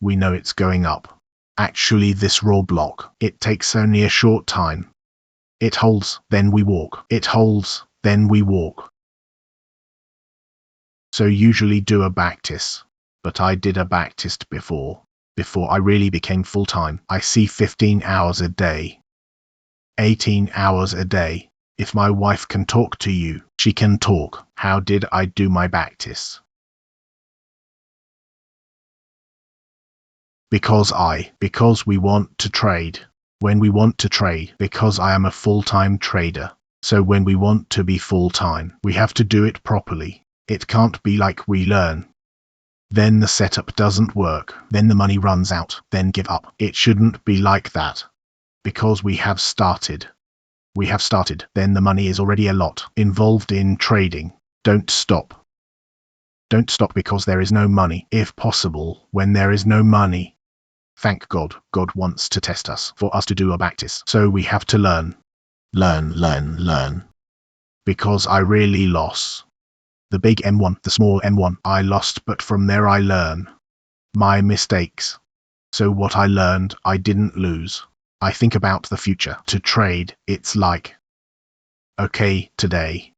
we know it's going up. Actually this raw block, it takes only a short time. It holds, then we walk. It holds, then we walk. So usually do a backtest, but I did a backtest before I really became full-time. I see 15 hours a day, 18 hours a day. If my wife can talk to you, she can talk. How did I do my backtest? Because we want to trade. When we want to trade, because I am a full-time trader. So when we want to be full-time, we have to do it properly. It can't be like we learn. Then the setup doesn't work. Then the money runs out. Then give up. It shouldn't be like that. Because we have started. Then the money is already a lot involved in trading. Don't stop. Don't stop because there is no money. If possible, when there is no money. Thank God, God wants to test us, for us to do a backtest. So we have to learn. Learn. Because I really lost. The big M1, the small M1, I lost, but from there I learn. My mistakes. So what I learned, I didn't lose. I think about the future. To trade, it's like, okay, today,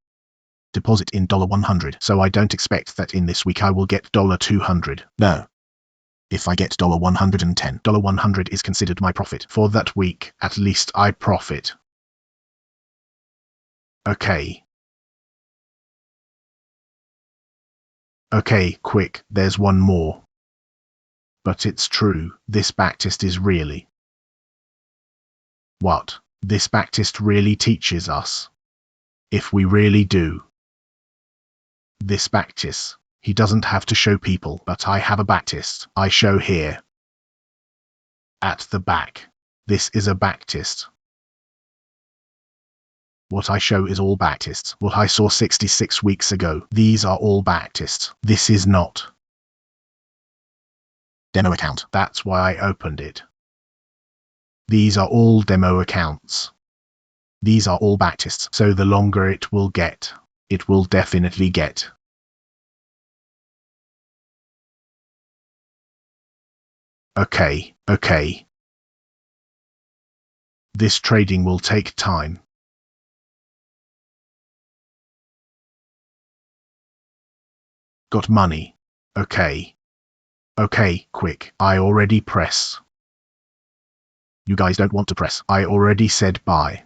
deposit in $100, so I don't expect that in this week I will get $200. No. If I get $110, $100 is considered my profit. For that week, at least I profit. Okay. Okay, quick, there's one more. But it's true, this backtest is really. What? This backtest really teaches us. If we really do. This backtest He doesn't have to show people, but I have a backtest. I show here. At the back. This is a backtest. What I show is all backtests. What I saw 66 weeks ago. These are all backtests. This is not. Demo account. That's why I opened it. These are all demo accounts. These are all backtests. So the longer it will get. It will definitely get. Okay. This trading will take time. Got money. Okay, quick. I already press. You guys don't want to press. I already said buy.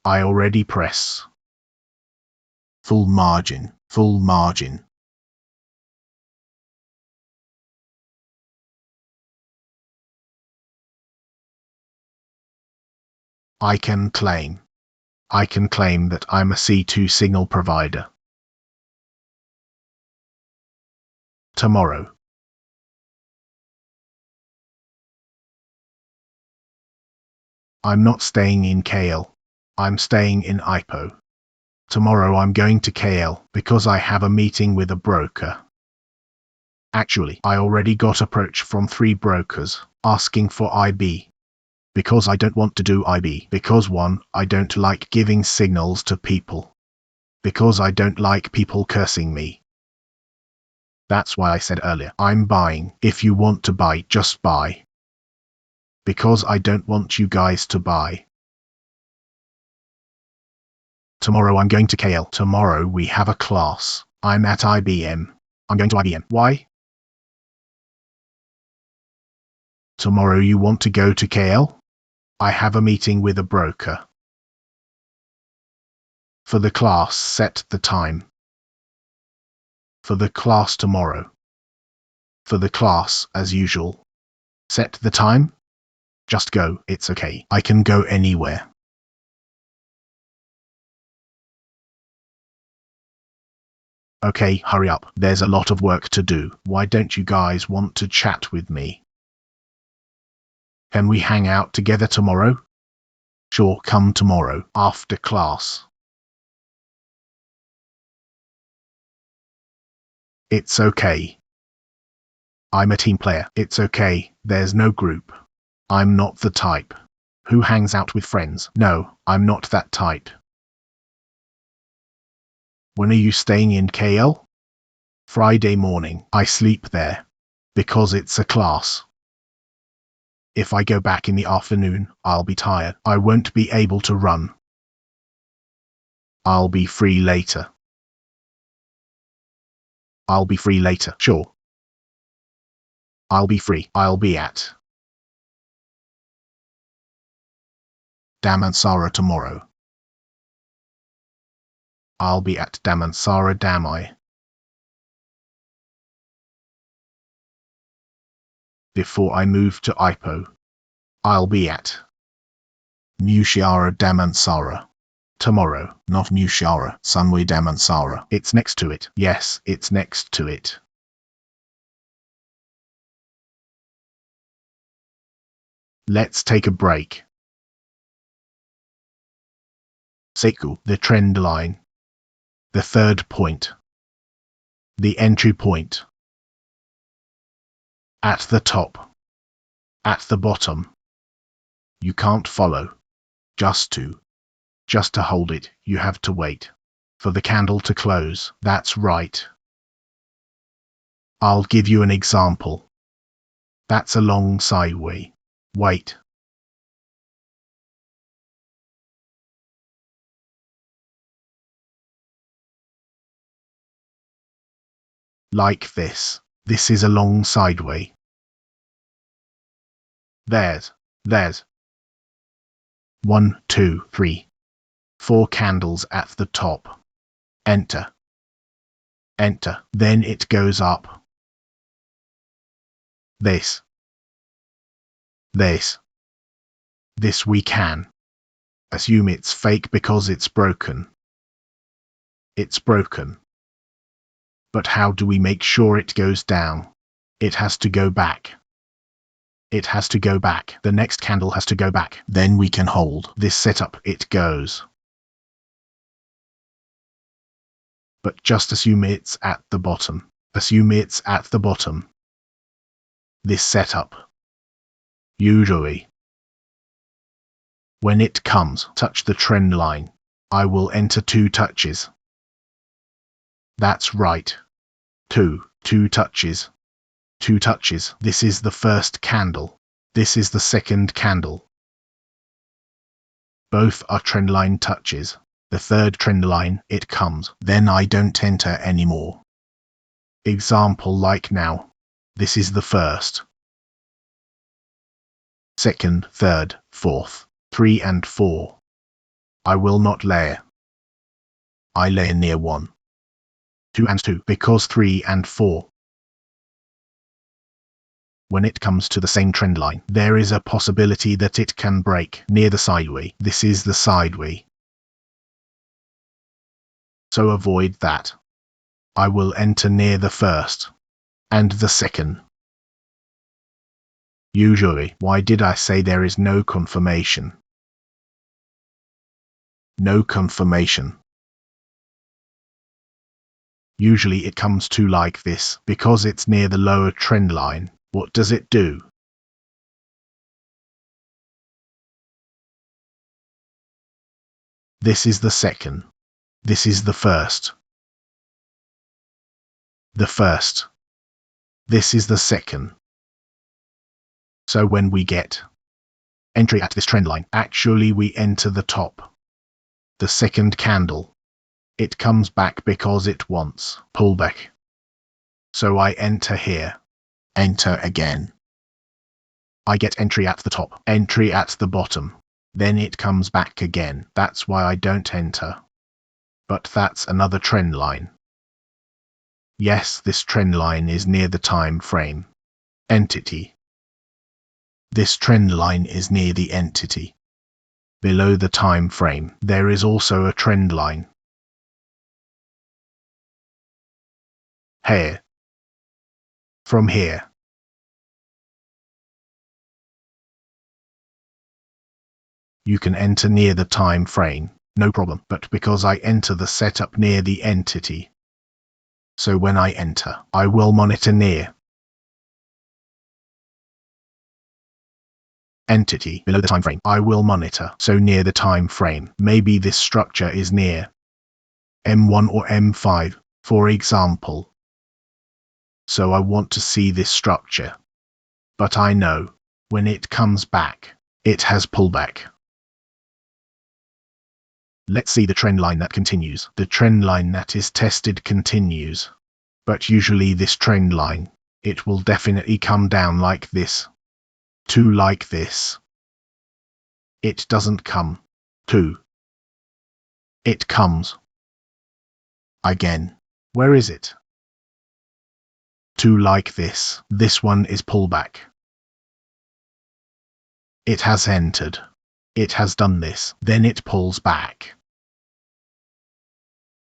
I already press. Full margin. I can claim that I'm a C2 signal provider. Tomorrow. I'm not staying in KL. I'm staying in IPO. Tomorrow I'm going to KL because I have a meeting with a broker. Actually, I already got approach from 3 brokers asking for IB. Because I don't want to do IB. Because 1, I don't like giving signals to people. Because I don't like people cursing me. That's why I said earlier, I'm buying. If you want to buy, just buy. Because I don't want you guys to buy. Tomorrow I'm going to KL. Tomorrow we have a class. I'm at IBM. I'm going to IBM. Why? Tomorrow you want to go to KL? I have a meeting with a broker. For the class, set the time. For the class tomorrow. For the class, as usual. Set the time? Just go, it's okay. I can go anywhere. Okay, hurry up. There's a lot of work to do. Why don't you guys want to chat with me? Can we hang out together tomorrow? Sure, come tomorrow, after class. It's okay. I'm a team player. It's okay, there's no group. I'm not the type who hangs out with friends. No, I'm not that type. When are you staying in KL? Friday morning. I sleep there. Because it's a class. If I go back in the afternoon, I'll be tired. I won't be able to run. I'll be free later. I'll be free later. Sure. I'll be free. I'll be at Damansara tomorrow. I'll be at Damansara Damai. Before I move to IPO, I'll be at Nushara Damansara. Tomorrow, not Nushara, Sunway Damansara. It's next to it. Yes, it's next to it. Let's take a break. Seku, the trend line. The third point. The entry point. At the top. At the bottom. You can't follow. Just to hold it, you have to wait. For the candle to close. That's right. I'll give you an example. That's a long sideway. Wait. Like this. This is a long sideway. There's 1, 2, 3, 4 candles at the top. Enter. Then it goes up. This we can assume it's fake because it's broken. It's broken. But how do we make sure it goes down? It has to go back. It has to go back. The next candle has to go back. Then we can hold this setup. It goes. But just assume it's at the bottom. Assume it's at the bottom. This setup. Usually, when it comes, touch the trend line. I will enter 2 touches. That's right. 2 touches. 2 touches. This is the first candle. This is the second candle. Both are trendline touches. The third trend line, it comes. Then I don't enter anymore. Example like now. This is the first. Second, third, fourth, 3 and 4. I will not layer. I layer near 1. 2 and 2, because 3 and 4. When it comes to the same trend line, there is a possibility that it can break near the sideway. This is the sideway. So avoid that. I will enter near the first and the second. Usually, why did I say there is no confirmation? No confirmation. Usually it comes to like this, because it's near the lower trend line. What does it do? This is the second. This is the first. The first. This is the second. So when we get entry at this trend line, actually we enter the top. The second candle. It comes back because it wants pullback. So I enter here. Enter again. I get entry at the top, entry at the bottom. Then it comes back again. That's why I don't enter. But that's another trend line. Yes, this trend line is near the time frame. Entity. This trend line is near the entity. Below the time frame, there is also a trend line. Here. From here. You can enter near the time frame, no problem, but because I enter the setup near the entity. So when I enter, I will monitor near entity below the time frame. I will monitor, so near the time frame. Maybe this structure is near M1 or M5, for example. So I want to see this structure. But I know, when it comes back, it has pullback. Let's see the trend line that continues. The trend line that is tested continues. But usually this trend line, it will definitely come down like this. To like this. It doesn't come. To. It comes. Again. Where is it? To like this. This one is pullback. It has entered. It has done this. Then it pulls back.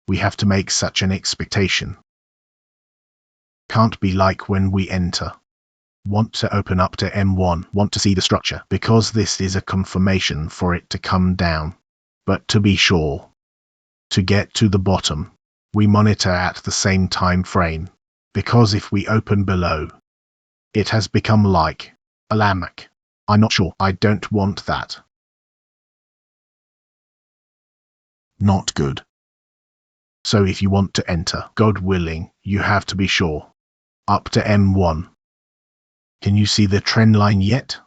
We have to make such an expectation. Can't be like when we enter. Want to open up to M1, want to see the structure, because this is a confirmation for it to come down. But to be sure, to get to the bottom, we monitor at the same time frame, because if we open below, it has become like a lamach. I'm not sure, I don't want that. Not good. So if you want to enter, God willing, you have to be sure. Up to M1. Can you see the trend line yet?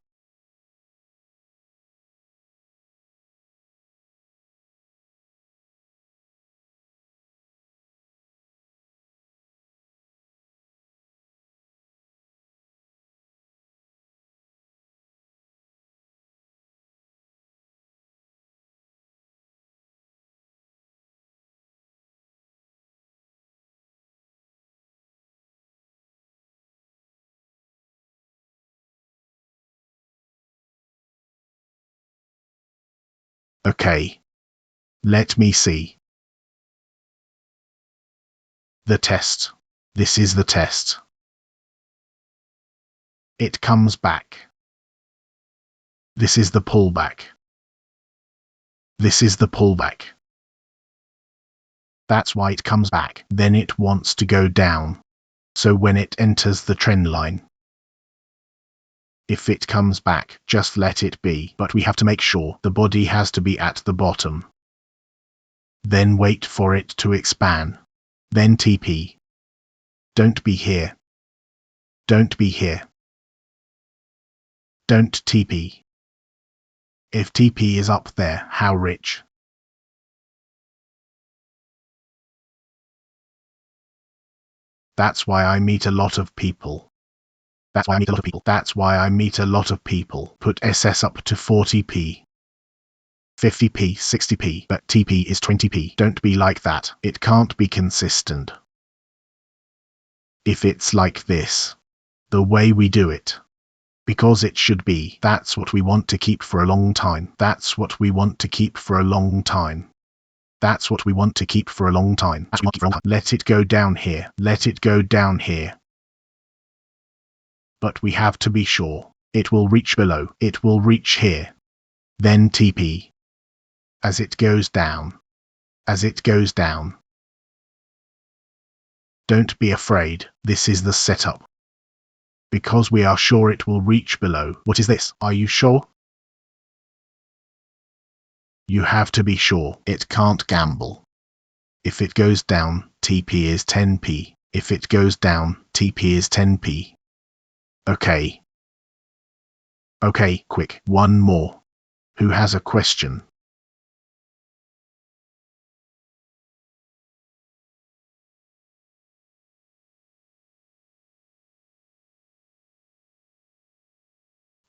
Okay. Let me see. The test. This is the test. It comes back. This is the pullback. This is the pullback. That's why it comes back. Then it wants to go down. So when it enters the trend line, if it comes back, just let it be. But we have to make sure the body has to be at the bottom. Then wait for it to expand. Then TP. Don't be here. Don't be here. Don't TP. If TP is up there, how rich? That's why I meet a lot of people. That's why I meet a lot of people. That's why I meet a lot of people. Put SS up to 40p. 50p, 60p, but TP is 20p. Don't be like that. It can't be consistent. If it's like this, the way we do it, because it should be, that's what we want to keep for a long time. That's what we want to keep for a long time. That's what we want to keep for a long time. Let it go down here. Let it go down here. But we have to be sure. It will reach below. It will reach here. Then TP. As it goes down. As it goes down. Don't be afraid. This is the setup. Because we are sure it will reach below. What is this? Are you sure? You have to be sure. It can't gamble. If it goes down, TP is 10p. If it goes down, TP is 10p. Okay. Okay, quick. One more. Who has a question?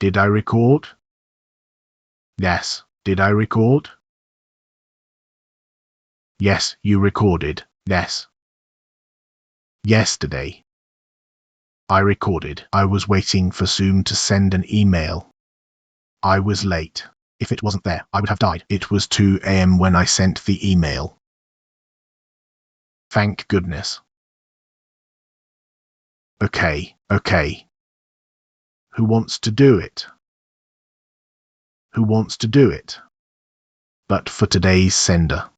Did I record? Yes. Did I record? Yes, you recorded. Yes. Yesterday. I recorded. I was waiting for Zoom to send an email. I was late. If it wasn't there, I would have died. It was 2 a.m. when I sent the email. Thank goodness. Okay, okay. Who wants to do it? Who wants to do it? But for today's sender.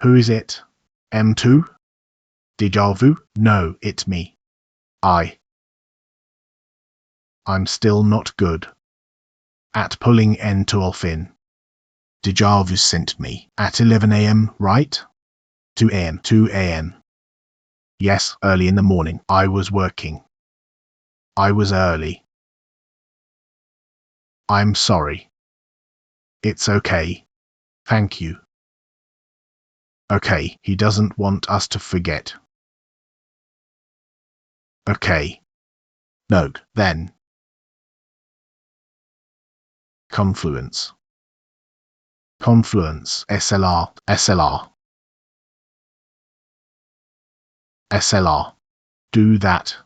Who is it? M2? Deja vu? No, it's me. I'm still not good at pulling N12 in. Deja vu sent me at 11 a.m., right? 2 a.m. 2 a.m. Yes, early in the morning. I was working. I was early. I'm sorry. It's okay. Thank you. Okay, he doesn't want us to forget. Okay. No, then. Confluence. Confluence. SLR. SLR. SLR. Do that.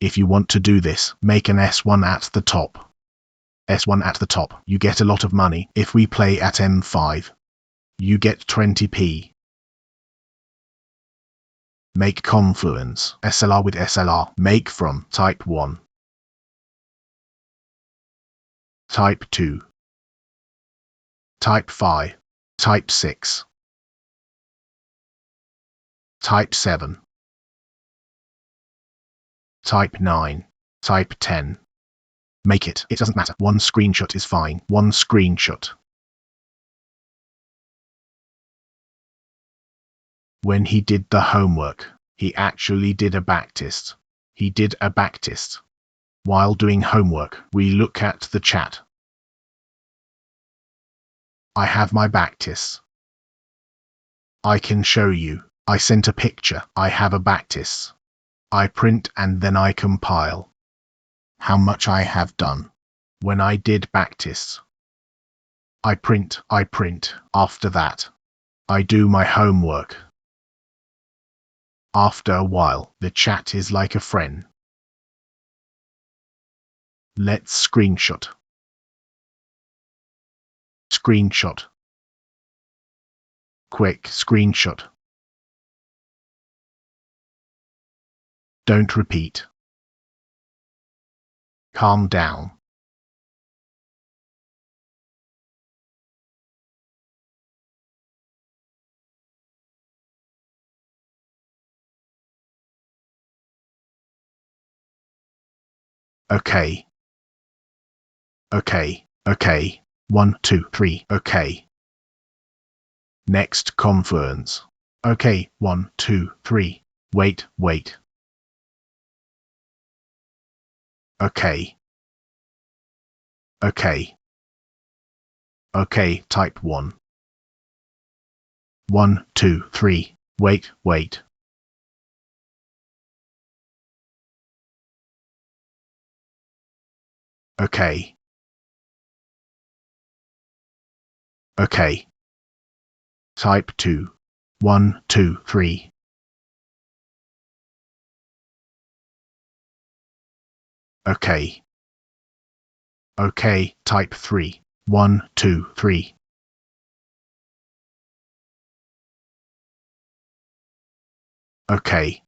If you want to do this, make an S1 at the top. S1 at the top. You get a lot of money. If we play at M5, you get 20p. Make confluence. SLR with SLR. Make from type 1. Type 2. Type 5. Type 6. Type 7. Type 9. Type 10. Make it. It doesn't matter. One screenshot is fine. One screenshot. When he did the homework, he actually did a backtest. He did a backtest. While doing homework, we look at the chat. I have my backtest. I can show you. I sent a picture. I have a backtest. I print and then I compile. How much I have done. When I did backtests. I print. After that, I do my homework. After a while, the chat is like a friend. Let's screenshot. Screenshot. Quick screenshot. Don't repeat. Calm down. Okay. Okay. Okay. 1, 2, 3. Okay. Next conference. Okay. 1, 2, 3. Wait, wait. Okay. Okay. Okay. Type 1. 1, 2, 3. Wait, wait. Okay. Okay. Type 2. 1, 2, 3. Okay. Okay. Type 3. 1, 2, 3. Okay.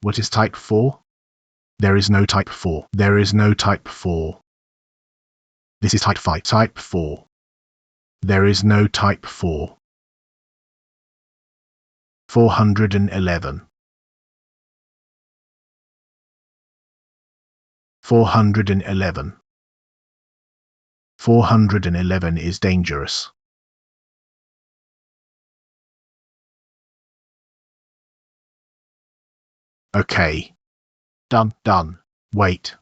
What is type 4? There is no type 4. There is no type 4. This is type 5. Type 4. There is no type 4. 411. 411. 411 is dangerous. Okay. Done, done. Wait.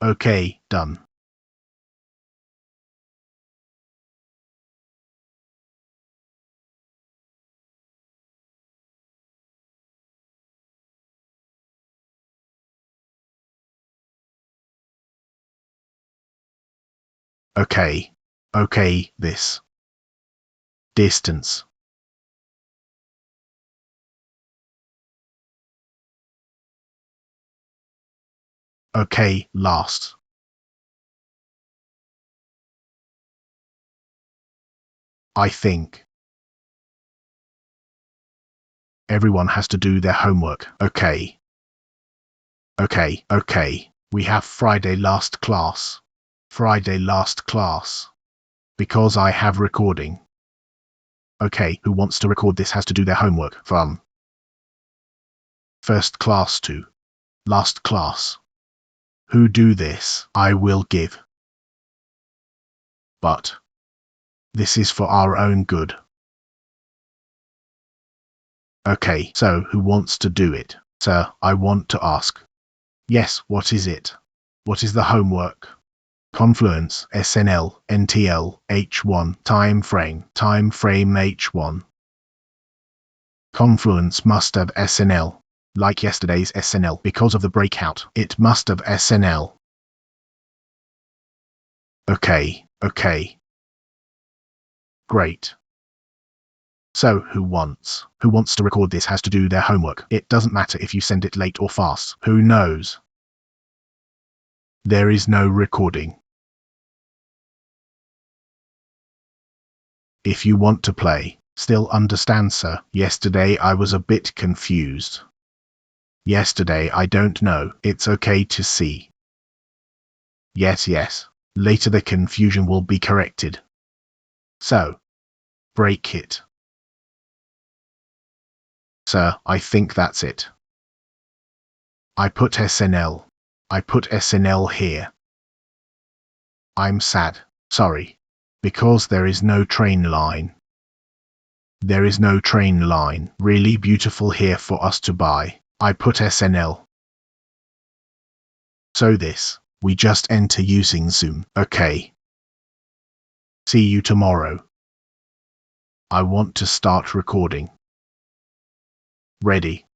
Okay, done. Okay. Okay, this. Distance. Okay, last. I think. Everyone has to do their homework. Okay. Okay, okay. We have Friday last class. Friday last class. Because I have recording. Okay, who wants to record this has to do their homework from first class to last class. Who do this, I will give. But this is for our own good. Okay, so who wants to do it? Sir, I want to ask. Yes, what is it? What is the homework? Confluence, SNL, NTL, H1, time frame H1. Confluence must have SNL. Like yesterday's SNL, because of the breakout, it must have SNL. Okay, okay. Great. So, who wants to record this has to do their homework. It doesn't matter if you send it late or fast. Who knows? There is no recording. If you want to play, still understand, sir. Yesterday I was a bit confused. Yesterday I don't know. It's okay to see. Yes, yes. Later the confusion will be corrected. So, break it. Sir, I think that's it. I put SNL. I put SNL here. I'm sad. Sorry. Because there is no train line. There is no train line. Really beautiful here for us to buy. I put SNL. So this, we just enter using Zoom. Okay. See you tomorrow. I want to start recording. Ready.